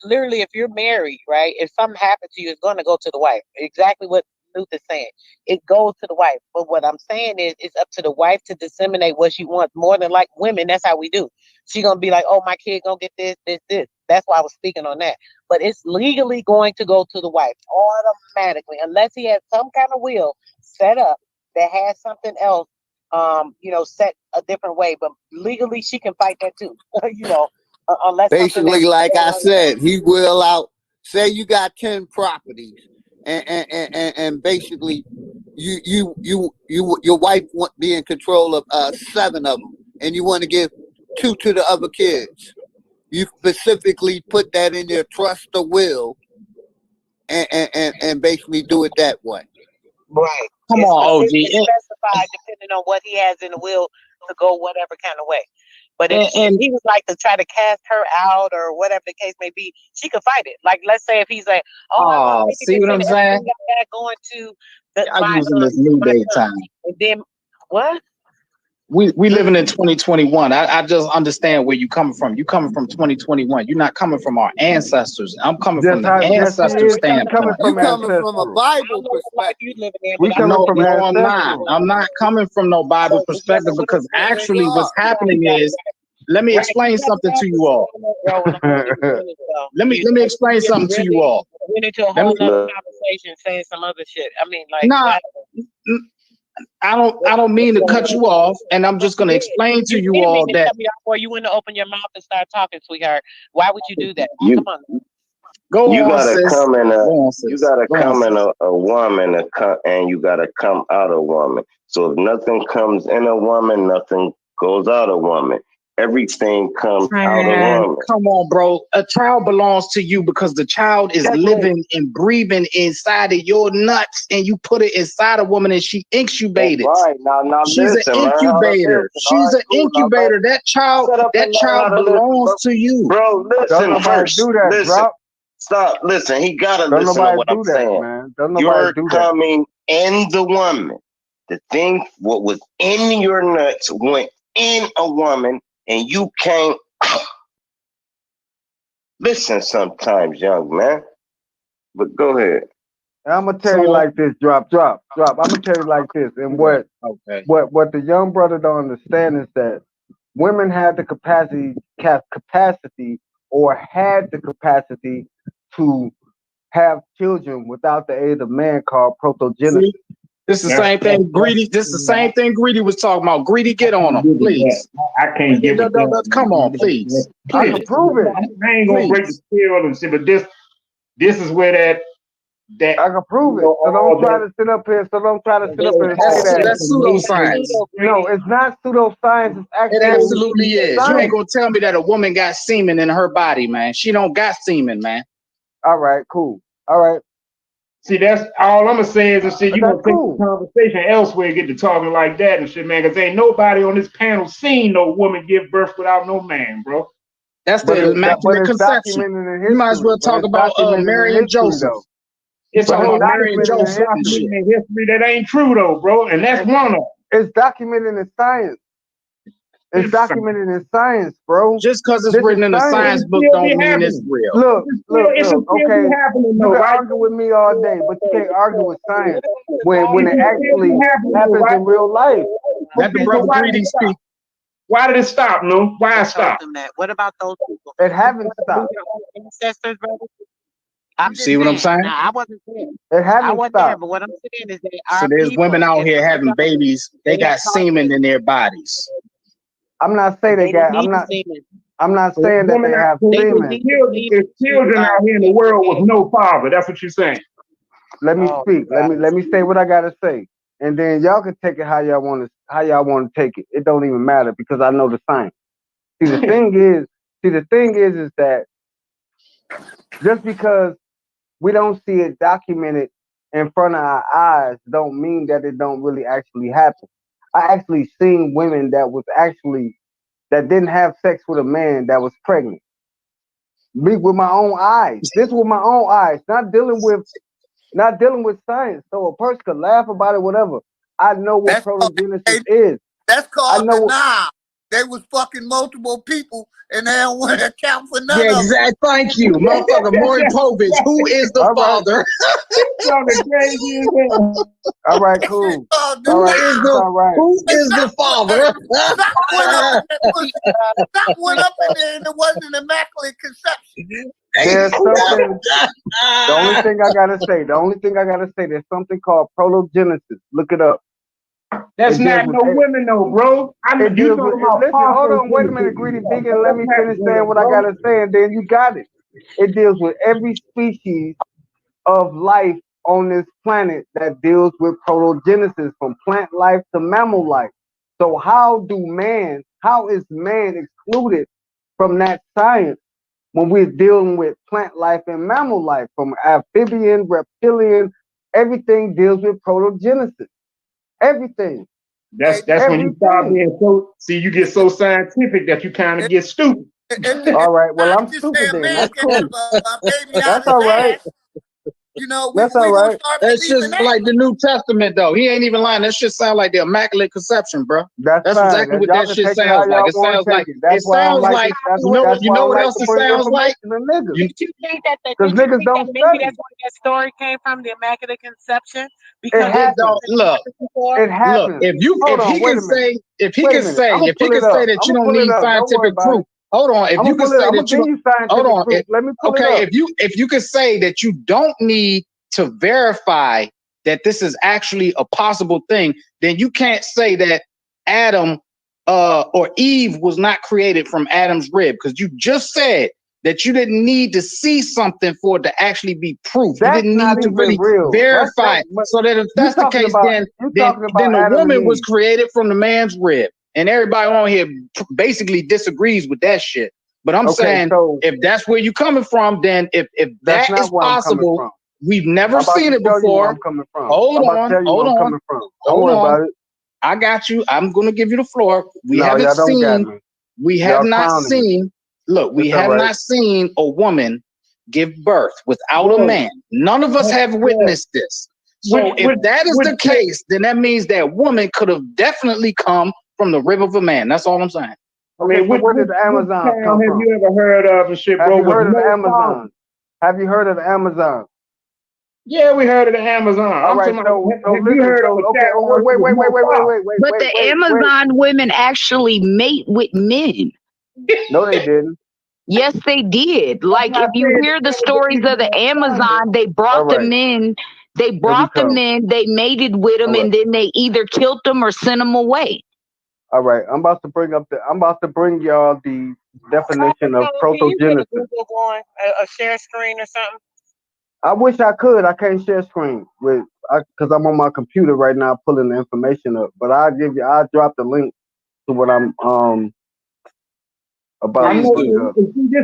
Literally, if you're married, right? If something happened to you, it's going to go to the wife. Exactly what Luke is saying. It goes to the wife. But what I'm saying is, it's up to the wife to disseminate what she wants. More than like women, that's how we do. She gonna be like, "Oh, my kid gonna get this, this, this." That's why I was speaking on that. But it's legally going to go to the wife automatically, unless he has some kind of will set up that has something else set a different way. But legally, she can fight that too. Unless Basically, like I said, he will out. Say you got 10 properties, and basically, your wife want be in control of 7 of them, and you want to give 2 to the other kids. You specifically put that in your trust or will, and basically do it that way. Right. Come on, OG. It's specified depending on what he has in the will to go whatever kind of way. But if he was like to try to cast her out or whatever the case may be, she could fight it. Like, let's say if he's like, "Oh, see what I'm saying? That going to I'm using this new day time. And then what? We living in 2021. I just understand where you coming from. You coming from 2021. You're not coming from our ancestors. I'm coming from the ancestor standpoint. You coming from a Bible perspective. No, I'm not. I'm not coming from no Bible perspective because actually what's happening is, let me explain something to you all. Let me explain something to you all. Went into a whole other conversation saying some other shit. I mean, like, nah, I don't mean to cut you off, and I'm just gonna explain to you all that. Or you wouldn't open your mouth and start talking, sweetheart. Why would you do that? Come on. You gotta come in a woman and you gotta come out a woman. So if nothing comes in a woman, nothing goes out a woman. Everything comes out a woman. Come on, bro. A child belongs to you because the child is living and breathing inside of your nuts, and you put it inside a woman, and she incubated. Right now, she's listen, an incubator. She's an incubator. That child belongs to you, bro. Listen first. Listen. Stop. Listen. He gotta listen to what I'm saying. Man. You're coming in the woman. The thing, what was in your nuts, went in a woman. And you can't listen sometimes, young man. But go ahead. I'm gonna tell you like this, drop. I'm gonna tell you like this, and what the young brother don't understand is that women have the capacity, or had the capacity to have children without the aid of man, called protogenesis. This is the same thing Greedy. This is the same thing Greedy was talking about. Greedy, get on him, please. I can't give it. Come on, please. I can prove it. I ain't gonna break the seal and shit, but this is where that I can prove it. So don't try to sit up here. and say that. That's pseudoscience. No, it's not pseudoscience. It's actually. It absolutely is. Science. You ain't gonna tell me that a woman got semen in her body, man. She don't got semen, man. All right, cool. All right. See, that's all I'm gonna say is and shit. You gonna take the conversation elsewhere, get to talking like that and shit, man. Because ain't nobody on this panel seen no woman give birth without no man, bro. That's the immaculate conception. You might as well talk about Mary and Joseph. It's a whole Mary and Joseph in history that ain't true though, bro. And that's one of them. It's documented in science. It's documented in science, bro. Just because it's written in a science book don't mean it's real. Look. Okay, you can argue with me all day, but you can't argue with science when it actually happens in real life. Let the brother Greedy speak. Why did it stop, no? Why it stop? What about those people? It haven't stopped. Ancestors, brother. You see what I'm saying? Nah, I wasn't there. It haven't I wasn't stopped. there, but what I'm saying is that so there's women out here having babies. They got semen in their bodies. I'm not saying they got. I'm not saying that they have semen. There's children out here in the world with no father. That's what you're saying. Let me speak. Let me say what I gotta say, and then y'all can take it how y'all want to take it. It don't even matter because I know the science. See, the thing is that just because we don't see it documented in front of our eyes, don't mean that it don't really actually happen. I actually seen women that didn't have sex with a man that was pregnant. Me with my own eyes. This with my own eyes, not dealing with not dealing with science. So a person could laugh about it, whatever. I know what That's called, protogenesis is. that's I called know what, denial. They was fucking multiple people and they don't want to account for Yeah, none of them. exactly. Thank you, motherfucker. Maury Povich. Who is the all right, father? Sounded crazy as hell. all right, That shit cool. called All Who right, is it's denial. the all right. who Hey, is the father? Sock went up in that pussy. Sock went up in there and it wasn't immaculate conception. There's something. The only thing I gotta say, there's something called protogenesis. Look it up. That's It deals not with no women though, bro. I know it you deals with talking about listen, hold on, wait a parthenogenesis minute, and greedy stuff, vegan. bro. Let That's me not finish saying women, what I bro. gotta say, and then you got it. It deals with every species of life on this planet that deals with protogenesis, from plant life to mammal life. So how is man excluded from that science when we're dealing with plant life and mammal life, from amphibian, reptilian, everything deals with protogenesis. Everything. Hey, That's when you start Everything. being so you get so scientific that you kind of get stupid. All right. Well, I'm just say stupid a then. man That's can have cool. a baby out That's his all right. ass, you know, That's all we gonna right. start That's believing just that. like the New Testament, though. He ain't even lying. That shit sound like the Immaculate Conception, bro. That's That's fine. exactly what Y'all that can shit take it how sounds like. y'all It want sounds to take like it. That's why I don't like it. you That's why I know don't what like else to it bring sounds like? information to niggas. You, Did you think that? Because Did you niggas think that don't maybe study. that's where that story came from, the Immaculate Conception? It Because it happens. don't look. before. It Look, happens. if Hold he on. Wait can a minute. say, Wait a minute. I'm gonna if he pull can it say up. that I'm you gonna don't pull it need up. Don't worry scientific about proof. it. Hold on. If I'm you gonna can pull it. say I'm gonna that you give don't, you hold scientific on. proof. Let me pull it Okay, up. if you can say that you don't need to verify that this is actually a possible thing, then you can't say that Adam or Eve was not created from Adam's rib, because you just said that you didn't need to see something for it to actually be proof. You That's didn't not need to even really real. verify it. But So that if you that's the talking case, about then the Adam and woman was Eve. created from the man's rib. And everybody on here basically disagrees with that shit. But I'm Okay, saying, so if that's where you're coming from, then if that's that is not where I'm coming possible, from. we've never I'm about seen to it tell you where before. I'm coming from. Hold I'm about to on, tell you where hold I'm on, coming from. Don't hold worry on. about it. I got you. I'm gonna give you the floor. No, y'all don't got me. We have Y'all not clowning me. seen, look, we It's all have right. not seen a woman give birth without a Bro, man. None of us have witnessed this. So if that is the case, then that means that woman could have definitely come from the rib of a man. That's all I'm saying. Okay, so where did the which Amazons town come have from? you ever heard of and shit, Have bro? you With heard of the no Amazon? father? Have you heard of the Amazon? Yeah, we heard of the Amazon. All I'm right, talking so about, have you listen, heard so of a okay, oh, town wait, with wait, wait, no wait, wait, father? wait, wait, But wait, the wait, wait. Amazon women actually mate with men. No, they didn't. Yes, they did. That's Like why I if you said hear the that was the stories of the Israelite father. Amazon, they All brought the right, men, they here we brought the come. men, they mated with them, All right, and then they either killed them or sent them away. all right. I'm about to bring y'all the definition of Coppertone, can you get a protogenesis. Google going, a share screen or something? I wish I could. I can't share screen because I'm on my computer right now pulling the information up. But I'll drop the link to what I'm about I to Please know bring do. up.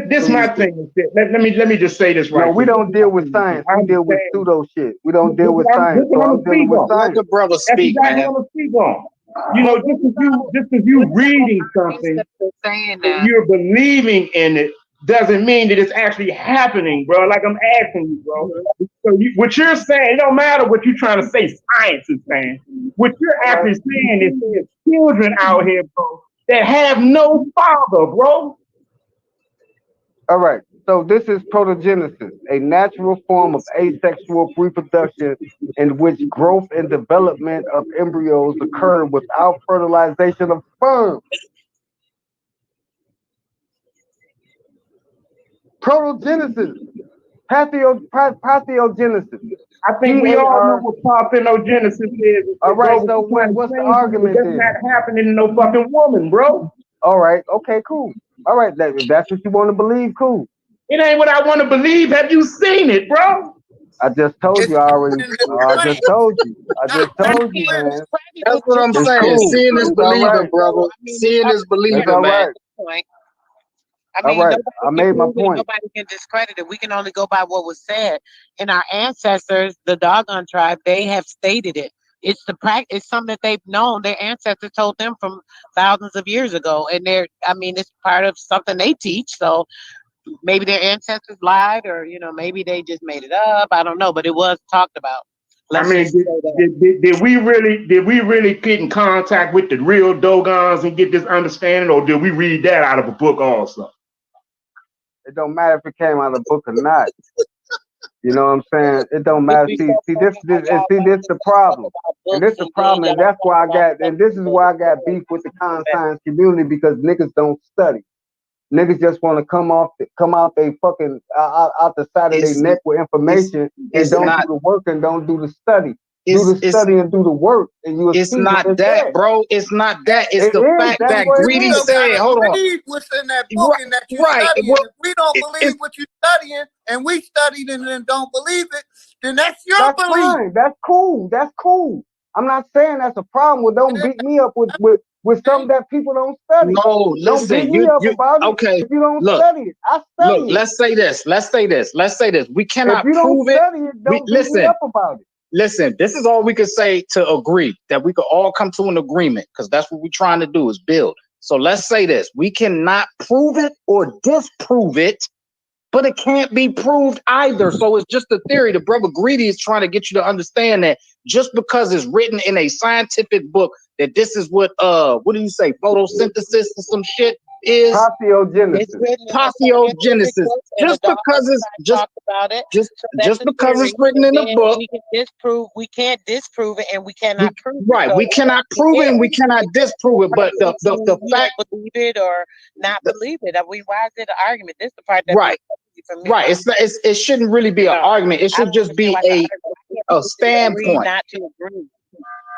this Please my do. thing. And shit. Let me just say this No, right we quick. This don't is my deal with thing and shit. science. I We deal with understand. pseudo shit. We don't This deal with science. So what I'm I'm gonna dealing speak with on. Let science. the brother That's speak, exactly what man. I'm gonna speak on. You know, But just because what you about reading something ancestors saying and that? you're believing in it doesn't mean that it's actually happening, bro. Like I'm asking you, bro. So what you're saying, it don't matter what you're trying to say science is saying. What you're All right. actually saying is there's children out here, bro, that have no father, bro. All right. So this is protogenesis, a natural form of asexual reproduction in which growth and development of embryos occur without fertilization of sperm. Protogenesis, pathiogenesis. I think we all know PAR. what parthenogenesis is, All right. bro. But So you're trying to what's the change it, but argument that's then? not happening to no fucking woman, bro. All right. Okay. Cool. All right. If that's what you want to believe, cool. It ain't what I want to believe. Have you seen it, bro? I just told It's you. in the I just brain, told you. I not just I told you, mean, where. man. That's what I'm It's saying. cool. Seeing is It's all believing, right. brother. I mean, Seeing is It's believing, all man. right. point. I All mean, right. I nobody can made my prove it. point. Nobody can discredit it. We can only go by what was said. And our ancestors, the Dogon tribe, they have stated it. It's the practice. It's something that they've known. Their ancestors told them from thousands of years ago, and I mean, it's part of something they teach. So maybe their ancestors lied, or maybe they just made it up. I don't know, but it was talked about. I Let's mean, just say that. did we really get in contact with the real Dogons and get this understanding, or did we read that out of a book also? It don't matter if it came out of the book or not. You know what I'm saying? It don't If matter. we See, so see this, focused on this, and y'all see this learning the stuff problem, about and books, this the and then problem, and y'all that's talk why I about got, stuff and this is why I got that beef with the con that- science community because niggas don't study. Niggas just want to come out they fucking out the side of their It's neck with it's information and it's don't do not the work and don't do the study. Do it's the it's study and do the work, and you will it's see what not is that, there. bro. It's not that. It's It the is. fact That's that what You it Greedy is. still said, gotta hold on. read what's in that book Right, and that you right. studying. Well, If we don't it's believe what you're studying and we studied and then don't believe it, then that's your That's belief. fine. That's cool. That's cool. I'm not saying that's a problem. Well, don't And beat me up with something that people don't study. no, Don't beat listen, me up you about it okay. if you don't Look, study it. I look, study it. let's say this. Let's say this. Let's say this. We If cannot you don't prove it. study it, We don't beat me listen, up about it. listen, this is all we could say to agree that we could all come to an agreement because that's what we're trying to do is build. So let's say this. We cannot prove it or disprove it, but it can't be proved either. So it's just a theory. The brother Greedy is trying to get you to understand that just because it's written in a scientific book that this is what do you say, photosynthesis or some shit is? it's Partiogenesis. written in a scientific Partiogenesis. book, and the Just because doctors it's just talked about it. just So that's just a because theory, it's written and in a then book, we can't disprove it, and we we cannot prove it. right. So We cannot you prove it and we can't cannot disprove it. But person the to fact believe it or not the, believe it. I mean, why is it an argument? This is the part that's right. not easy for me. Right. It shouldn't really be an argument. It I should don't just understand be why it's an argument. Why can't a people just agree standpoint. not to agree?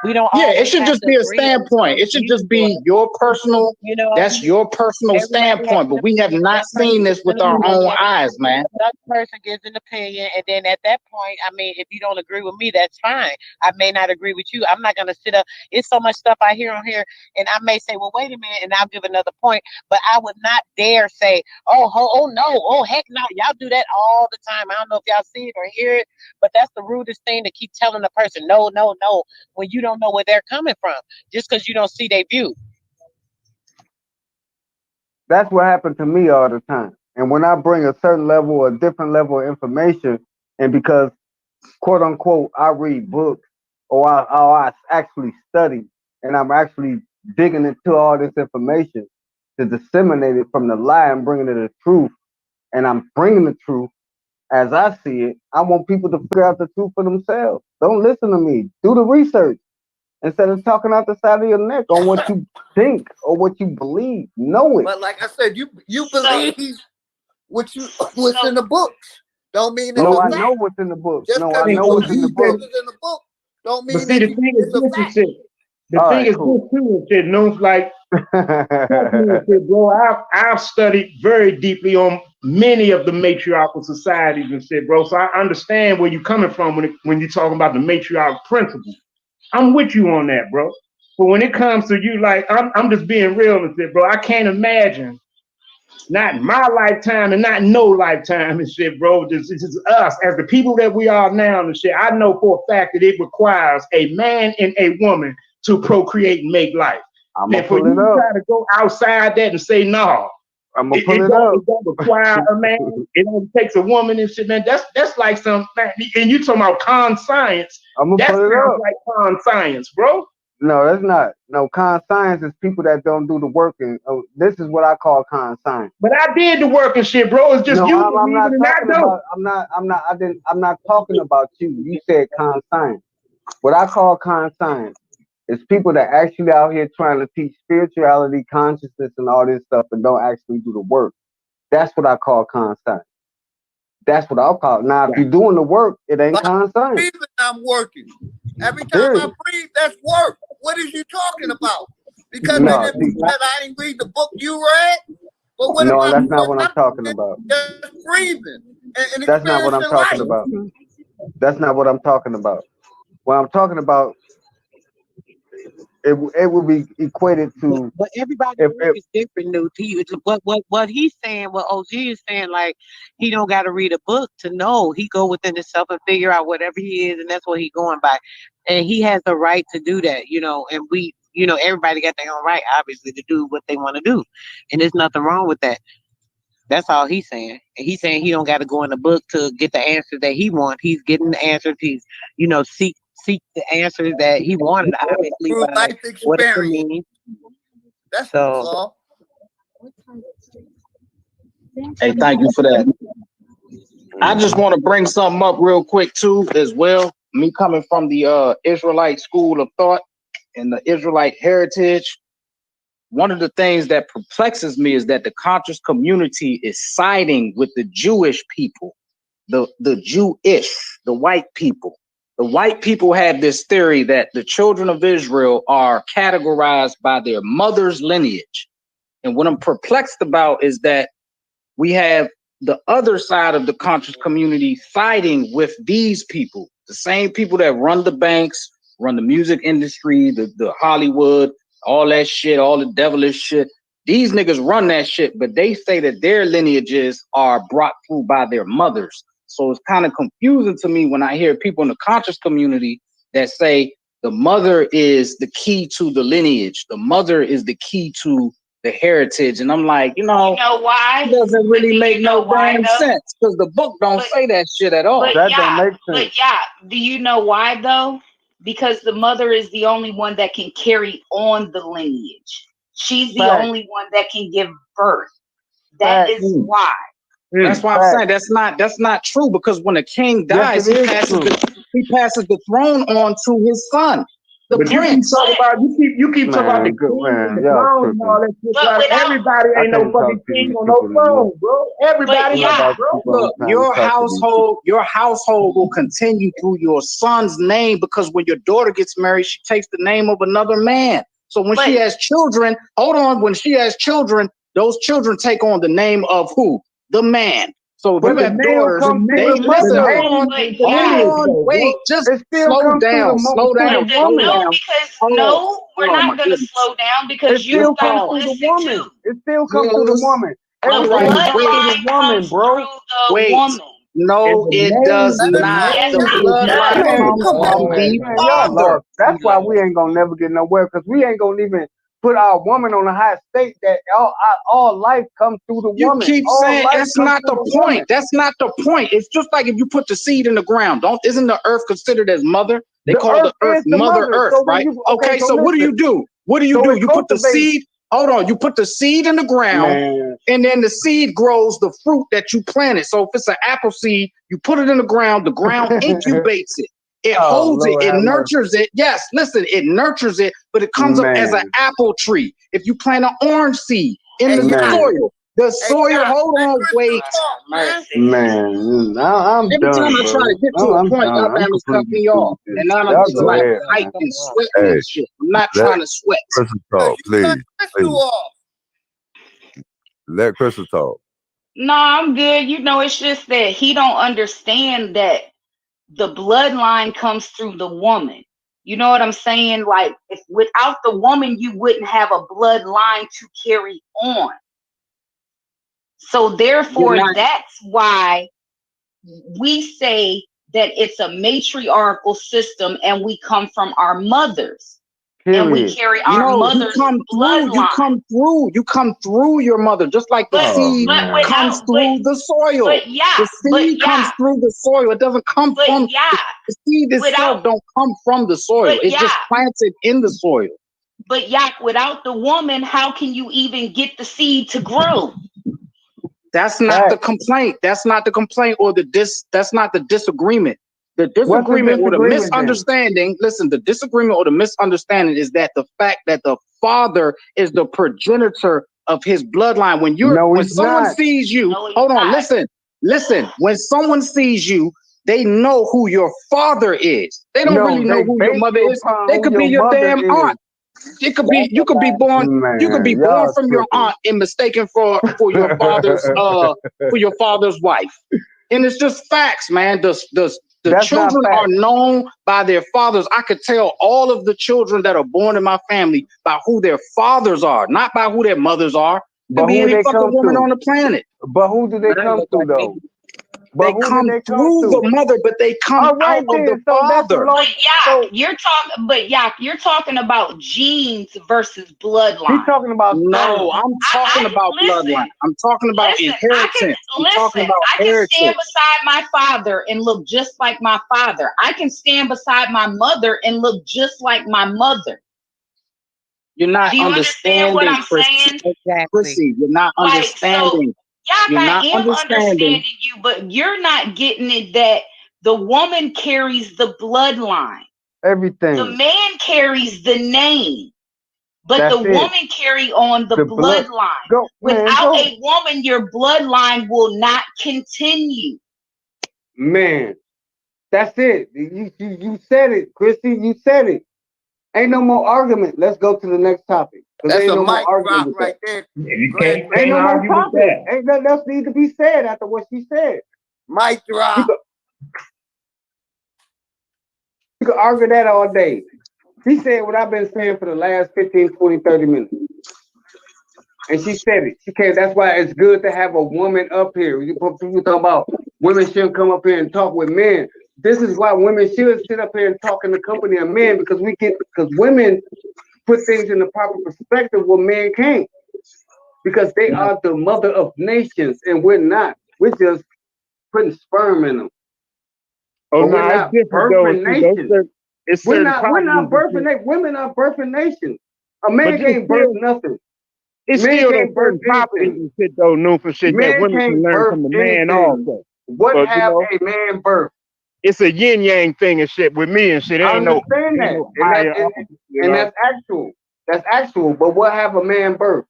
We don't Yeah, it always should have just to be a agree on standpoint. some It should just views, or be your personal, you know, that's your personal everybody has standpoint. an But we have opinion. not That person seen gives this an with our own opinion. eyes, man. Another person gives an opinion, and then at that point, I mean, if you don't agree with me, that's fine. I may not agree with you. I'm not gonna sit up. It's so much stuff I hear on here, and I may say, "Well, wait a minute," and I'll give another point. But I would not dare say, "Oh no, oh heck no." Y'all do that all the time. I don't know if y'all see it or hear it, but that's the rudest thing to keep telling a person, "No, no, no," when you don't know where they're coming from, just because you don't see their view. That's what happened to me all the time. And when I bring a certain level or a different level of information, and because quote unquote I read books or I actually study and I'm actually digging into all this information to disseminate it from the lie and bringing it the truth, and I'm bringing the truth as I see it. I want people to figure out the truth for themselves. Don't listen to me. Do the research instead of talking out the side of your neck on what you think or what you believe. Know it. But like I said, you believe what's in the books. Don't mean it's No, a I fact. know what's in the book. Just No, because I See, you know but what's in the believe he book. said, something's in the book, don't but mean see, that the thing is it's a this and fact. shit. The All thing right, is cool. this too and shit. No, like trust me and shit, bro. I've studied very deeply on many of the matriarchal societies and shit, bro. So I understand where you're coming from when you're talking about the matriarchal principle. I'm with you on that, bro. But when it comes to you, like I'm just being real and shit, bro. I can't imagine not my lifetime and not no lifetime and shit, bro. This is us as the people that we are now and shit. I know for a fact that it requires a man and a woman to procreate and make life. I'm Now, gonna for pull it you to up. try to go outside that and say no, I'm gonna it, pull it it don't up. it don't require a man. It only takes a woman and shit, man. That's like some and you talking about con science. I'm gonna That pull it sounds up. like con science, bro. No, that's not. No, con science is people that don't do the work, and this is what I call con science. But I did the work and shit, bro. It's just No, you I'm believe it not and I talking don't. about. I'm not. I'm not. I didn't. I'm not talking about you. You said con science. What I call con science is people that actually out here trying to teach spirituality, consciousness, and all this stuff, and don't actually do the work. That's what I call con science. That's what I'll call it. Now, if you're doing the work, it ain't Like con science. breathing, I'm working. Every time I Period. breathe, that's work. What is you talking about? Because it No, didn't see, mean that I didn't read the book you read. But what am no, I that's not doing? what I'm talking about. Just breathing and That's not what I'm experiencing talking life. about. That's not what I'm talking about. What I'm talking about, it will be equated to But everybody's work if is different, new to you. It's what he's saying, what OG is saying, like he don't got to read a book to know. He go within himself and figure out whatever he is, and that's what he going by. And he has the right to do that, And everybody got their own right, obviously, to do what they want to do, and there's nothing wrong with that. That's all he's saying. And he's saying he don't got to go in the book to get the answer that he wants. He's getting the answers. He's, seek the answers that he wanted, obviously, Through by life what it experience. means. That's So, all. Hey, thank you for that. I just want to bring something up real quick too, as well. Me coming from the Israelite school of thought and the Israelite heritage, one of the things that perplexes me is that the conscious community is siding with the Jewish people, the white people. The white people have this theory that the children of Israel are categorized by their mother's lineage. And what I'm perplexed about is that we have the other side of the conscious community siding with these people, the same people that run the banks, run the music industry, the Hollywood, all that shit, all the devilish shit. These niggas run that shit, but they say that their lineages are brought through by their mothers. So it's kind of confusing to me when I hear people in the conscious community that say the mother is the key to the lineage. The mother is the key to the heritage. And I'm like, You know why? it doesn't really make no damn though? sense because the book don't say that shit at all. But yeah, do you know why though? Because the mother is the only one that can carry on the lineage. She's the only one that can give birth. That is why. That's why I'm saying that's not true, because when a king dies, he passes the throne on to his son, the But prince. you keep talking about the king and the throne and all that shit. Everybody ain't no fucking king on no throne, bro. Everybody, bro. Look, your household will continue through your son's name, because when your daughter gets married, she takes the name of another man. So when she has children, when she has children, those children take on the name of who? The man. So if you have daughters, just slow down. No, we're not going to slow down, because you got to listen too. It still comes through the woman. The bloodline comes through the woman. No, it does not. The bloodline comes from the father. That's why we ain't gonna never get nowhere, because we ain't gonna even put our woman on a high state that all life comes through the woman. You keep saying that's not the point. That's not the point. It's just like if you put the seed in the ground. Isn't the earth considered as mother? They call the earth Mother Earth, right? Okay, so what do you do? What do you do? You put the seed. Hold on, you put the seed in the ground, and then the seed grows the fruit that you planted. So if it's an apple seed, you put it in the ground incubates it. It holds it, it nurtures it. Yes, listen, it nurtures it, but it comes up as an apple tree. If you plant an orange seed in the soil, the soil, hold on, wait. Man, I'm Every done, time I try to get to a point, y'all cut me off. And now I'm just like hyped and sweating and shit. I'm not trying to sweat. Crystal talk, please. Let Crystal talk. No, I'm good. It's just that he don't understand that the bloodline comes through the woman. You know what I'm saying? Like, if without the woman, you wouldn't have a bloodline to carry on. So therefore, that's why we say that it's a matriarchal system, and we come from our mothers. And we carry our mother's bloodline. You come through your mother, just like the seed comes through the soil. The seed comes through the soil. It doesn't come from the seed itself. Don't come from the soil. It's just planted in the soil. But without the woman, how can you even get the seed to grow? That's not the complaint. That's not the complaint, or that's not the disagreement. The disagreement or the misunderstanding, listen, the disagreement or the misunderstanding is that the fact that the father is the progenitor of his bloodline. When someone sees you, hold on, listen. When someone sees you, they know who your father is. They don't really know who your mother is. They could be your damn aunt. It could be you could be born from your aunt and mistaken for your father's wife. And it's just facts, man. The children are known by their fathers. I could tell all of the children that are born in my family by who their fathers are, not by who their mothers are. Could be any fucking woman on the planet. But who do they come to though? But They who come did they come through the through? mother, but they come All right out of the then. So that's the father. law. So You're talking about genes versus bloodline. he's talking about No, sperm. I'm talking about bloodline. I'm talking about inheritance. I'm talking about I can stand heritage. beside my father and look just like my father. I can stand beside my mother and look just like my mother. You're not Do you understand what understanding, I'm Chrissy. saying? Exactly. Chrissy, you're not Like, so, understanding. Yak, You're I not am understanding. understanding you, but you're not getting it that the woman carries the bloodline. The Everything. man carries the name, but That's the it. woman carry on the blood. bloodline. Go, man. Without Go, a woman, your bloodline will not continue. man. That's it. You said it, Chrissy. You said it. Ain't no more argument. Let's go to the next topic. Because That's ain't a no more mic argument drop with right that. there. You Go ahead, can't Ain't no more argue with topic. that. Ain't nothing else need to be said after what she said. mic You drop. could, you could argue that all day. She said what I've been saying for the last 15, 20, 30 minutes. And she said it. She can't. That's why it's good to have a woman up here. People talking about women shouldn't come up here and talk with men. This is why women should sit up here and talk in the company of men because women put things in the proper perspective where men can't. Because they are the mother of nations and we're not. We're just putting sperm in them. Oh But no, we're it's not different though. birthing See, those nations. it's We're certain not properties and shit. birthing. Women are birthing nations. A But man it's can't birth still nothing. it's Men still those can't birth certain properties anything. and shit though, new for shit that Men women can can't learn birth from the man anything. also. What But have a man birth? it's a yin yang thing and shit with me and shit. I Ain't no understand that, higher, you and know. that's actual. That's actual. But what have a man birth?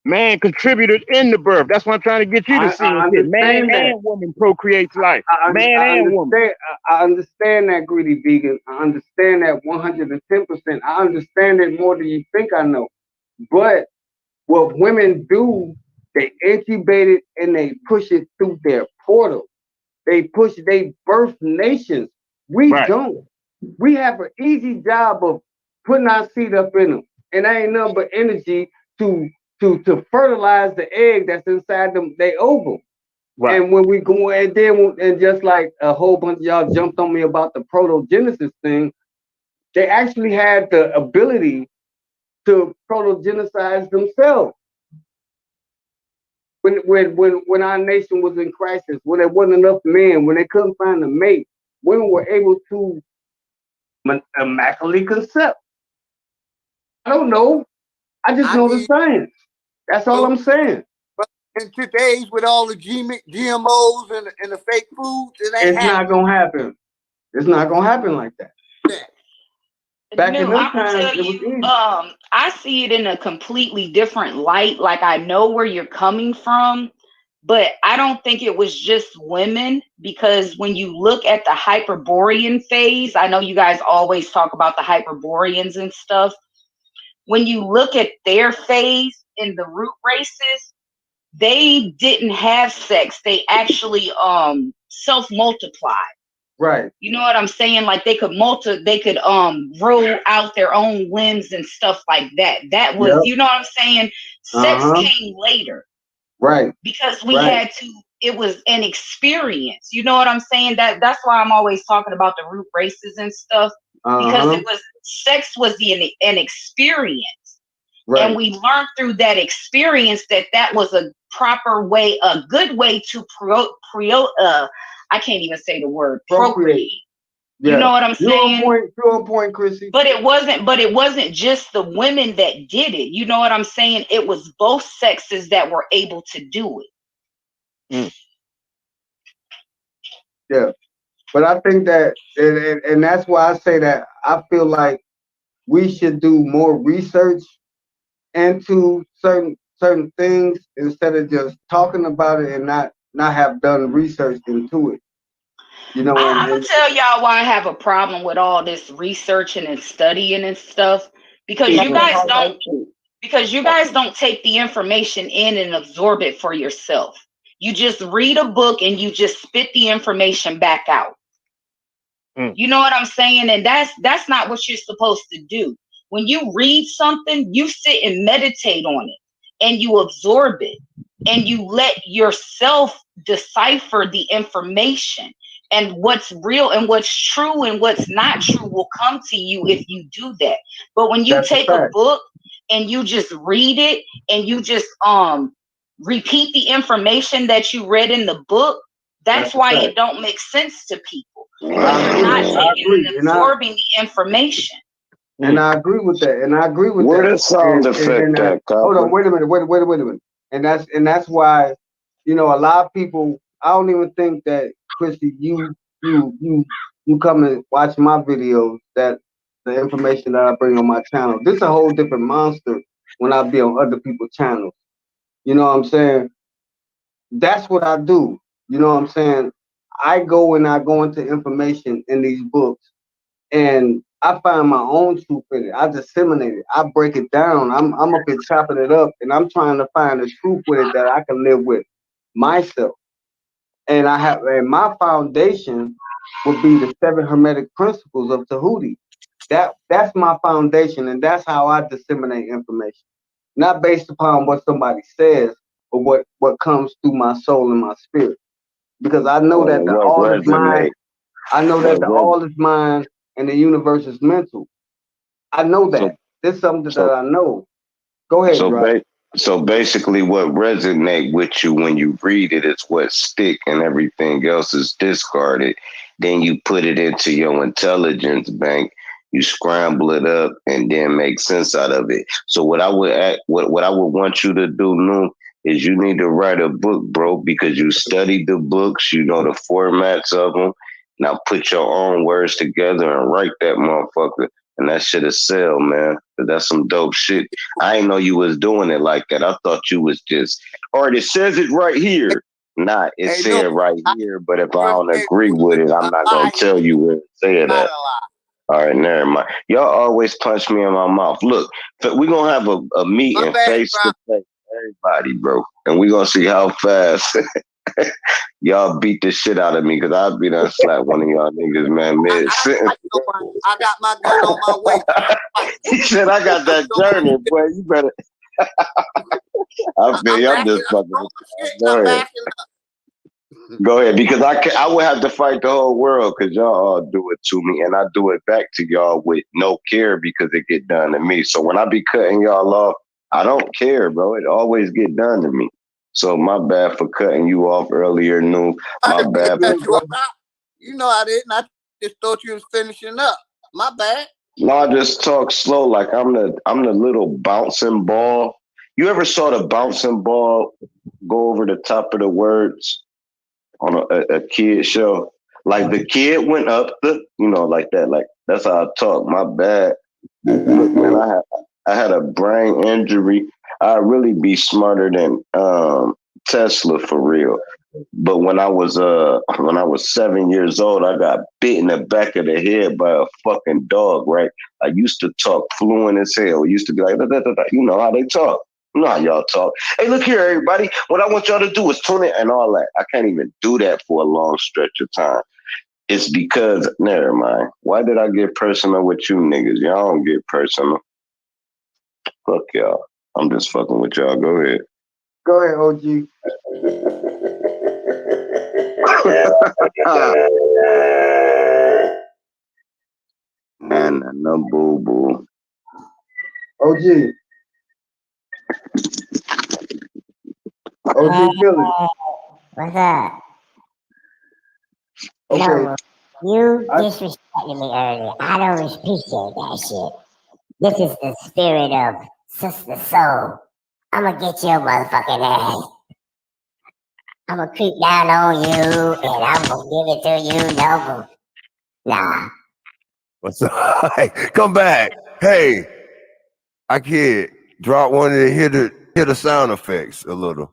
Man contributed in the birth. That's what I'm trying to get you to see I and shit. Man understand that. and woman procreates life. Man I and woman. understand. I understand that, greedy vegan. I understand that 110%. I understand it more than you think I know. But what women do, they incubate it and they push it through their portal. They birth nations. We Right. don't. We have an easy job of putting our seed up in them. And that ain't nothing but energy to fertilize the egg that's inside them, they ovum. Right. And when we go and just like a whole bunch of y'all jumped on me about the protogenesis thing, they actually had the ability to protogenicize themselves. When our nation was in crisis, when there wasn't enough men, when they couldn't find a mate, women were able to immaculately conceive. I don't know. I just know the science. That's all I'm saying. But in today's with all the GMOs and the fake foods, It's not gonna happen. It's not gonna happen like that. Back in them times, it was easy. I see it in a completely different light. Like, I know where you're coming from, but I don't think it was just women, because when you look at the Hyperborean phase, I know you guys always talk about the Hyperboreans and stuff. When you look at their phase in the root races, they didn't have sex. They actually self-multiplied. Right. You know what I'm saying? Like, they could grow out their own limbs and stuff like that. That was, you know what I'm saying? Sex came later. Right. Because we had to, it was an experience. You know what I'm saying? That's why I'm always talking about the root races and stuff. Because sex was an experience. Right. And we learned through that experience that was a proper way, a good way to I can't even say the word procreate. Yeah. You know what I'm saying? You're on point, Chrissy. But it wasn't just the women that did it. You know what I'm saying? It was both sexes that were able to do it. Yeah. But I think that, and that's why I say that I feel like we should do more research into certain things instead of just talking about it and not have done research into it. You know, I'm gonna tell y'all why I have a problem with all this researching and studying and stuff, because you guys don't take the information in and absorb it for yourself. You just read a book and you just spit the information back out. You know what I'm saying? And that's not what you're supposed to do. When you read something, you sit and meditate on it and you absorb it and you let yourself decipher the information. And what's real and what's true and what's not true will come to you if you do that. But when you take a book and you just read it and you just repeat the information that you read in the book, that's why it don't make sense to people, because you're not taking and absorbing the information. And I agree with that. And I agree with Where that. the sound effect at, hold on, Copper? wait a minute. And that's why, you know, a lot of people, I don't even think that, Chrissy, you come and watch my videos, that the information that I bring on my channel. This is a whole different monster when I be on other people's channels. You know what I'm saying? That's what I do. You know what I'm saying? I go into information in these books, and I find my own truth in it. I disseminate it. I break it down. I'm up here chopping it up, and I'm trying to find the truth with it that I can live with myself. And my foundation would be the 7 Hermetic Principles of Tahuti. That's my foundation, and that's how I disseminate information. Not based upon what somebody says, but what comes through my soul and my spirit. Because I know that the all is mind. I know that the all is mind and the universe is mental. I know that. There's something that I know. Go ahead, Drop. So basically, what resonate with you when you read it is what stick, and everything else is discarded. Then you put it into your intelligence bank. You scramble it up and then make sense out of it. So what I would want you to do, Noon, is you need to write a book, bro, because you studied the books, you know the formats of them. Now put your own words together and write that motherfucker. And that shit'll sell, man. That's some dope shit. I didn't know you was doing it like that. I thought you was just, or it says it right here. Nah, it said right here, but if I don't agree with it, I'm not going to tell you where it said that. All right, never mind. Y'all always punch me in my mouth. Look, we're going to have a meeting face to face, everybody, bro. And we're going to see how fast y'all beat the shit out of me, because I'll be done slap one of y'all niggas, man. I got my gun on my way. He said, I got that journey, boy. You better. I feel y'all just fucking. Go ahead. Go ahead, because I would have to fight the whole world, because y'all all do it to me, and I do it back to y'all with no care, because it get done to me. So when I be cutting y'all off, I don't care, bro. It always get done to me. So my bad for cutting you off earlier, Noon. My bad. You know I didn't. I just thought you was finishing up. My bad. No, I just talk slow, like I'm the little bouncing ball. You ever saw the bouncing ball go over the top of the words on a kid show? Like the kid went up like that. Like that's how I talk. My bad. Look, man, I had a brain injury. I'd really be smarter than Tesla for real. But when I was 7 years old, I got bit in the back of the head by a fucking dog, right? I used to talk fluent as hell. It used to be like, da, da, da, da. You know how they talk. You know how y'all talk. Hey, look here, everybody. What I want y'all to do is tune in and all that. I can't even do that for a long stretch of time. It's because, never mind. Why did I get personal with you niggas? Y'all don't get personal. Fuck y'all. I'm just fucking with y'all. Go ahead. Go ahead, OG. And no boo boo. OG. OG Philly. What's up? Okay. No, you disrespected me earlier. I don't appreciate that shit. This is the spirit of Sister Soul. I'm gonna get your motherfucking ass. I'm gonna creep down on you and I'm gonna give it to you. No, nah. What's up? Hey, come back. Hey, I can't drop one to hear the sound effects a little.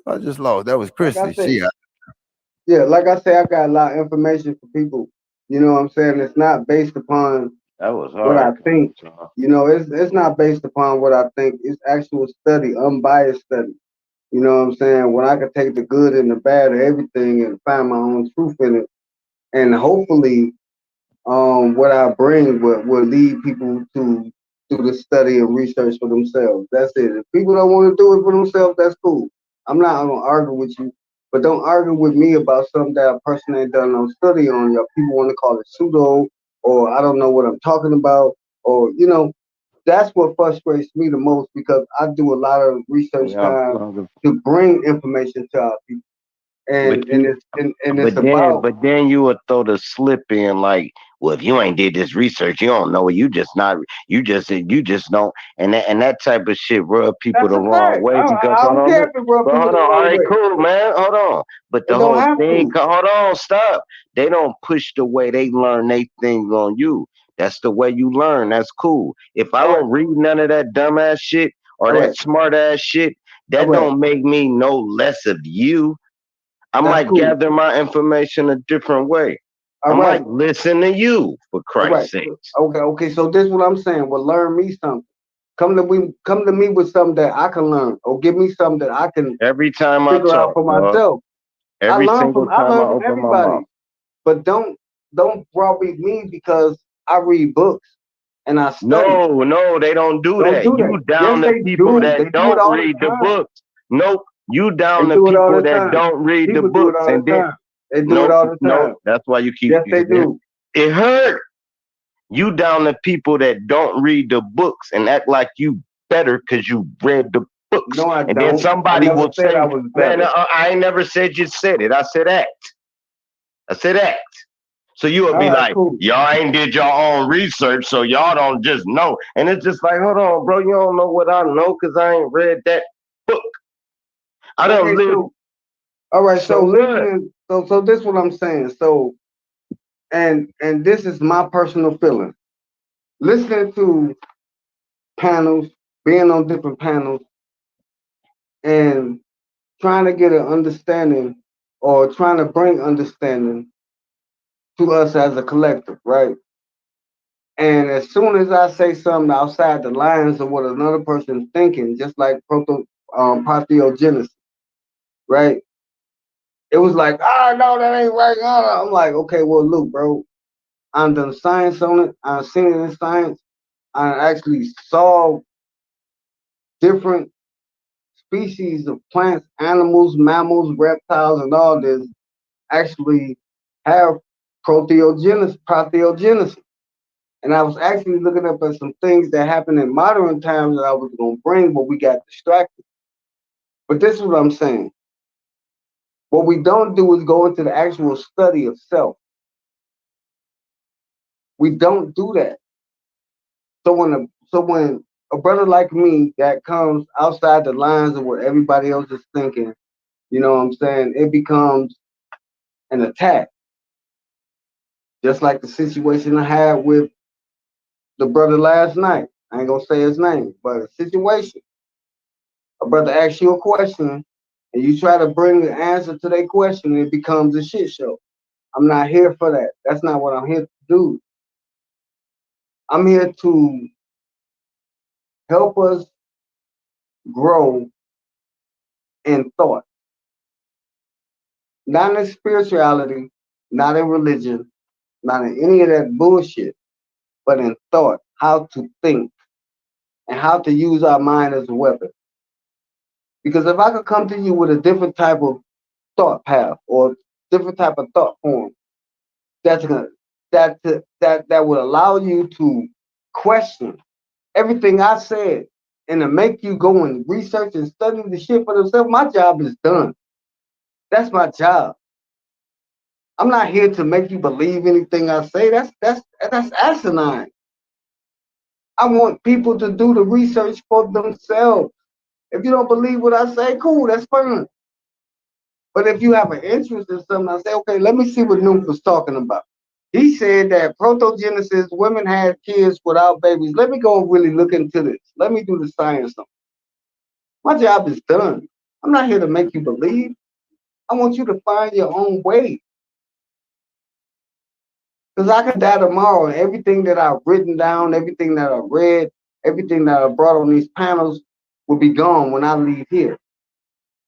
I just lost. That was Christy. Like I say, I got a lot of information for people. You know what I'm saying? It's not based upon that was hard. What I think. You know, it's not based upon what I think. It's actual study, unbiased study. You know what I'm saying? When I can take the good and the bad of everything and find my own truth in it, and hopefully, what I bring will lead people to the study and research for themselves. That's it. If people don't want to do it for themselves, that's cool. I'm not gonna argue with you, But don't argue with me about something that a person ain't done no study on. Y'all people want to call it pseudo, or I don't know what I'm talking about, or that's what frustrates me the most because I do a lot of research Yeah, time brother. to bring information to our people, But and you, it's about but then you would throw the slip in like, well, if you ain't did this research, you don't know it. You just not, you just don't, and that type of shit rub people that's the a wrong fact. way because I hold don't on, care if it rub but people hold the on, all wrong right, way. cool, man, hold on. But It the don't whole have thing, to. hold on, stop. They don't push the way they learn they things on you. That's the way you learn. That's cool. If I All right, don't read none of that dumbass shit or all right, that smart ass shit, all that right. don't make me no less of you. I That's might cool. gather my information a different way. All I right, might listen to you, for all right. Christ's sakes. Okay. So this is what I'm saying. Well, learn me something. Come to me with something that I can learn, or give me something that I can Every time I figure out talk, for dog. myself. Every single I time I learn from open my mouth. everybody, but don't browbeat me because I read books and I study. No, no, they don't do Don't that. do that. You down Yes, the they people do. They that do it don't all the read the time. books. Nope. You They down the do it all people the that time. don't read the People do it books. all the And then, time. They do it nope, all the nope. time. That's why you keep, Yes, they do. it hurt. You down the people that don't read the books and act like you better because you read the books. No, I And then don't. I somebody never will said I say, was man, better. I ain't never said you said it. I said act. I said act. So you will All be right, like, cool. y'all ain't did your own research, so y'all don't just know. And it's just like, hold on, bro, you don't know what I know because I ain't read that book. I don't Okay, live. so all right, so So what? listening, so this is what I'm saying. So and this is my personal feeling. Listening to panels, being on different panels, and trying to get an understanding or trying to bring understanding to us as a collective, right? And as soon as I say something outside the lines of what another person's thinking, just like proteogenesis, right? It was like, no, that ain't right. I'm like, okay, well, look, bro, I'm done science on it. I've seen it in science. I actually saw different species of plants, animals, mammals, reptiles, and all this actually have proteogenesis. And I was actually looking up at some things that happened in modern times that I was going to bring, but we got distracted. But this is what I'm saying. What we don't do is go into the actual study of self. We don't do that. So when a brother like me that comes outside the lines of what everybody else is thinking, you know what I'm saying, it becomes an attack. Just like the situation I had with the brother last night. I ain't gonna say his name, but a situation. A brother asks you a question and you try to bring the answer to their question, and it becomes a shit show. I'm not here for that. That's not what I'm here to do. I'm here to help us grow in thought, not in spirituality, not in religion, not in any of that bullshit, but in thought, how to think and how to use our mind as a weapon. Because if I could come to you with a different type of thought path or different type of thought form, that's gonna that would allow you to question everything I said and to make you go and research and study the shit for themselves. My job is done. That's my job. I'm not here to make you believe anything I say. That's asinine. I want people to do the research for themselves. If you don't believe what I say, cool, that's fine. But if you have an interest in something, I say, okay, let me see what Nuke was talking about. He said that protogenesis, women had kids without babies. Let me go and really look into this. Let me do the science on it. My job is done. I'm not here to make you believe. I want you to find your own way. Because I could die tomorrow and everything that I've written down, everything that I've read, everything that I brought on these panels will be gone when I leave here.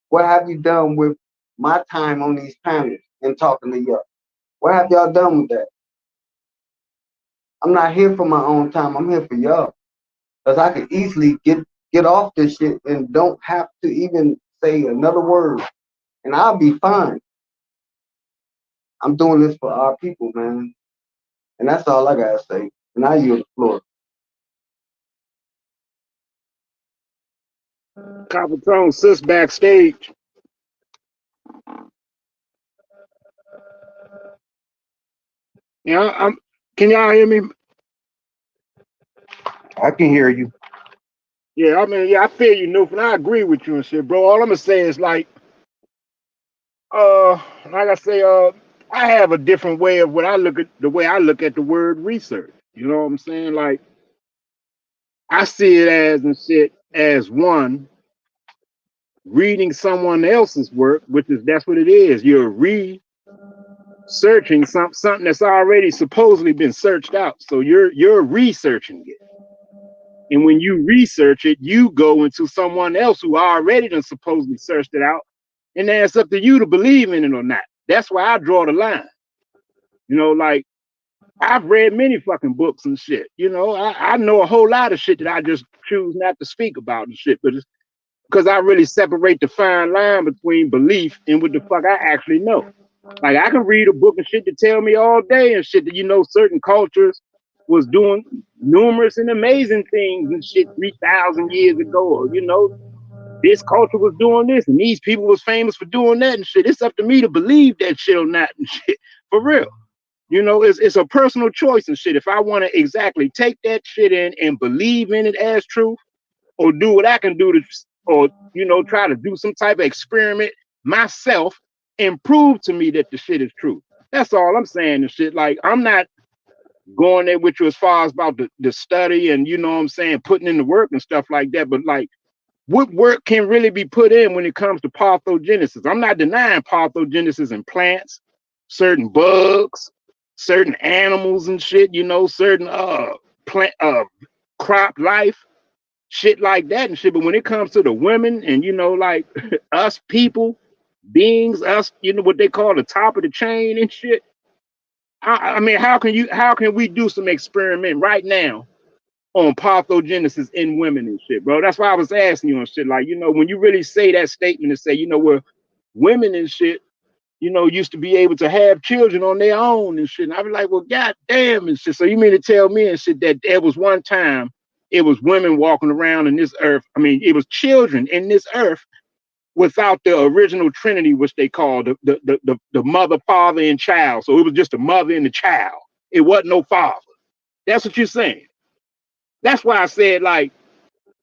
What have you done with my time on these panels and talking to y'all? What have y'all done with that? I'm not here for my own time. I'm here for y'all. Because I could easily get off this shit and don't have to even say another word and I'll be fine. I'm doing this for our people, man. And that's all I gotta say. And I yield the floor. Coppertone sits backstage. Yeah, can y'all hear me? I can hear you. Yeah, I mean, yeah, I feel you, Noof, and I agree with you and shit, bro. All I'm gonna say is like I say, I have a different way of the way I look at the word research. You know what I'm saying? Like, I see it as and shit as one reading someone else's work, that's what it is. You're researching something that's already supposedly been searched out. So you're researching it. And when you research it, you go into someone else who already done supposedly searched it out. And then it's up to you to believe in it or not. That's why I draw the line. You know, like I've read many fucking books and shit. You know, I know a whole lot of shit that I just choose not to speak about and shit. But it's because I really separate the fine line between belief and what the fuck I actually know. Like I can read a book and shit to tell me all day and shit that certain cultures was doing numerous and amazing things and shit 3,000 years ago, or this culture was doing this and these people was famous for doing that and shit. It's up to me to believe that shit or not and shit. For real. It's a personal choice and shit. If I want to exactly take that shit in and believe in it as truth, or do what I can do to, or try to do some type of experiment myself and prove to me that the shit is true. That's all I'm saying and shit. Like I'm not going there with you as far as about the study and what I'm saying, putting in the work and stuff like that. But like what work can really be put in when it comes to pathogenesis? I'm not denying pathogenesis in plants, certain bugs, certain animals and shit, certain plant crop life, shit like that and shit. But when it comes to the women and like us people, beings, us, what they call the top of the chain and shit. I mean, how can we do some experiment right now on pathogenesis in women and shit, bro? That's why I was asking you and shit. Like, when you really say that statement and say, well, women and shit, used to be able to have children on their own and shit. And I be like, well, god damn and shit. So you mean to tell me and shit that there was one time it was women walking around in this earth. I mean, it was children in this earth without the original trinity, which they call the mother, father, and child. So it was just a mother and a child. It wasn't no father. That's what you're saying. That's why I said, like,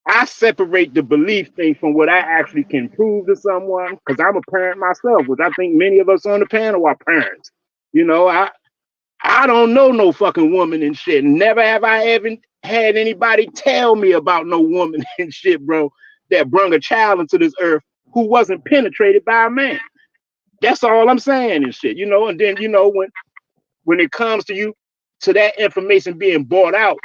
I separate the belief thing from what I actually can prove to someone, because I'm a parent myself, which I think many of us on the panel are parents. I don't know no fucking woman and shit. Never have I ever had anybody tell me about no woman and shit, bro, that brung a child into this earth who wasn't penetrated by a man. That's all I'm saying and shit, and then when it comes to that information being brought out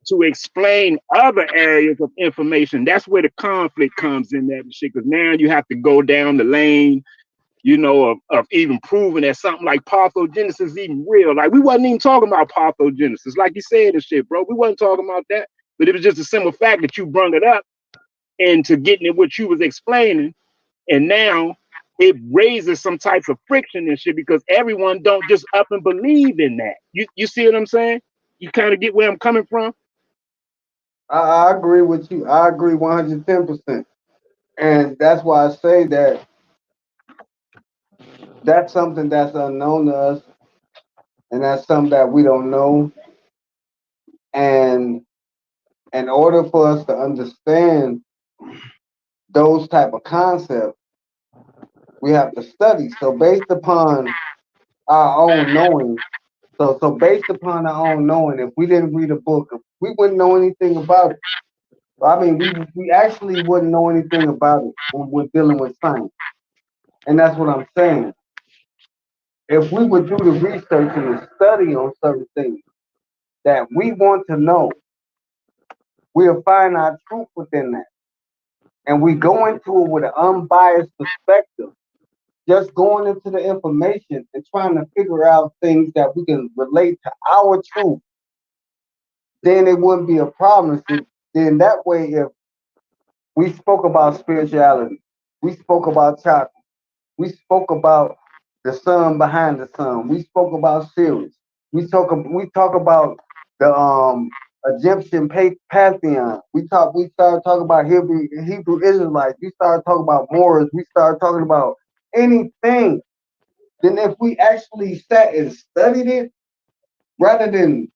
to explain other areas of information, that's where the conflict comes in that shit. Because now you have to go down the lane, of even proving that something like pathogenesis is even real. Like we wasn't even talking about pathogenesis, like you said and shit, bro. We wasn't talking about that, but it was just a simple fact that you brung it up into getting at what you was explaining, and now it raises some types of friction and shit because everyone don't just up and believe in that. You see what I'm saying? You kind of get where I'm coming from. I agree with you. I agree 110%. And that's why I say that that's something that's unknown to us, and that's something that we don't know. And in order for us to understand those type of concepts, we have to study. So based upon our own knowing, so based upon our own knowing, if we didn't read a book, we wouldn't know anything about it. I mean, we actually wouldn't know anything about it when we're dealing with science. And that's what I'm saying. If we would do the research and the study on certain things that we want to know, we'll find our truth within that. And we go into it with an unbiased perspective, just going into the information and trying to figure out things that we can relate to our truth, then it wouldn't be a problem. Then that way, if we spoke about spirituality, we spoke about chakra, We spoke about the sun behind the sun. We spoke about Sirius. We talk about the Egyptian pantheon. We started talking about Hebrew Israelites. We started talking about Moors. We started talking about anything. Then if we actually sat and studied it rather than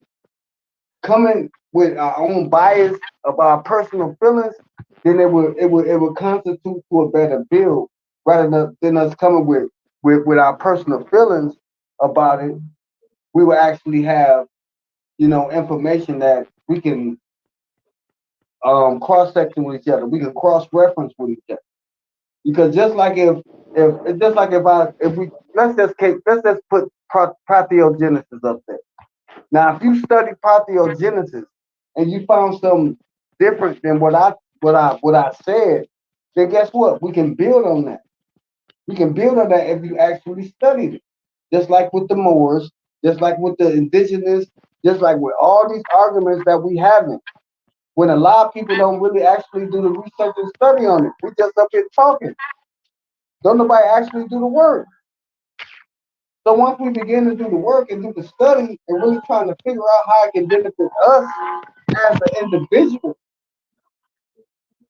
coming with our own bias of our personal feelings, then it would constitute to a better build rather than us coming with our personal feelings about it. We will actually have information that we can cross section with each other. We can cross reference with each other. Because if we let's just put proteogenesis up there. Now, if you study proteogenesis and you found something different than what I said, then guess what? We can build on that. We can build on that if you actually studied it. Just like with the Moors, just like with the indigenous, just like with all these arguments that we having. When a lot of people don't really actually do the research and study on it, we just up here talking. Don't nobody actually do the work. So once we begin to do the work and do the study and really trying to figure out how it can benefit us as an individual,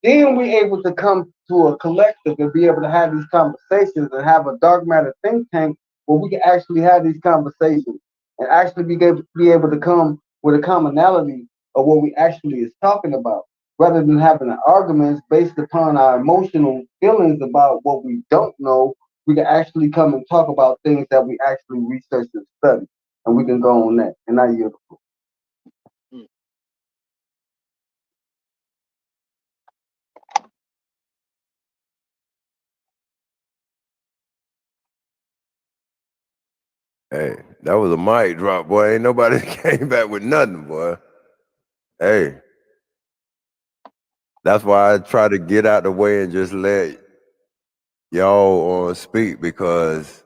then we're able to come to a collective and be able to have these conversations and have a dark matter think tank where we can actually have these conversations and actually be able to come with a commonality of what we actually is talking about, rather than having an arguments based upon our emotional feelings about what we don't know. We can actually come and talk about things that we actually research and study, and we can go on that. And I yield. Hey, that was a mic drop, boy. Ain't nobody came back with nothing, boy. Hey, that's why I try to get out the way and just let y'all speak, because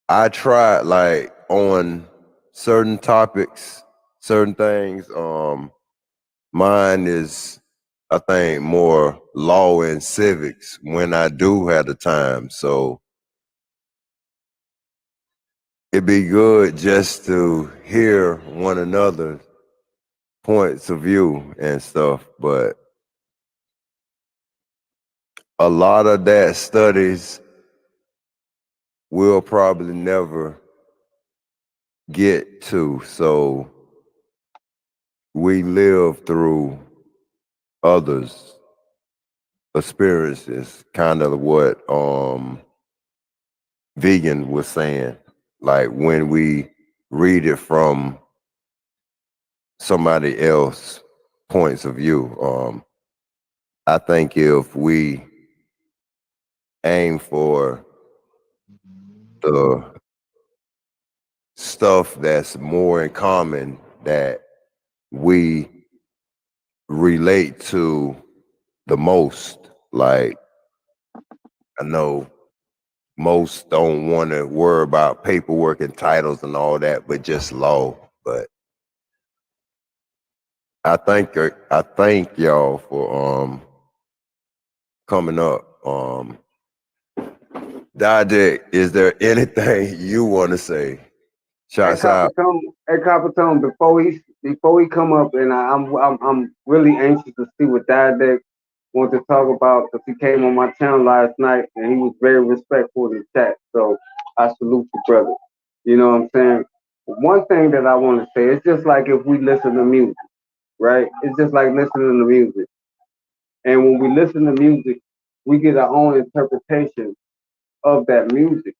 I tried like on certain topics, certain things. Mine is, I think, more law and civics when I do have the time. So it'd be good just to hear one another's points of view and stuff. But a lot of that studies we'll probably never get to. So we live through others' experiences, kind of what Vegan was saying. Like when we read it from somebody else points of view. I think if we aim for the stuff that's more in common, that we relate to the most, like I know most don't want to worry about paperwork and titles and all that, but just law. But I thank y'all for coming up. Dajek, is there anything you want to say? Hey Shots out. Coppertone, before he come up, and I'm really anxious to see what Diadec wants to talk about, because he came on my channel last night and he was very respectful in the chat. So I salute you, brother. You know what I'm saying? One thing that I want to say, it's just like if we listen to music, right? It's just like listening to music. And when we listen to music, we get our own interpretation of that music.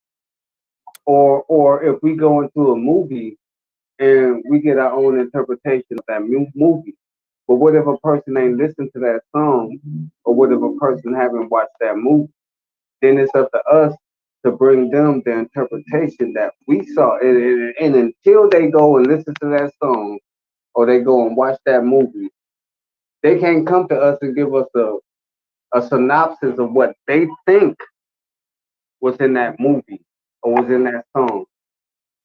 Or if we go into a movie and we get our own interpretation of that movie. But what if a person ain't listened to that song, or what if a person haven't watched that movie? Then it's up to us to bring them the interpretation that we saw. And until they go and listen to that song, or they go and watch that movie, they can't come to us and give us a synopsis of what they think was in that movie or was in that song.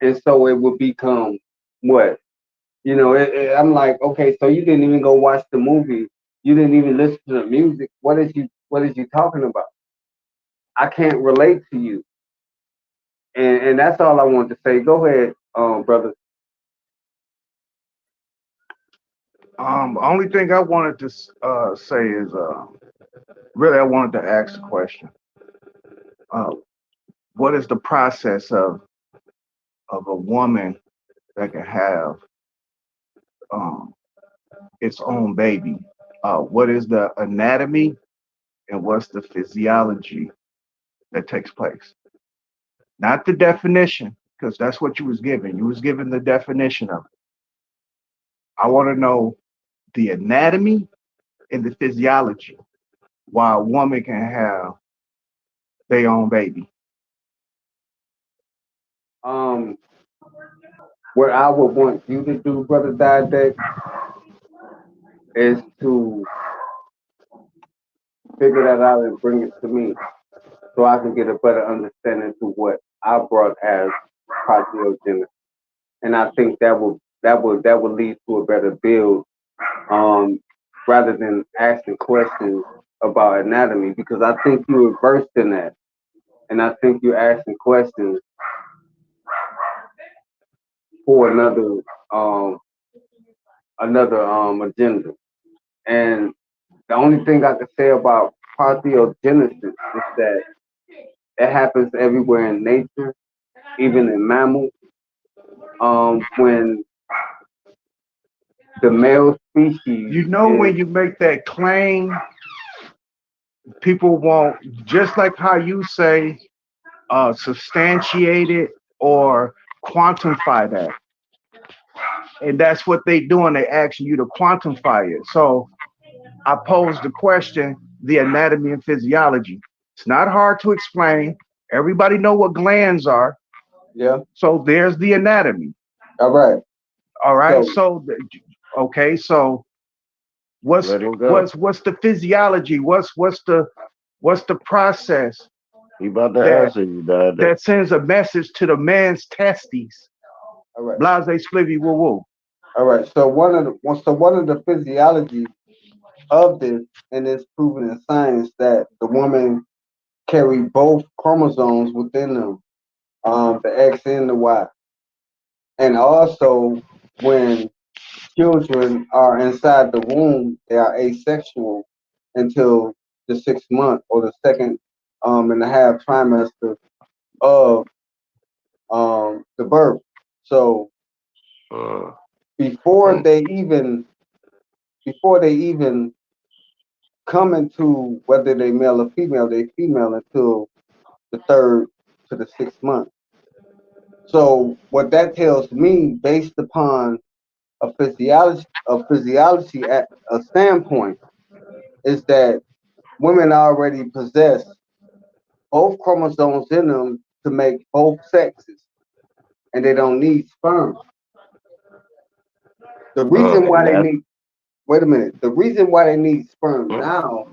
And so it would become what? I'm like, okay, so you didn't even go watch the movie. You didn't even listen to the music. What is you talking about? I can't relate to you. And that's all I want to say. Go ahead, brother. Only thing I wanted to say is, really, I wanted to ask a question. Uh, what is the process of a woman that can have um, its own baby? What is the anatomy and what's the physiology that takes place? Not the definition, because that's what you was given. You was given the definition of it. I want to know the anatomy and the physiology why a woman can have their own baby. Um, what I would want you to do, brother Diadex, is to figure that out and bring it to me, so I can get a better understanding to what I brought as partiogenesis. And I think that will lead to a better build, um, rather than asking questions about anatomy, because I think you were versed in that, and I think you're asking questions for um another agenda. And the only thing I can say about parthenogenesis is that it happens everywhere in nature, even in mammals. When the male species You know, is when you make that claim, people want, just like how you say, substantiate it or quantify that. And that's what they doing. They asking you to quantify it. So I pose the question, the anatomy and physiology. It's not hard to explain. Everybody know what glands are. yeah. So there's the anatomy. All right. All right. So So okay. So what's Let him go. what's the physiology? What's the process He about to that answer you, Dad. that sends a message to the man's testes? all right. Blase splivy woo woo. All right. So one of the physiology of this, and it's proven in science that the woman carry both chromosomes within them, the X and the Y. And also, when children are inside the womb, they are asexual until the 6 month or the second and a half trimester of the birth. So Uh, before and they even before they even come into whether they male or female, they female until the third to the 6 month. So what that tells me, based upon a physiology at a standpoint, is that women already possess both chromosomes in them to make both sexes, and they don't need sperm. The reason why and they that's need Wait a minute. The reason why they need sperm mm, now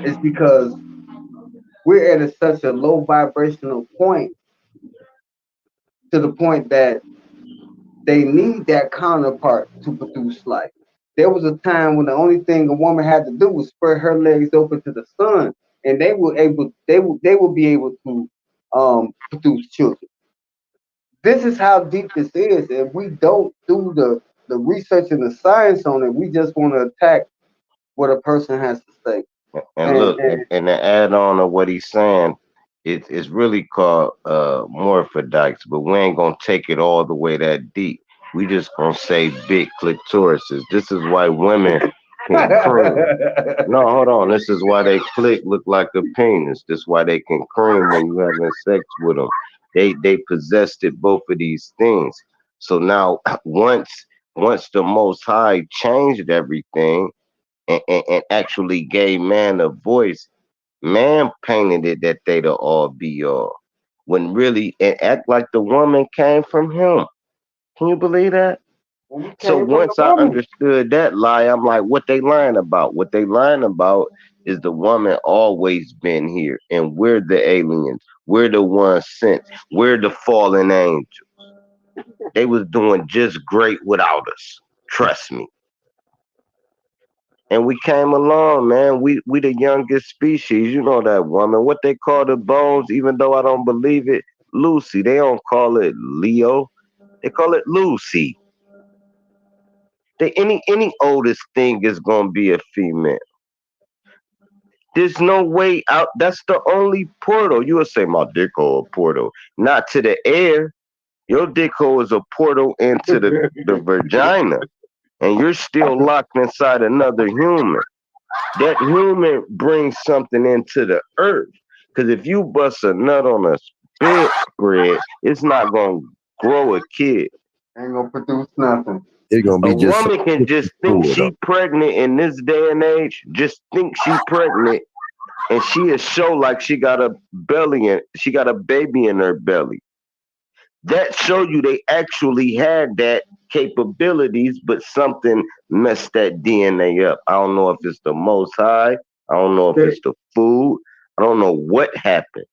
is because we're at such a low vibrational point, to the point that they need that counterpart to produce life. There was a time when the only thing a woman had to do was spread her legs open to the sun, and they will be able to produce children. This is how deep this is, and we don't do the research and the science on it. We just want to attack what a person has to say. and And look, and to add on to what he's saying, it's really called morphodikes, but we ain't gonna take it all the way that deep. We just gonna say big clitorises. This is why women can cream. No, hold on. This is why they click look like a penis. This is why they can cream when you having sex with them. They possessed it both of these things. So now once the Most High changed everything and actually gave man a voice, man painted it that they the all be all. When really it act like the woman came from him. Can you believe that? we So came from the once I woman. understood that lie, I'm like, what they lying about? What they lying about is the woman always been here, and we're the aliens. We're the ones sent. We're the fallen angels. They was doing just great without us. Trust me. And we came along, man. We the youngest species. You know that woman. What they call the bones, even though I don't believe it, Lucy. They don't call it Leo. They call it Lucy. Any oldest thing is gonna be a female. There's no way out. That's the only portal. You would say my dick hole a portal, not to the air. Your dick hole is a portal into the vagina, and you're still locked inside another human. That human brings something into the earth. Because if you bust a nut on a bedspread, it's not gonna grow a kid. Ain't gonna produce nothing. It's gonna A be just some woman can just think fluid she up. pregnant in this day and age. Just think she pregnant, and she is show like she got a belly and she got a baby in her belly. That show you they actually had that capabilities, but something messed that DNA up. I don't know if it's the Most High. I don't know if it's the food. I don't know what happened.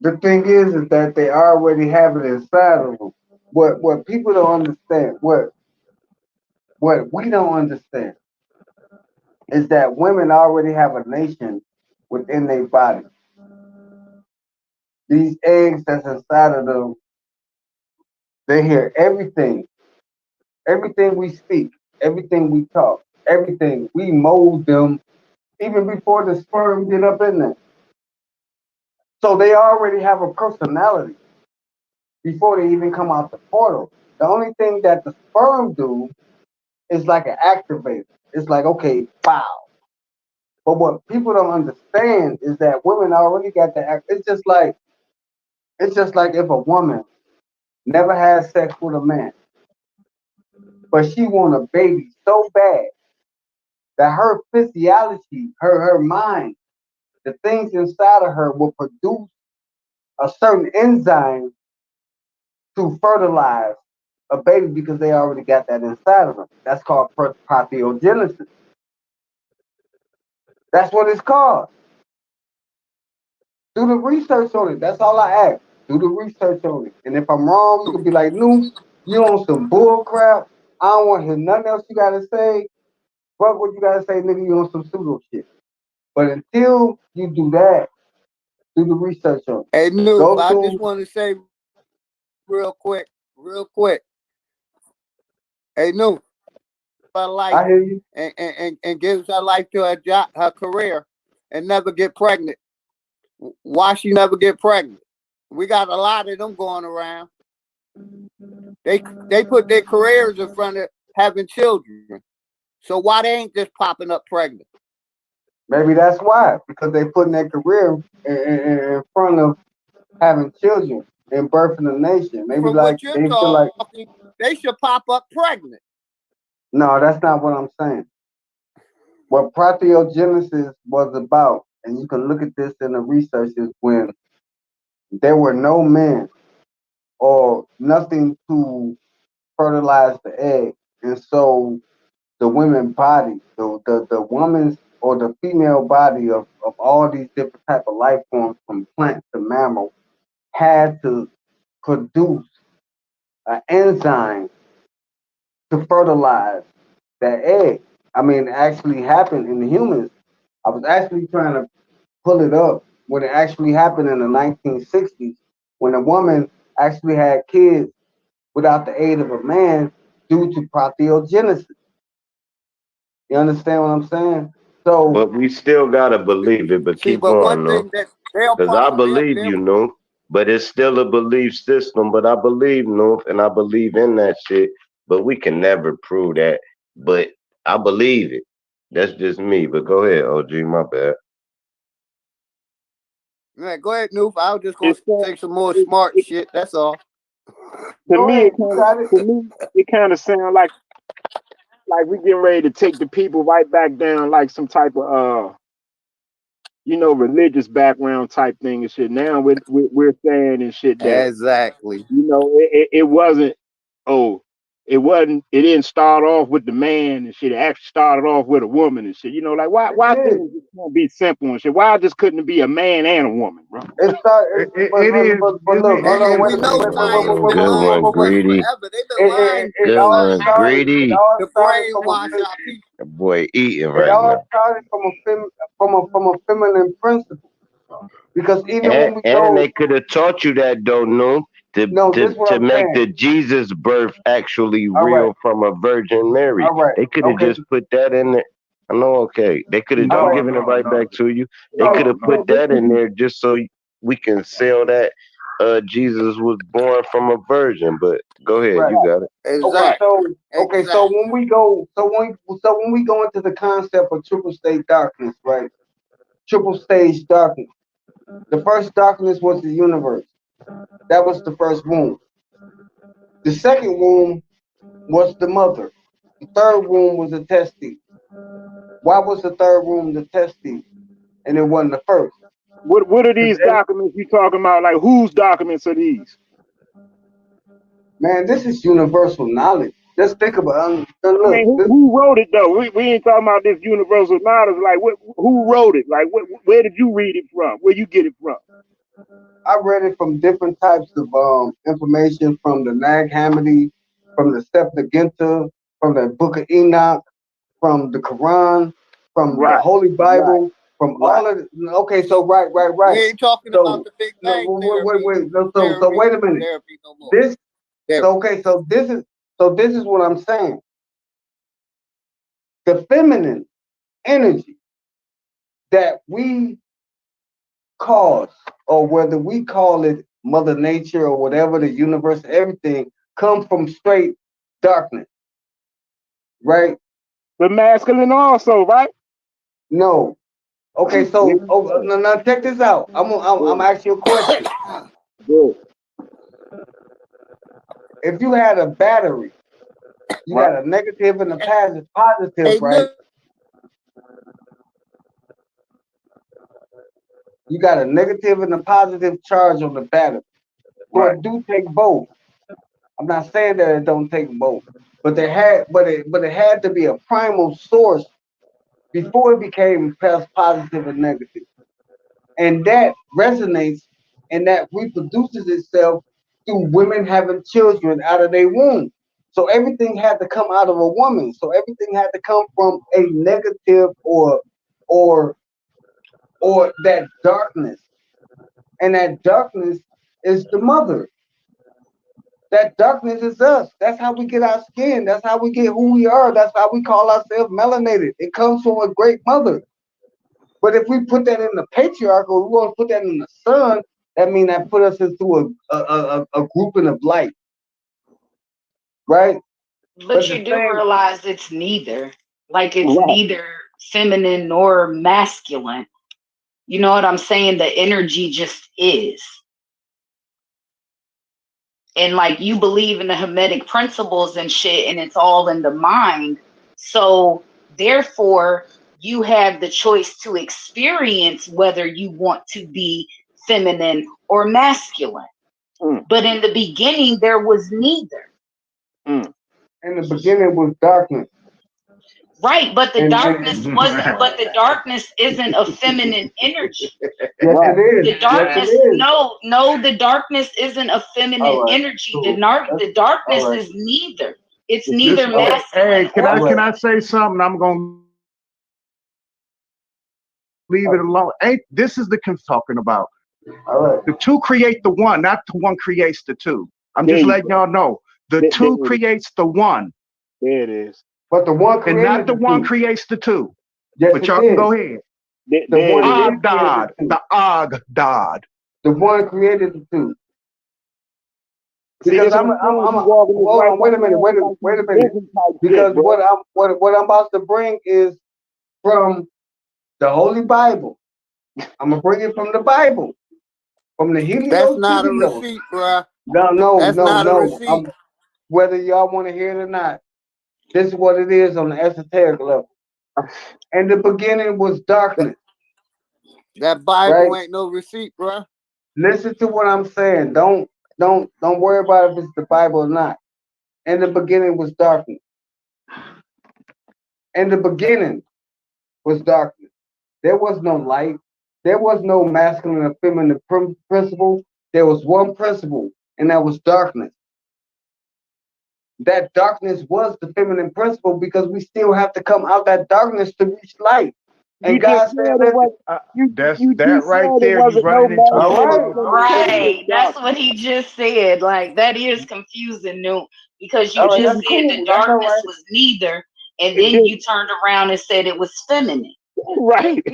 The thing is that they already have it inside of them. What people don't understand, what we don't understand, is that women already have a nation within their body. These eggs that's inside of them, they hear everything, everything we speak, everything we talk, everything. We mold them even before the sperm get up in there. So they already have a personality before they even come out the portal. The only thing that the sperm do is like an activator. It's like, okay, wow. But what people don't understand is that women already got the act. It's just like if a woman never had sex with a man, but she want a baby so bad that her physiology, her mind, the things inside of her will produce a certain enzyme to fertilize a baby because they already got that inside of them. That's called proteogenesis. That's what it's called. Do the research on it. That's all I ask. Do the research on it. And if I'm wrong, you can be like, no, you on some bull crap. I don't want to hear nothing else you gotta say. Fuck what you gotta say, nigga, you on some pseudo shit. But until you do that, do the research on it. Hey, Noob, Go I just to want to say real quick. Hey, Noob, her life I hear you. and gives her life to her job, her career, and never get pregnant. Why she never get pregnant? We got a lot of them going around. They put their careers in front of having children. So why they ain't just popping up pregnant? Maybe that's why. Because they putting their career in front of having children and birthing a nation. Maybe From like what you're they feel like talking, they should pop up pregnant. no, that's not what I'm saying. What proteogenesis was about, and you can look at this in the research, is when there were no men or nothing to fertilize the egg. And so the women body, the woman's or the female body of all these different type of life forms from plant to mammal had to produce an enzyme to fertilize that egg. I mean, it actually happened in the humans. I was actually trying to pull it up when it actually happened in the 1960s when a woman actually had kids without the aid of a man due to proteogenesis. You understand what I'm saying? So But we still gotta believe it. But See, keep but one going, though. thing that they'll Because I pop, believe they'll you, know. But it's still a belief system. But I believe, no, and I believe in that shit. But we can never prove that. But I believe it. That's just me. But go ahead, OG. My bad. man, go ahead, Noof. I was just gonna It's say some more smart shit. That's all. to go me, ahead, you got it. it kind of sounds like we getting ready to take the people right back down like some type of religious background type thing and shit. Now we're saying and shit that Exactly. it wasn't. Oh, it didn't start off with the man and shit. It actually started off with a woman and shit. Like why things just can't be simple and shit? Why just couldn't it be a man and a woman, bro? It started, but look, hold on, And wait we a minute, know science been Good lying one, to us Greedy. forever. They've been lying It Good all one, forever started, it Greedy. all to started from a brainwash our people. boy eating It right all now. started from a feminine principle. Because even And when we and go, they could have taught you that, don't know, to no, this to is what to I'm make saying. the Jesus birth actually All right, real from a Virgin Mary. all right, They could have okay, just put that in there. I know, okay. They could have all just right. given it right back to you. They No, could have no, put that in there just so we can sell that Jesus was born from a virgin. But go ahead, right. you got it. Okay, Exactly. so when we go, when we go into the concept of triple stage darkness, right? Triple stage darkness. The first darkness was the universe. That was the first womb. The second womb was the mother. The third womb was the testes. Why was the third womb the testes and it wasn't the first? What are these 'Cause documents you talking about? Like whose documents are these? man, this is universal knowledge. Let's think about it. I mean, Look, who wrote it though? We ain't talking about this universal knowledge. Like, who wrote it? Like, where did you read it from? Where you get it from? I read it from different types of information from the Nag Hammadi, from the Septuaginta, from the Book of Enoch, from the Quran, from the Right. Holy Bible, from all of it. Okay, so right. We ain't talking about So the Big no, Bang wait. No, so wait a minute. therapy no more. This Therapy. so okay, so this is what I'm saying. The feminine energy that we cause, or whether we call it Mother Nature or whatever, the universe, everything comes from straight darkness, right? But masculine also, right? No. Okay, so now check this out. I'm asking you a question. Good. If you had a battery, you Right. got a negative and a positive, Hey, right? You got a negative and a positive charge on the battery. So Right. it do take both. I'm not saying that it don't take both, but it had to be a primal source before it became positive and negative. And that resonates and that reproduces itself through women having children out of their womb. So everything had to come out of a woman. So everything had to come from a negative or or that darkness. And that darkness is the mother. That darkness is us. That's how we get our skin. That's how we get who we are. That's how we call ourselves melanated. It comes from a great mother. But if we put that in the patriarchal, we want to put that in the sun, that means that put us into a grouping of light, right? But The you do same, realize it's neither. Like it's Right. neither feminine nor masculine. You know what I'm saying? The energy just is. And like you believe in the Hermetic principles and shit, and it's all in the mind. So therefore, you have the choice to experience whether you want to be feminine or masculine. Mm, But in the beginning, there was neither. mm. in the beginning was darkness. Right, but the darkness And wasn't, but the darkness isn't a feminine energy. yes, Right. it is. The Yes, it darkness, is. no, the darkness isn't a All feminine right. energy. Cool. The All darkness right. is neither. It's It's neither neutral. Okay. masculine Hey, can or I All can right. I say something? I'm gonna leave it alone. Ain't this is the talking about? All right. The two create the one, not the one creates the two. I'm There just you letting go. y'all know. The There two it is. creates the one, There it is. But the one and not created the the one two. creates the two. Yes, But it y'all can did. go ahead. The There it one is. did create the Agdad, two. the Agdad. The one created the two. See, Because this what I'm saying. You walking this hold right on, wait a minute, man. It's like wait some a minute. vision type Because shit, bro. what I'm about to bring is from the Holy Bible. I'm gonna bring it from the Bible, from the That's Helios to not a Helios. receipt, bruh. No. That's not a receipt. Whether y'all want to hear it or not, this is what it is on the esoteric level. In the beginning was That, darkness, that right? Bible ain't no receipt, bruh. Listen to what I'm saying. Don't worry about if it's the Bible or not. In the beginning was darkness. In the beginning was darkness. There was no light. There was no masculine and feminine principle. There was one principle, and that was darkness. that darkness was the feminine principle because we still have to come out that darkness to reach light. And You God just said, said it listen, was. That's You that just right said it there. You wasn't no running into a all masculine right, or feminine. It was Right. That's dark. what he just said. Like that is confusing, new, because you all right, just that's said the cool. That's all darkness right. was neither, and It then you just turned around and said it was feminine. right.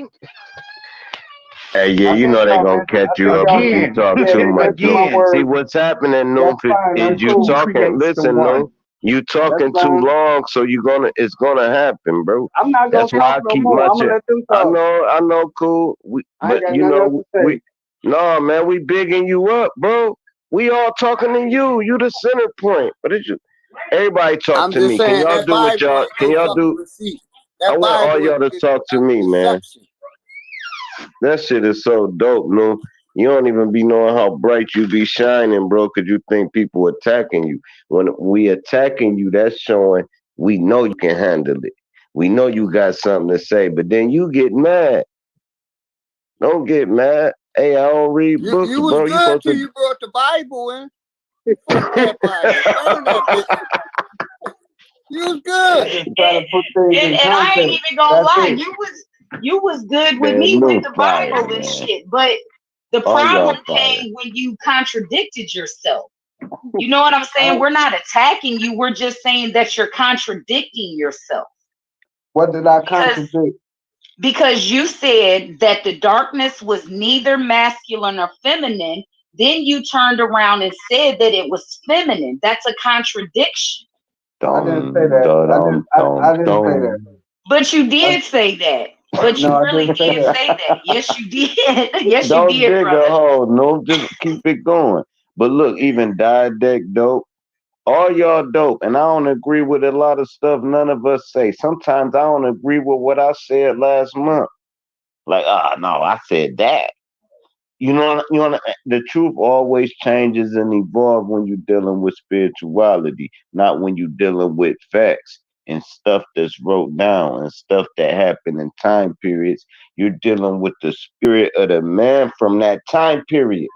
Hey, yeah, I you think know they y'all gonna missed. I catch you think up y'all if you missed. again, talk Yeah, too you much, missed my Noob. again. See words. what's happening, Noob, That's fine. is That's The you two cool. talking. creates the Listen, Noob, one. you That's talking too fine. long, so it's gonna happen, bro. I'm not gonna That's why talk I no keep more. my I'm gonna shit. let them talk. I know, cool. I ain't But got you nothing else know, to say. no, man, we bigging you up, bro. We all talking to you. You the center point. But it's you. Everybody talk I'm to just me. Can saying y'all that do what Bible y'all? ain't Can no y'all fucking do? receipt. I That want all Bible y'all to is talk to me, man. deception. That shit is so dope, no. You don't even be knowing how bright you be shining, bro, because you think people attacking you. When we attacking you, that's showing we know you can handle it. We know you got something to say, but then you get mad. Don't get mad. Hey, I don't read books, You was bro. You good supposed till to. you brought the Bible in. Fuck that Bible. Burn that bitch. You was good. Just try to put things And in I ain't context. even gonna That's lie, it. you was good with Man, me with no the fire, Bible and man. shit, but the All problem y'all fire. came when you contradicted yourself. You know what I'm saying? I, We're not attacking you. We're just saying that you're contradicting yourself. what did I Because contradict? because you said that the darkness was neither masculine or feminine, then you turned around and said that it was feminine. That's a contradiction. I didn't say that. I didn't say that. But you I, did say that. But no, you I really didn't say did that. say that. Yes, you did. Yes, you Don't did, dig a brother. hole, no. Just keep it going. But look, even Diadeck dope. All y'all dope, and I don't agree with a lot of stuff none of us say. Sometimes I don't agree with what I said last month. Like, no, I said that. The truth always changes and evolves when you're dealing with spirituality, not when you're dealing with facts and stuff that's wrote down and stuff that happened in time periods. You're dealing with the spirit of the man from that time period.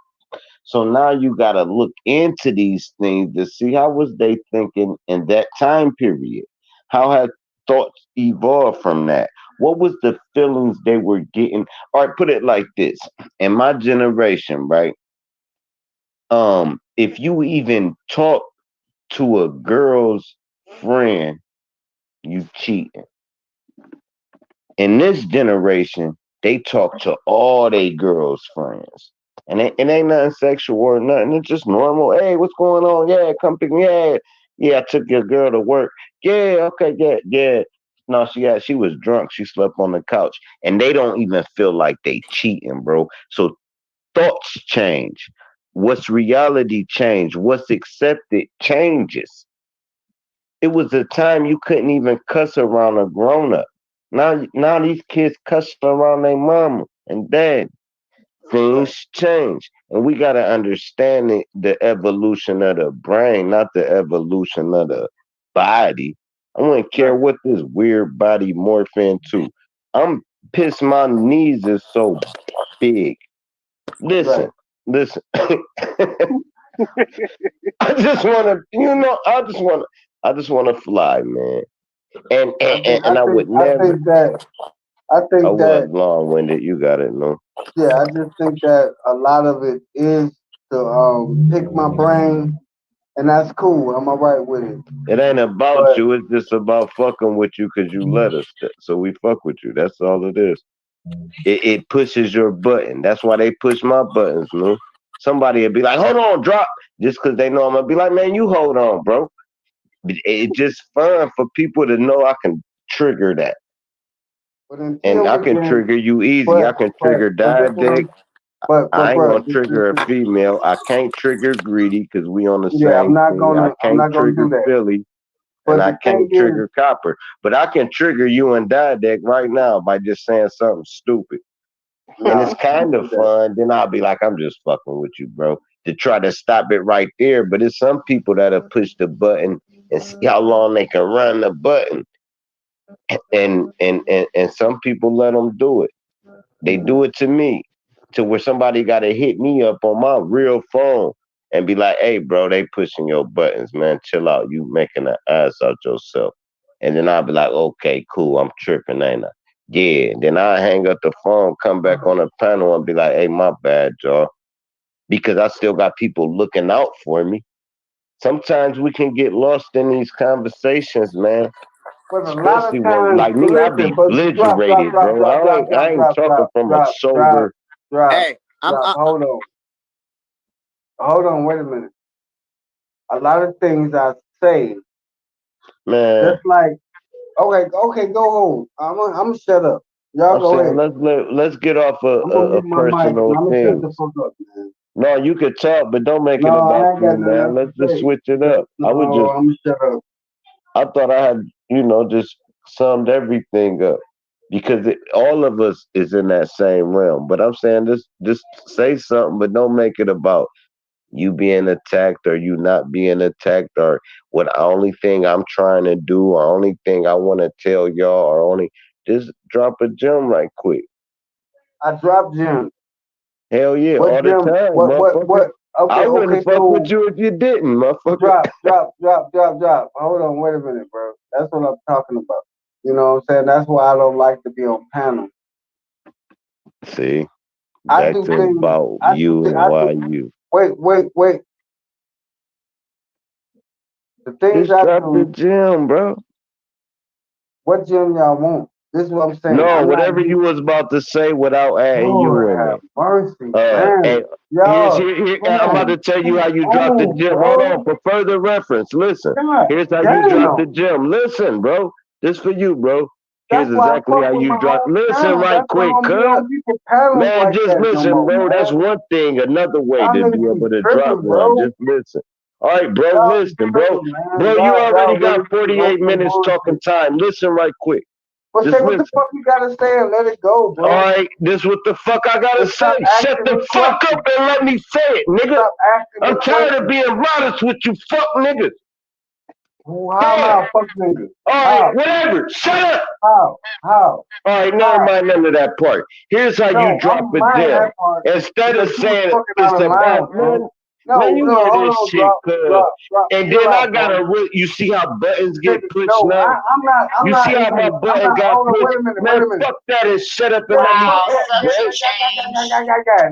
So now you got to look into these things to see how was they thinking in that time period. How had thoughts evolved from that? What was the feelings they were getting? All right, put it like this: in my generation, right? If you even talk to a girl's friend, you cheating. In this generation, they talk to all they girls' friends. And it ain't nothing sexual or nothing. It's just normal. Hey, what's going on? Yeah, come pick me. Yeah, yeah, I took your girl to work. Yeah, okay, yeah, yeah. No, she was drunk. She slept on the couch. And they don't even feel like they cheating, bro. So thoughts change. What's reality change? What's accepted changes. It was a time you couldn't even cuss around a grown up. Now these kids cussing around their mama and dad. Things change, and we gotta understand the evolution of the brain, not the evolution of the body. I wouldn't care Right, what this weird body morph into. I'm pissed. My knees is so big. right. Listen, listen. I just want to, I just want to fly, man. And I and, think and I and I think would I never. think that I I think was that long winded. You got it, no. yeah, I just think that a lot of it is to pick my brain, and that's cool. I'm all right with it. It ain't about But you. It's just about fucking with you because you let us. So we fuck with you. That's all it is. It pushes your button. That's why they push my buttons, no. Somebody would be like, hold on, drop. Just because they know I'm going to be like, man, you hold on, bro. It's just fun for people to know I can trigger that. but And until I we can can, trigger you easy. I can trigger but this what diadetic. I'm I ain't bro, gonna trigger a female. I can't trigger greedy because we on the yeah, same team. I I'm can't not gonna trigger do that. Philly and But I the thing can't is, trigger Copper. But I can trigger you and Diadeck right now by just saying something stupid. And it's no, kind don't of do that. fun. Then I'll be like, I'm just fucking with you, bro. To try to stop it right there. But it's some people that'll push the button and see how long they can run the button. And some people let them do it. They do it to me. To where somebody gotta hit me up on my real phone. and be like, hey, bro, they pushing your buttons, man. Chill out. You making an ass out yourself. And then I'll be like, okay, cool. I'm tripping, ain't I? Yeah. Then I hang up the phone, come back on the panel and be like, hey, my bad, y'all. Because I still got people looking out for me. Sometimes we can get lost in these conversations, man. But a lot Especially of when, times, like me, I be listen, but belligerent, bro. I ain't talking from a sober. Hey, hold on, wait a minute. A lot of things I say, Man, just like, okay, go home. I'm gonna shut up. Y'all I'm go saying ahead. let's get off I'm gonna of get my mic and personal I'm gonna shut the things. fuck up, man. No, you could talk, but don't make No, it I about ain't got you, nothing man. else Let's to just say. switch it up. I would No, just, I'm gonna shut up. I thought I had, just summed everything up because all of us is in that same realm. But I'm saying just say something, but don't make it about you being attacked or you not being attacked or what only thing I'm trying to do or only thing I want to tell y'all or only just drop a gem right quick. I dropped gems. Hell yeah, What all the gem? time, What? motherfucker. I wouldn't Okay, fuck with so you if you didn't, motherfucker. drop. Hold on, wait a minute, bro. That's what I'm talking about. You know what I'm saying? That's why I don't like to be on panel. See, I back do to things. about I do. you and I why do. you. Wait. The things Just I drop the do. gem, bro. What gem y'all want? This is what I'm saying. No, I'm not. whatever you was about to say without adding Lord you in have it. mercy, man. And Y'all, come I'm about to on, tell you come how you drop the on, gem. Hold on, bro. for further reference, listen. God Here's how you drop damn. the gem. Listen, bro. This for you, bro. Here's That's why I exactly fuck how with you my drop. own Listen panel. right That's why I quick, don't be cuz. on people panels Man, like just that no listen, more, bro. That's man. one thing. Another way Y'all to be niggas be able to drop tripping, one. bro. Just listen. All right, bro. Y'all be Listen, bro. tripping, man. Bro, you already Y'all got really be on 48 some minutes talking bullshit. time. Listen right quick. But say Just what the listen. fuck you gotta say and let it go, All bro. right, this what the fuck I gotta And say. stop Shut asking the me fuck up questions. and let me say it, nigga. Stop asking me I'm tired of questions. being modest with you fuck niggas. How am I a fuck nigga? All right, How? whatever. Shut up. How? All right, never mind none of that part. Here's how you No, drop I'm a mind gem. that part Instead of because you was saying fucking out it's of line, about bro. man, you hear Hold this on, shit, cuz. drop, And chill then I out, bro. gotta you see how buttons get pushed now? I'm You see not how my even, button got hold on, pushed? wait Man, a minute. fuck that and shut up and let me Wow, talk, bro. subject change.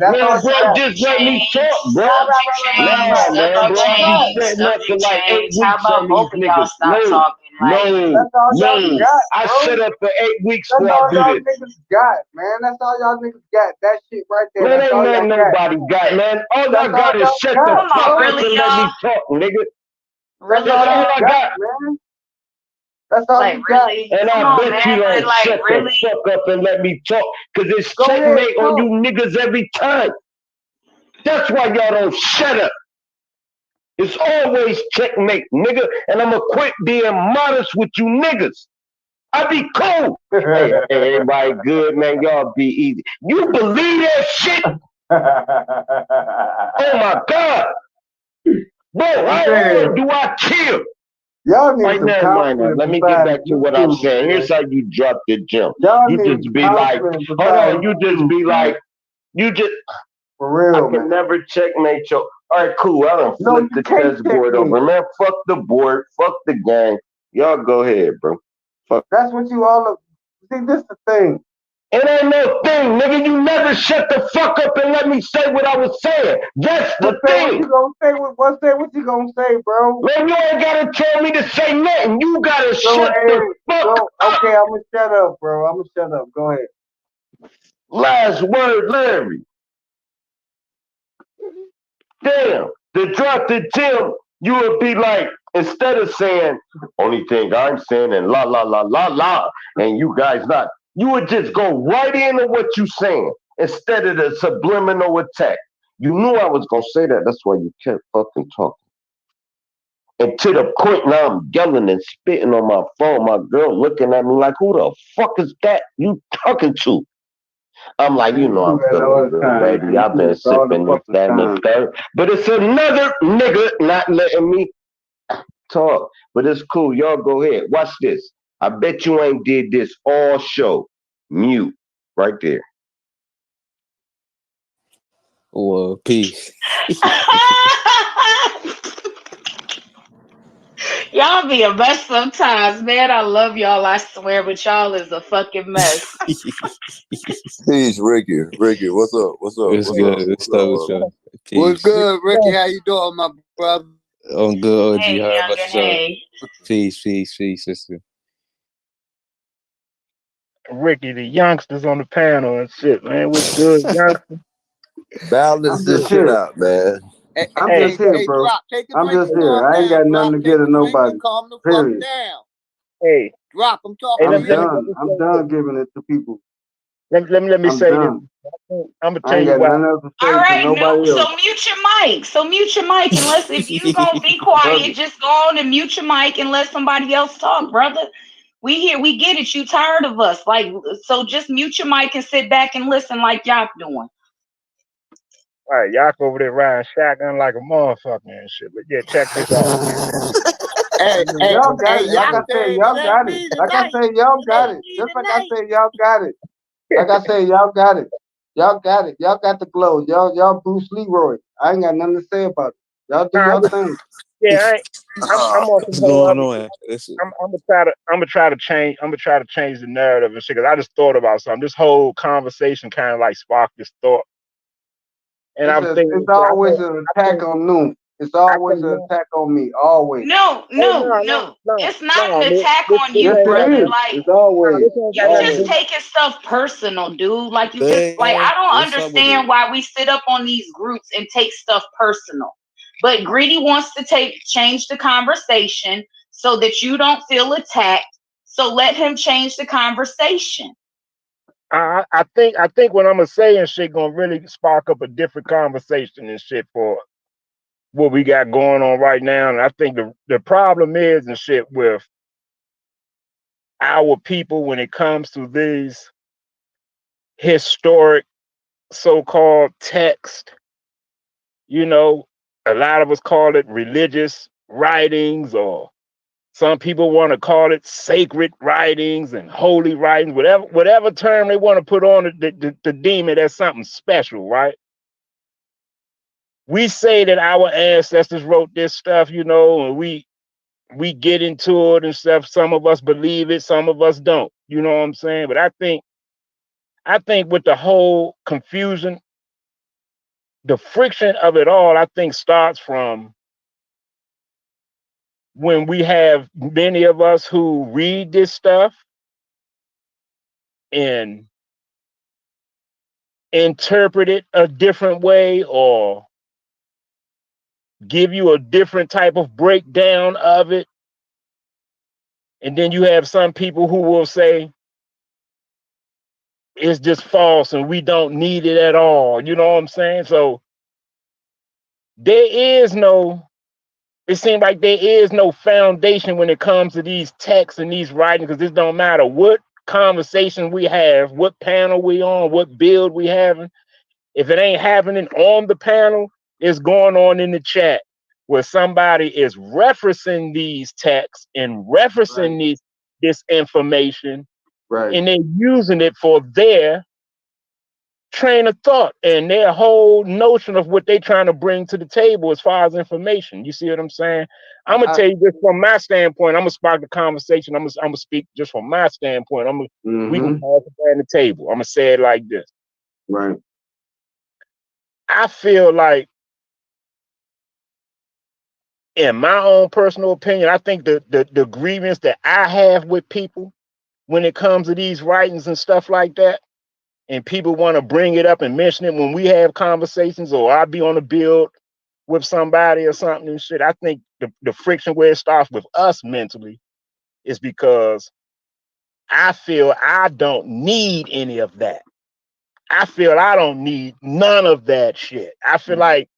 That's all Man, you bro, got. just let me talk, bro. Subject change, Nah, man, subject bro, I be change, setting up for subject like 8 change. How weeks about on these both of y'all niggas. stop No, talking? Like, no, That's all y'all no. got, I bro. set up for 8 weeks That's before I all do y'all this. niggas got, man. That's all y'all niggas got. That shit right there. Man, That's ain't all y'all nothing got. nobody got, man. All I That's all got is y'all shut the got, come on, fuck bro. up really, and let me y'all? talk, nigga. That's Really, all That's you all I y'all? got, got. man. That's all Like, you got. really? And Come I on, bet you man. But, don't like, shut the really? fuck up and let me talk, cause it's Go ahead, checkmate on you talk. niggas every time. That's why y'all don't shut up. It's always checkmate, nigga. And I'ma quit being modest with you niggas. I be cool. Hey, everybody good, man. Y'all be easy. You believe that shit? Oh my God. Bro, how hard do I kill? Y'all need Right some now, mind that. counseling Let me get besides back to what I'm YouTube, saying. man. Here's how you drop the gem. Y'all You need just be like, counseling hold besides on, you just YouTube, be man. like, you just For I real, can man. never checkmate your. All right, cool. I done No, flipped you the can't chessboard checkmate. over. Man, fuck the board. Fuck the game. Y'all go ahead, bro. Fuck. That's what you all of. See, this the thing. It ain't no thing, nigga. You never shut the fuck up and let me say what I was saying. That's the Say what thing. you gonna say. Say what you gonna say, bro. Man, you ain't gotta tell me to say nothing. You gotta Go shut ahead. the fuck Go. up. Okay, I'm gonna shut up, bro. I'm gonna shut up. Go ahead. Last word, Larry. Damn, to drop the gem, you would be like, instead of saying, only thing I'm saying and la la la la la, and you guys not, you would just go right into what you saying instead of the subliminal attack. You knew I was gonna say that, that's why you kept fucking talking. And to the point now I'm yelling and spitting on my phone, my girl looking at me like, who the fuck is that you talking to? I'm like, Man, you you know, do I'm that feeling all the good, time, baby. man. You I've do been this all the sipping this, fucking that, and the time. third. But it's another nigga not letting me talk. But it's cool. Y'all go ahead. Watch this. I bet you ain't did this all show. Mute. Right there. Well, peace. Y'all be a mess sometimes, man. I love y'all, I swear, but y'all is a fucking mess. Peace, Ricky. Ricky, what's up? What's up? It's What's good. up? It's What's up, so brother? sure. What's Peace. good, Ricky? How you doing, my brother? I'm good, OG. Hey, How about youngin', yourself? hey. Peace, peace, peace, sister. Ricky, the youngsters on the panel and shit, man. What's good, youngster? Balance I'm this just shit here. out, man. Hey, I'm Hey, just here, hey, bro. drop. Take a I'm drink just and here. calm I ain't down. got Drop. nothing to Take get a at drink nobody. and calm the fuck Period. down. hey, Drop. I'm hey, talking to I'm let me you. done. let me I'm say this. done giving it to people. Let me I'm say this. done. I'm gonna I tell ain't you got why. nothing else to All say to right, Nuke. nobody else. So mute your mic. So mute your mic. Unless if you gonna be Brother, quiet, just go on and mute your mic and let somebody else talk, brother. We here. We get it. You tired of us. Like, so just mute your mic and sit back and listen like y'all doing. All right, y'all over there riding shotgun like a motherfucker and shit. But yeah, check this out. Hey, hey, y'all got hey, it. Like I Yaka said, ain't y'all let got it. me Like I tonight. said, y'all got it. Me Just like I tonight. said, y'all got it. Like I said, y'all got it. Y'all got it. Y'all got the glow. Y'all Bruce Leroy. I ain't got nothing to say about it. Y'all do Nah, y'all thing. yeah, I'm on some What's whole going other. on? Listen, I'm gonna try to change. I'm gonna try to change the narrative and shit. Cause I just thought about something. This whole conversation kind of like sparked this thought, and I was thinking. It's always an attack on Noom. It's I always think, an man. attack on me. Always. No, Oh no, no, no, no. no, It's not no, an man. attack on This Yes, you, ain't it got brother. is. nothing. Like, It's No, always. this ain't you got nothing to just do. taking stuff personal, dude. Like, you just, like, man, I don't what's up with understand it? why we sit up on these groups and take stuff personal. But Greedy wants to change the conversation so that you don't feel attacked. So let him change the conversation. I think what I'm gonna say and shit gonna really spark up a different conversation and shit for what we got going on right now. And I think the problem is and shit with our people when it comes to these historic so-called text, you know, a lot of us call it religious writings, or some people want to call it sacred writings and holy writings, whatever term they want to put on it to deem it as something special, right? We say that our ancestors wrote this stuff, you know, and we get into it and stuff. Some of us believe it, some of us don't. You know what I'm saying? But I think with the whole confusion, the friction of it all, I think starts from when we have many of us who read this stuff and interpret it a different way, or give you a different type of breakdown of it. And then you have some people who will say it's just false and we don't need it at all. You know what I'm saying? So there is no, it seems like there is no foundation when it comes to these texts and these writings, because it don't matter what conversation we have, what panel we on, what build we having. If it ain't happening on the panel, it's going on in the chat where somebody is referencing these texts and referencing this information, Right. and they're using it for their train of thought and their whole notion of what they're trying to bring to the table as far as information. You see what I'm saying? I'm gonna tell you this from my standpoint. I'm gonna spark the conversation. I'm gonna speak just from my standpoint. We can pass it down the table. I'm gonna say it like this. Right. I feel like, in my own personal opinion, I think the grievance that I have with people when it comes to these writings and stuff like that, and people want to bring it up and mention it when we have conversations, or I'll be on a build with somebody or something and shit. I think the friction where it starts with us mentally is because I feel I don't need any of that. I feel I don't need none of that shit. I feel like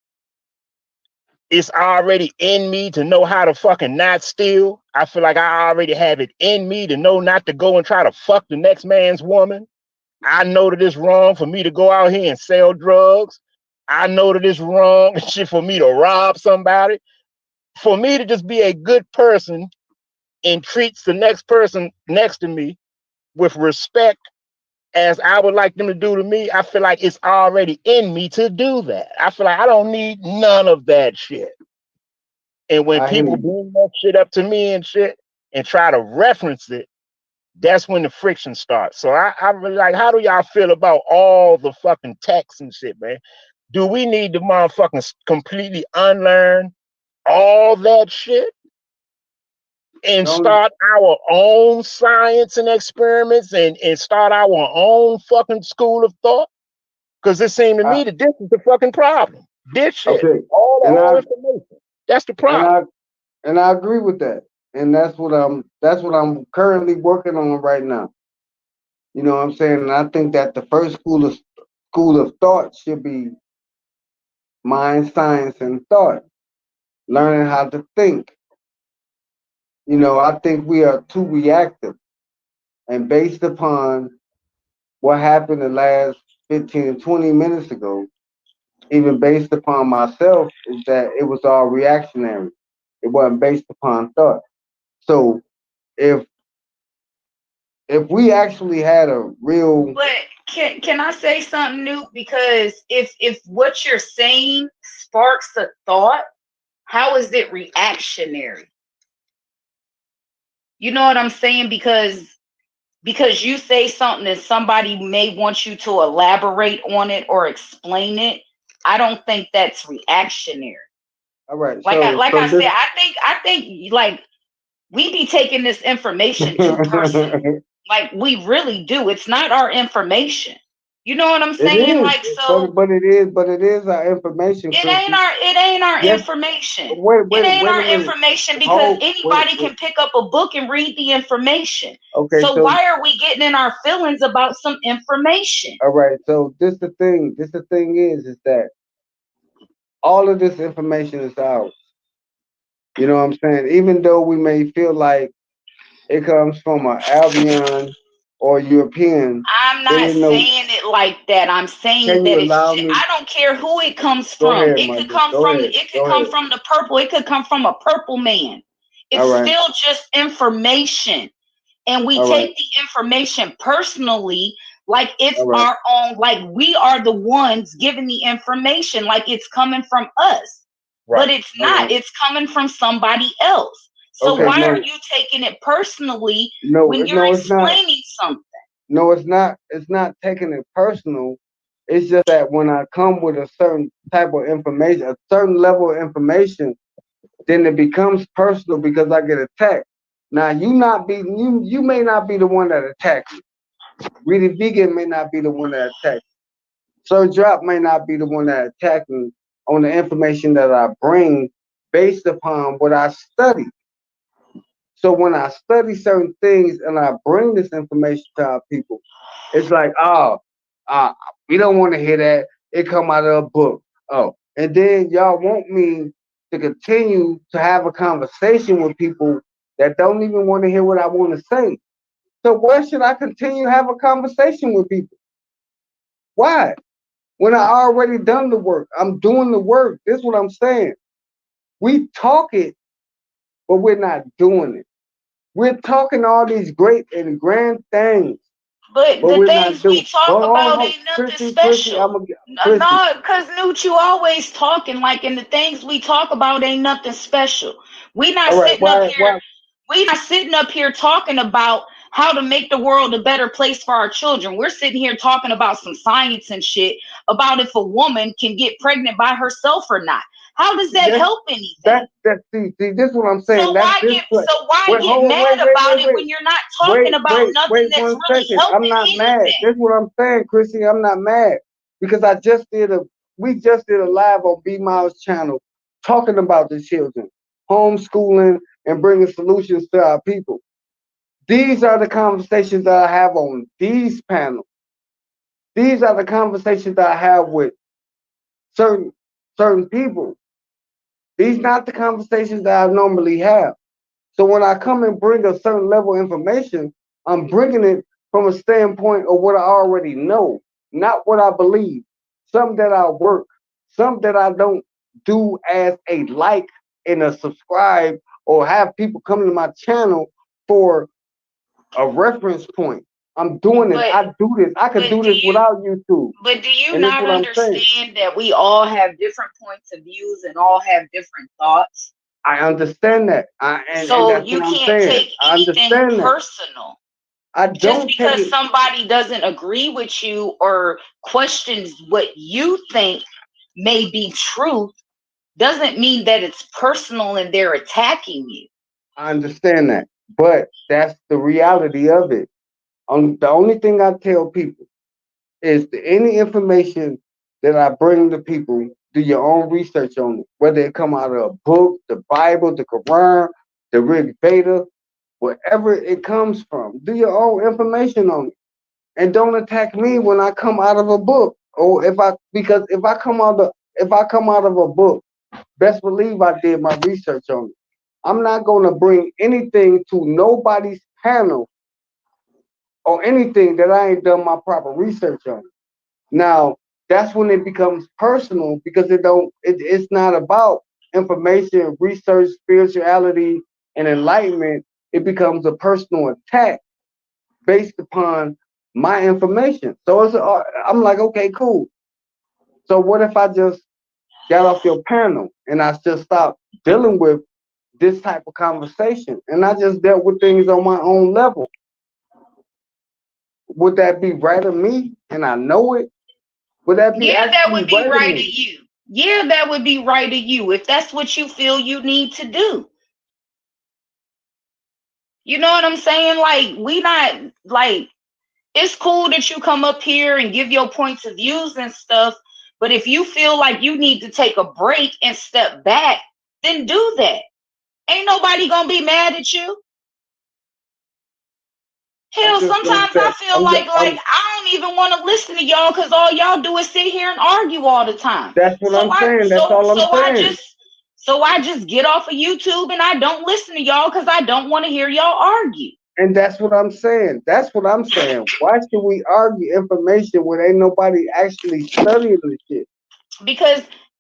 it's already in me to know how to fucking not steal. I feel like I already have it in me to know not to go and try to fuck the next man's woman. I know that it's wrong for me to go out here and sell drugs. I know that it's wrong shit for me to rob somebody. For me to just be a good person and treats the next person next to me with respect as I would like them to do to me, I feel like it's already in me to do that. I feel like I don't need none of that shit. And when I hear people you. bring that shit up to me and shit and try to reference it, that's when the friction starts. So I really like, how do y'all feel about all the fucking text and shit, man? Do we need to motherfucking completely unlearn all that shit and The only start our own science and experiments and start our own fucking school of thought? Because it seemed to I, me that this is the fucking problem. This shit, okay, and all I information. That's the and problem. I and I agree with that, and that's what I'm currently working on right now. You know what I'm saying? And I think that the first school of thought should be mind, science, and thought, learning how to think. You know, I think we are too reactive, and based upon what happened the last 15 20 minutes ago, even based upon myself, is that it was all reactionary. It wasn't based upon thought. So if if we actually had a real But can I say something new? Because if what you're saying sparks a thought, how is it reactionary? You know what I'm saying? Because you say something and somebody may want you to elaborate on it or explain it, I don't think that's reactionary. all right, Like I like so I said, this I think like we be taking this information too personal. Like we really do. It's not our information. You know what I'm it saying? is, Like so but it is our information, Chrissy. it ain't our Yes, information. wait, It ain't wait a our minute. information because Hold, anybody wait. can pick up a book and read the information. Okay, So so why are we getting in our feelings about some information? all right, so this the thing. This the thing is that all of this information is ours. You know what I'm saying? Even though we may feel like it comes from an Albion or European, I'm it not ain't no. saying it like that. I'm saying Can you that allow me? I don't care who it comes Go from. ahead, It could Mother. come Go from ahead. Go ahead. the purple. It could come from a purple man. All It's right. still just information. And we All right. take the information personally like it's All right. our own, like we are the ones giving the information, like it's coming from us. But Right. it's All not. right. It's coming from somebody else. So Okay. why are No. you taking it personally No. when you're No. It's not. explaining something? No. It's not. It's not taking it personal. It's just that when I come with a certain type of information, a certain level of information, then it becomes personal because I get attacked. Now you may not be the one that attacks me. Really Vegan may not be the one that attacks me. Sir Drop may not be the one that attacked me on the information that I bring based upon what I study. So when I study certain things and I bring this information to our people, it's like, oh, uh, we don't want to hear that. It come out of a book. Oh, and then y'all want me to continue to have a conversation with people that don't even want to hear what I want to say. So why should I continue to have a conversation with people? Why? When I already done the work, I'm doing the work. This is what I'm saying. We talk it, but we're not doing it. We're talking all these great and grand things, But but the we're not things we doing. talk Hold, about hold, ain't nothing Chrissy, special. Chrissy. No, because Newt, you always talking like, and the things we talk about ain't nothing special. We not All right, sitting up here. why? We not sitting up here talking about how to make the world a better place for our children. We're sitting here talking about some science and shit about if a woman can get pregnant by herself or not. How does that help anything? See, this is what I'm saying. So That's why this get way. so why Wait, get hold, mad about it wait. when you're not talking about nothing that's Wait really 1 second. I'm helping not mad. anything? This is what I'm saying, Chrissy. I'm not mad because we just did a live on B Miles channel talking about the children, homeschooling, and bringing solutions to our people. These are the conversations that I have on these panels. These are the conversations that I have with certain certain people. These not the conversations that I normally have. So when I come and bring a certain level of information, I'm bringing it from a standpoint of what I already know, not what I believe. Something that I work, something that I don't do as a like and a subscribe or have people come to my channel for a reference point. I'm doing it. But I do this. I could do this without YouTube. But do you And that's not what I'm saying. understand that we all have different points of views and all have different thoughts? I understand that. And So that's you what I'm can't saying. take I anything understand that. personal. I Just don't take because it. somebody doesn't agree with you or questions what you think may be truth doesn't mean that it's personal and they're attacking you. I understand that. But that's the reality of it. The only thing I tell people is that any information that I bring to people, do your own research on it. Whether it come out of a book, the Bible, the Quran, the Rig Veda, wherever it comes from, do your own information on it. And don't attack me when I come out of a book. Or because if I come out of a book, best believe I did my research on it. I'm not gonna bring anything to nobody's panel or anything that I ain't done my proper research on. Now, that's when it becomes personal because it's not about information, research, spirituality, and enlightenment. It becomes a personal attack based upon my information. So I'm like, okay, cool. So what if I just got off your panel and I just stopped dealing with this type of conversation and I just dealt with things on my own level? Would that be right of me? And I know it. Would that be Yeah, that actually would be right of right of me? you. Yeah, that would be right of you if that's what you feel you need to do. You know what I'm saying? Like, we not like, it's cool that you come up here and give your points of views and stuff, but if you feel like you need to take a break and step back, then do that. Ain't nobody gonna be mad at you. Hell, sometimes I feel like I don't even want to listen to y'all because all y'all do is sit here and argue all the time. That's what I'm saying. That's all I'm saying. So I just get off of YouTube and I don't listen to y'all because I don't want to hear y'all argue. And that's what I'm saying. That's what I'm saying. Why should we argue information when ain't nobody actually studying the shit?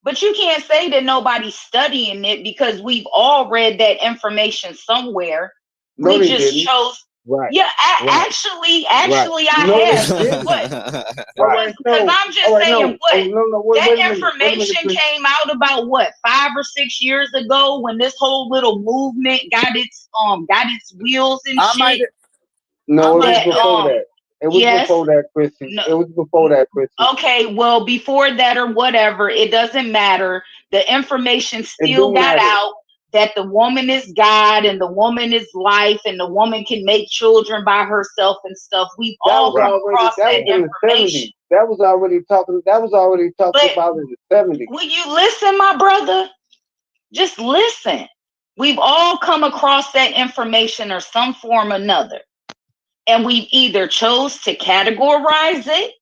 But you can't say that nobody's studying it because we've all read that information somewhere. No, We they just didn't. chose. Right. Yeah, Right. actually, Right. I No, they have. didn't. What? All right, Because so I'm just all right, saying, what? wait That a minute. Wait a minute, information Chris. came out about what, 5 or 6 years ago when this whole little movement got its wheels and shit. No, it was That before that. It was yes. before that, Chrissy. No. It was before that, Chrissy. Okay, well, before that or whatever, it doesn't matter. The information still do got matter. out that the woman is God and the woman is life and the woman can make children by herself and stuff. We've all come across that in the 70s. That was already talked about in the 70s. Will you listen, my brother? Just listen. We've all come across that information or some form or another. And we've either chose to categorize it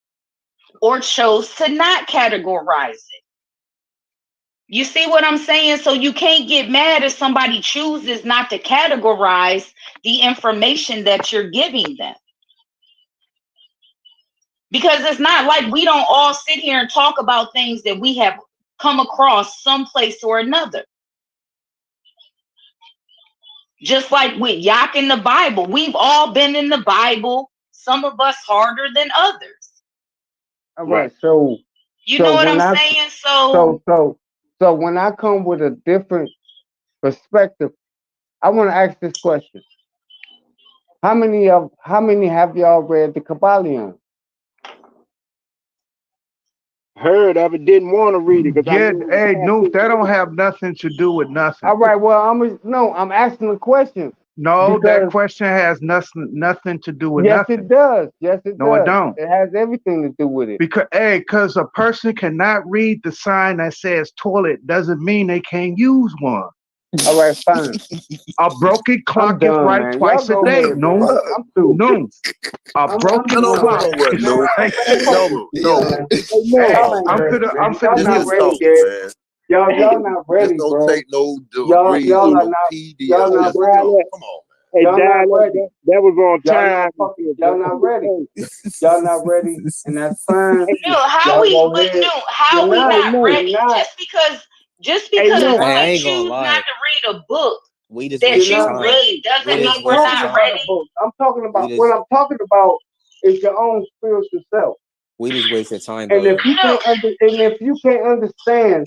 or chose to not categorize it. You see what I'm saying? So you can't get mad if somebody chooses not to categorize the information that you're giving them. Because it's not like we don't all sit here and talk about things that we have come across someplace or another. Just like with Yak in the Bible, we've all been in the Bible, some of us harder than others. All right, so you know what I'm saying? So when I come with a different perspective, I want to ask this question: How many have y'all read the Kabbalion? Heard of it, didn't want to read it. Yeah, hey, Noof, that don't have nothing to do with nothing. All right, well, I'm asking a question. No, that question has nothing to do with nothing. It does. Yes, it No, does. it don't. It has everything to do with it. Because a person cannot read the sign that says toilet doesn't mean they can't use one. All right, fine. A broken clock is right man. twice a day. No. A broken clock is right. I'm This is something, man. Y'all not ready, This don't bro. take no Y'all degree are or no not. PD. Y'all not ready. Come on, Hey, y'all not ready. that was on time. Y'all not ready. Y'all not ready, and that's fine. No, how we not ready? Just because Hey, I we ain't gonna choose lie. not to read a book We just that wasted you time. read doesn't We mean just we're wasted not time. ready. I'm talking about what I'm talking about is your own spiritual self. We just wasted time, And though. if you can't understand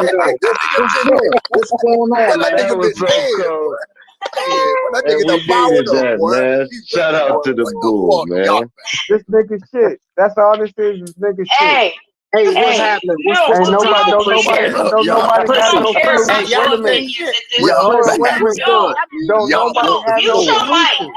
though. That What's good? What's going on, man? nigga been What's up, dead, Cole? boy. Yeah, boy, that And nigga we done powered needed up, that, boy. man. He Shout ready, boy. out to the What the bull, fuck, y'all? man. This nigga shit. That's all this is nigga shit. Hey, Hey, what's hey, happening? you know, What's Ain't the we nobody, topic, don't don't Christian? nobody, care. Look, don't y'all. nobody We have Christian, don't no care hey, about solution. y'all, your Wait a minute. opinions at this Y'all Hold point. on, back. wait a minute, what's Joe. good? Don't Mute, Y'all nobody back. have mute no your mic. solution.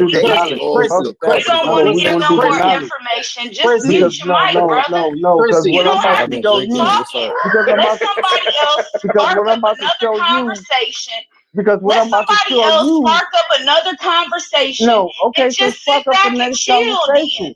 do the If knowledge. you don't Hold want on, to we give gonna no do the more knowledge. information, just mute Because your mic, brother. because You what I'm don't about have to to show keep you, talking. because I'm Let about to, somebody else because spark what I'm up about to another show you, conversation. because what Let I'm about to somebody show else you, spark up another conversation no, okay, and so just sit spark up the back and next chill conversation. then.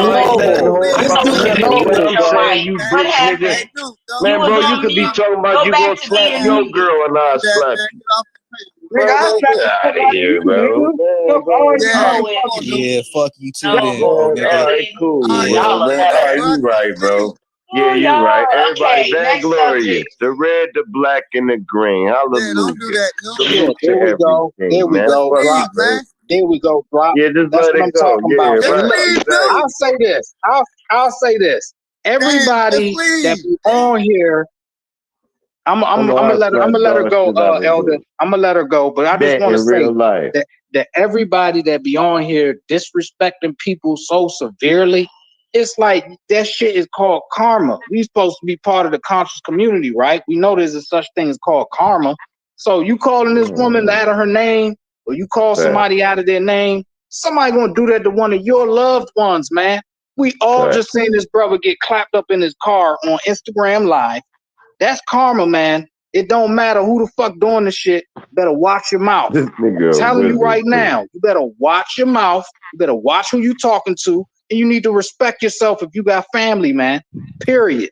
like that No, this horsepower, dude man. is But what over I'm your saying, mic. you What bitch nigga, happened? You man, was bro, you on could be mute. talking about Go you back gonna to slap being your muted. girl and I'll slap you. Nigga, Bro, I man, slap get the out fuck of out of here, you, bro. nigga. Man, Fuck go all ahead. you No, it motherfuckers. Yeah, fuck you too no, then, Man, all nigga. right, cool, bro, y'all are man. All right, messy. you right, bro. Yeah, Oh, you right. y'all. Everybody, Okay, Van next subject. Glorious. The red, the black, and the green. Hallelujah. Yeah, Salute to there we go. There everything, we man. go. Fuck Drop. you, bro. There we go. Drop. Yeah, just That's let what it I'm go. talking Yeah, about. And right. look, Exactly. I'll say this. I'll say this. Everybody that be on here I'm Some gonna hard, let flat, her dog go, shit I done Elder. did. I'm gonna let her go, but I just Bet want to in say real life. that everybody that be on here disrespecting people so severely, it's like that shit is called karma. We supposed to be part of the conscious community, right? We know there's a such thing as called karma. So you calling this woman out of her name, or you call somebody out of their name, somebody gonna do that to one of your loved ones, man. We all just seen this brother get clapped up in his car on Instagram Live. That's karma, man. It don't matter who the fuck doing the shit. Better watch your mouth. This nigga I'm telling you wizard, right now, you better watch your mouth. You better watch who you talking to, and you need to respect yourself if you got family, man. Period.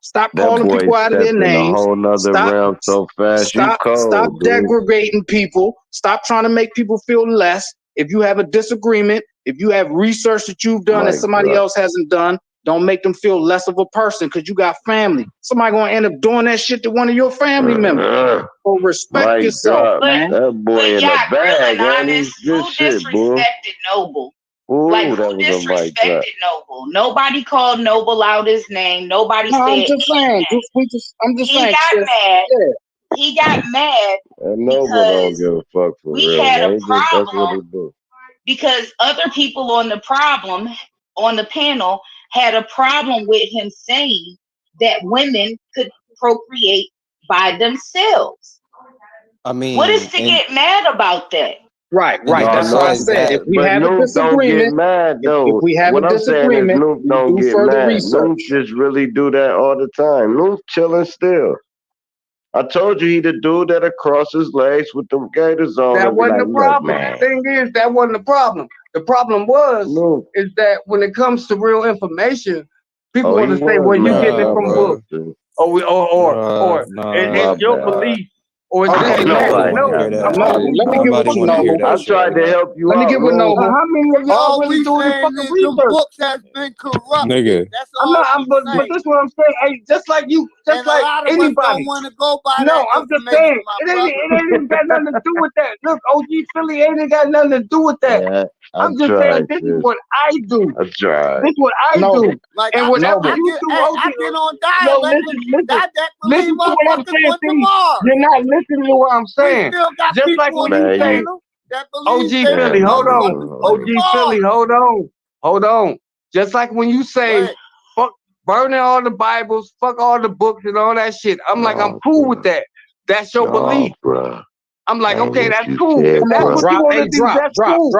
Stop That calling boy people out of their stepped in a names. whole nother Stop, realm so fast. You stop cold, dude. degrading people. Stop trying to make people feel less. If you have a disagreement, if you have research that you've done that somebody else hasn't done, don't make them feel less of a person because you got family. Somebody gonna end up doing that shit to one of your family members. So respect yourself, man. That boy in the bag, man. He's good Who shit, boy. disrespected Noble? Ooh, Like, that who was a mic drop. disrespected Noble? Nobody called Noble out his name. Nobody No, I'm said just saying. I'm just he saying. got mad. Yeah. He got mad That Noble don't give a fuck for we real, had a man. That's what he problem do. because other people on the panel had a problem with him saying that women could procreate by themselves. I mean, What is to get mad about that? Right. No, That's why I said if we but have a Noob don't get disagreement, mad though. if we have What a I'm saying is disagreement, Noob we don't do get further mad. research. Noob just really do that all the time. Noob chilling still. I told you he the dude that'll cross his legs with them gators on That and be wasn't like, the look, problem. man. The thing is, that wasn't the problem. The problem is that when it comes to real information, people want to say, "Well, you getting it from books, or it's your belief, or it's this and that." No, I'm always let me get with you, Noble. I tried to help you Let me out, get with Noob. Noble. How many of y'all really doing this fucking research? Books has been corrupted. Nigga. That's all but this is what I'm saying. Hey, just like and a lot of us don't anybody. want to go by No, that I'm just information, saying my it brother. ain't even got nothing to do with that. Look, OG Philly ain't got nothing to do with that. Yeah, I'm just saying this is what I do. I tried. This is what I do. Like And whatever you do, OG, I get on no, dialect. That listen to what I'm motherfuckers saying. went to See, Mars. you're not listening to what I'm saying. Still got Just like people when on you this say, channel that OG believe Philly, hold on. went OG to Mars. Philly, hold on. Just like when you say, fuck burning all the Bibles, fuck all the books and all that shit. I'm like, I'm cool with that. That's your belief. Bruh. I'm like, Ain't okay, what that's you cool. said, If that's bruh. what you want to do, that's cool.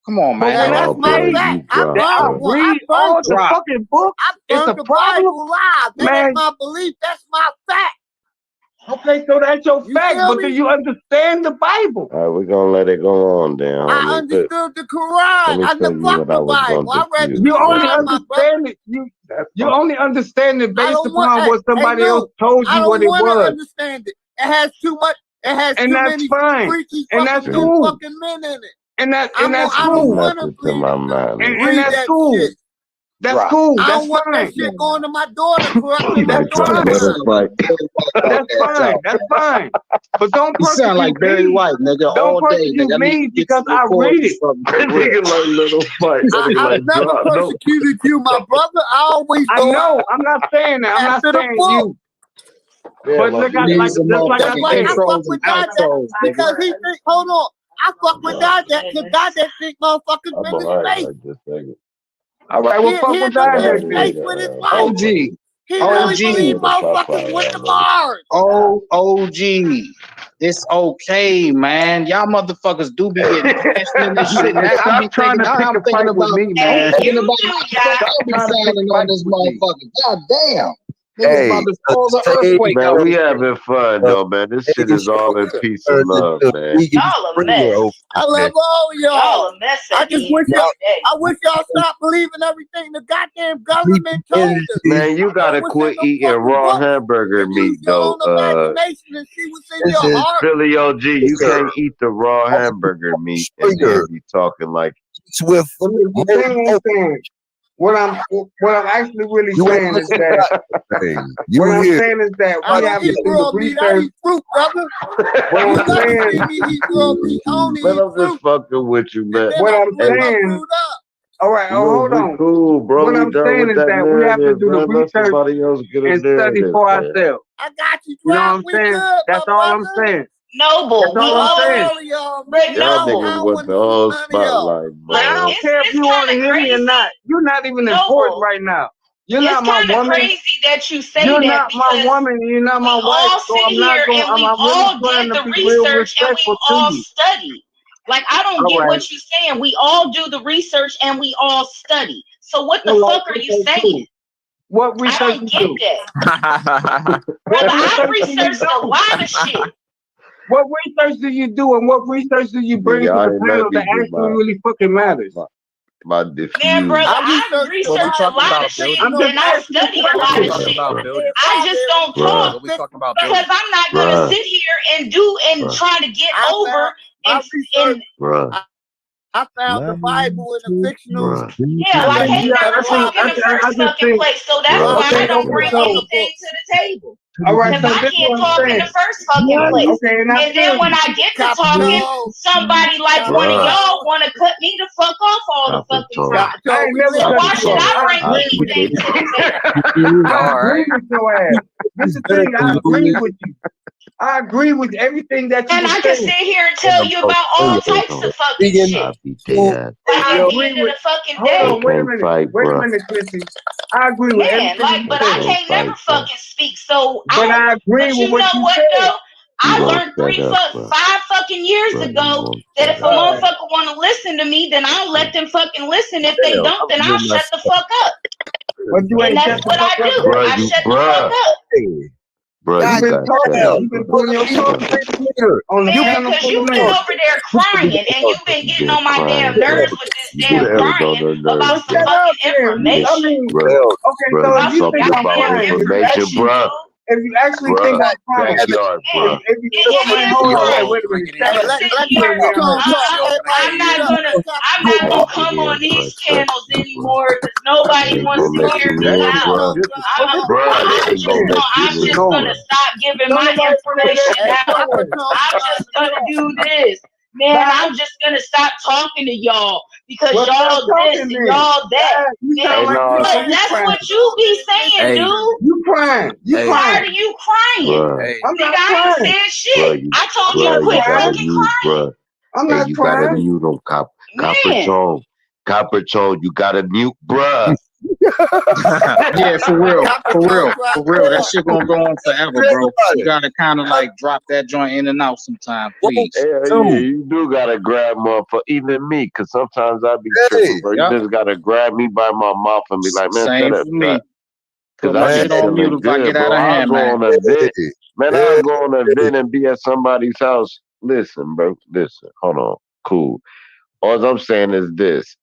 Come on, But man. when that's me, I I'll burned one. read all the fucking books. I It's a burned the problem. Bible live. That Man. ain't my belief. That's my fact. Okay, so that's your fact, feel but me? do you understand the Bible? All right, we're gonna let it go on then, I homie. understood the Let Quran. me I tell never you fuck what I the was Bible. gonna I read the do. You only Quran, my brother. understand it. You only understand it based upon what somebody else no, told I you don't what it want to was. understand it. It has too much. It has And too that's many fine. freaky And fucking that's men, cool. fucking men in it. And that's I cool. don't want to Nothing to my mind. And read that's that cool. shit. That's cool. I That's don't want fine. that shit going to my daughter, corrupting my That's daughter's fine. mind. Fight. That's fine. That's fine. But don't You sound like persecute Barry me. White, nigga, Don't all day. persecute Nigga, I need me to get because some I records read or it. something. Nigga like little fight. I've never persecuted you, my brother. I always I go know. I'm not saying that. I'm not after the saying book. you. But look, These are just like I Just like said. I fuck with God that because he think, hold on. I fuck with God that because God that think motherfuckers I'm been to alright space. like this second. All right, well, fuck He with been that. in space with his wife. OG. He really believe motherfuckers went to Mars. OG. It's okay, man. Y'all motherfuckers do be getting passionate and shit. Now I'm Stop trying to pick a fight with me, man. I'm thinking about I'll be Trying to pick sounding on fights this with me. motherfucker. God damn. Niggas Hey, about to cause an earthquake man, out we here. having fun though, man. This shit is all in peace and love, man. Y'all a mess. I love all y'all. Y'all a mess I at the just end wish of the y'all. day. I wish y'all stop believing everything the goddamn government told us. Man, you gotta What's quit in them eating fucking raw books hamburger and meat use your though. own imagination and see what's in your heart. Philly OG, you can't eat the raw hamburger meat and then be talking like Swift. The thing I'm saying, what I'm actually really saying is that You what I'm hear? saying is that I we don't have to eat do the raw meat. I research. eat fruit, brother. What You I'm never saying, see me eat raw meat. I only man, eat I'm just fruit. fucking with you, man. Then what I I'm split my saying. fruit up. All right, hold We on. cool, bro. What We I'm done saying with is that that we have to narrative, do the man. Let research somebody else get a and study narrative, for man. ourselves. I got you, You know what Drop. I'm We saying? good, That's all I'm motherfucker. saying. Noble, That's we all I'm all, saying. All of y'all, but man. Y'all I Noble, niggas don't want want the to lose whole none of y'all. spotlight, Like, I man. don't care if you want to hear me or not. You're not even important Noble. right now. You're It's not my kind of woman. crazy that you say You're that not my because woman. And you're not we my wife. all So sit I'm not here going. and we I'm really all trying did to the be real research and respectful we to all you. study. Like, I don't All get right. what you're saying. We all do the research and we all study. So what the All right. fuck are you Okay, saying? cool. What I research don't you get do? that. What Brother, I've research do you researched a do? lot of shit. What research do you do, and what research do you bring Nigga, to I the ain't let panel me that do actually really fucking matters? my Man, diffuse. brother, I I've researched the What we researched a talking Bible. lot about, of shit building? I'm just and I asking a study a lot What we of question. talking shit. about, And building? I just don't talk What we talking about, because building? I'm not gonna Bruh, sit here and do and bruh, try to get I found over my research. and bruh, I found the Bible in a fictional bruh, yeah, like Okay, ain't yeah, never I think, talk in the first I just fucking think, place. So that's bruh. why okay, I don't okay, bring so, anything to the table. all right, Because so I this is can't what I'm talk in saying. the first fucking place. Okay, and I And feel then when you. I get to talking, Coppertone. somebody like one of Bruh, y'all want to cut me the fuck off all the fucking Coppertone, time. I So ain't we never So live. cut why you should off. I I bring I agree with anything you. to the table? I All agree right. with your ass. This is the thing. I agree with you. I agree with everything that you And were I can saying. sit here and tell you about all types of fucking shit. I beat their ass. Like I at the agree end of with. the fucking Hold day. on, They can't fight, wait a bruh. minute, Quincy. I agree with Man, everything like, you but They I said. can't can't never fight, bruh. fucking speak. So But I agree but with you what know you what said. though? You I won't learned shut up, bruh. 5 fucking years Bruh, you ago won't that shut if a up. motherfucker want to listen to me, then I'll let them fucking listen. If they don't, then I'll shut the fuck up. But you And ain't that's shut the what fuck I up do. yet. Bruh, I you, shut the fuck bruh, up. bruh, You've you been gotta shut talking. up, You've been bruh. doing your Bruh, talking on the Man, panel because full of you've been men. over there crying and you've been you getting been on my damn crying, bruh. nerves with this You damn been getting on crying their nerves, about Well, some bruh. shut up fucking then. I information. mean, Bruh, okay, bruh, so you if About you some think talking I'm about goddamn crying, information, information, bruh. if you actually think Bruh, I'm crying, backyard, man. bruh. if you It wait, is hold on, crying. wait a Can I minute. get in Shut Hey, up. here? let Sit You here. put me on hold. Coppertone talk. Everybody I'm mute not up. gonna. Let I'm Coppertone not Hey, gonna talk. get come on in, bruh. these Touch channels me, bruh. anymore because nobody They ain't wants gonna to let hear you me in, out. bruh. Coppertone Well, talk. just be Bruh, they quiet ain't gonna let then. I'm you just in, gonna bruh. stop giving Don't my nobody want to hear information Hey, that out. crying. Coppertone I'm trying just to gonna talk. do this. Man, Bye. I'm just gonna stop talking to y'all because Well, stop y'all this talking and then. y'all that. Bye. You Man, Hey, sound like you, no, so but you that's crying. what you be saying, Hey, dude. You crying. You hey, Tired crying. of you crying. bruh, hey. I'm Nigga, not I ain't crying. said bruh, shit. you, I told you to I'm not bruh, quit you gotta crying. fucking mute, crying. bruh. I'm Hey, not you gotta crying. mute them, Man. Coppertone, you gotta mute, bruh. Yeah, for real, Coppertone trying for to real. That talk. shit gonna go on forever, bro. You gotta kind of like drop that joint in and out sometime, please. Hell yeah, you do gotta grab motherfucker. Even me, cause sometimes I be tripping, bro. You Yep. just gotta grab me by my mouth and be like, man, Same shut for up, me. shut. Cause Put I my be shit on mute feeling if I good, get out bro. of I'll hand, go man. on an event. Man, I'll go on an event and be at somebody's house. Listen, bro. Listen. Hold on. Cool. All I'm saying is this.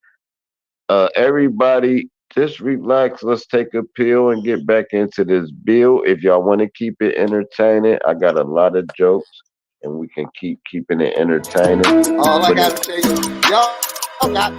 Everybody just relax. Let's take a pill and get back into this bill. If y'all want to keep it entertaining, I got a lot of jokes and we can keep keeping it entertaining. All I But gotta say is y'all got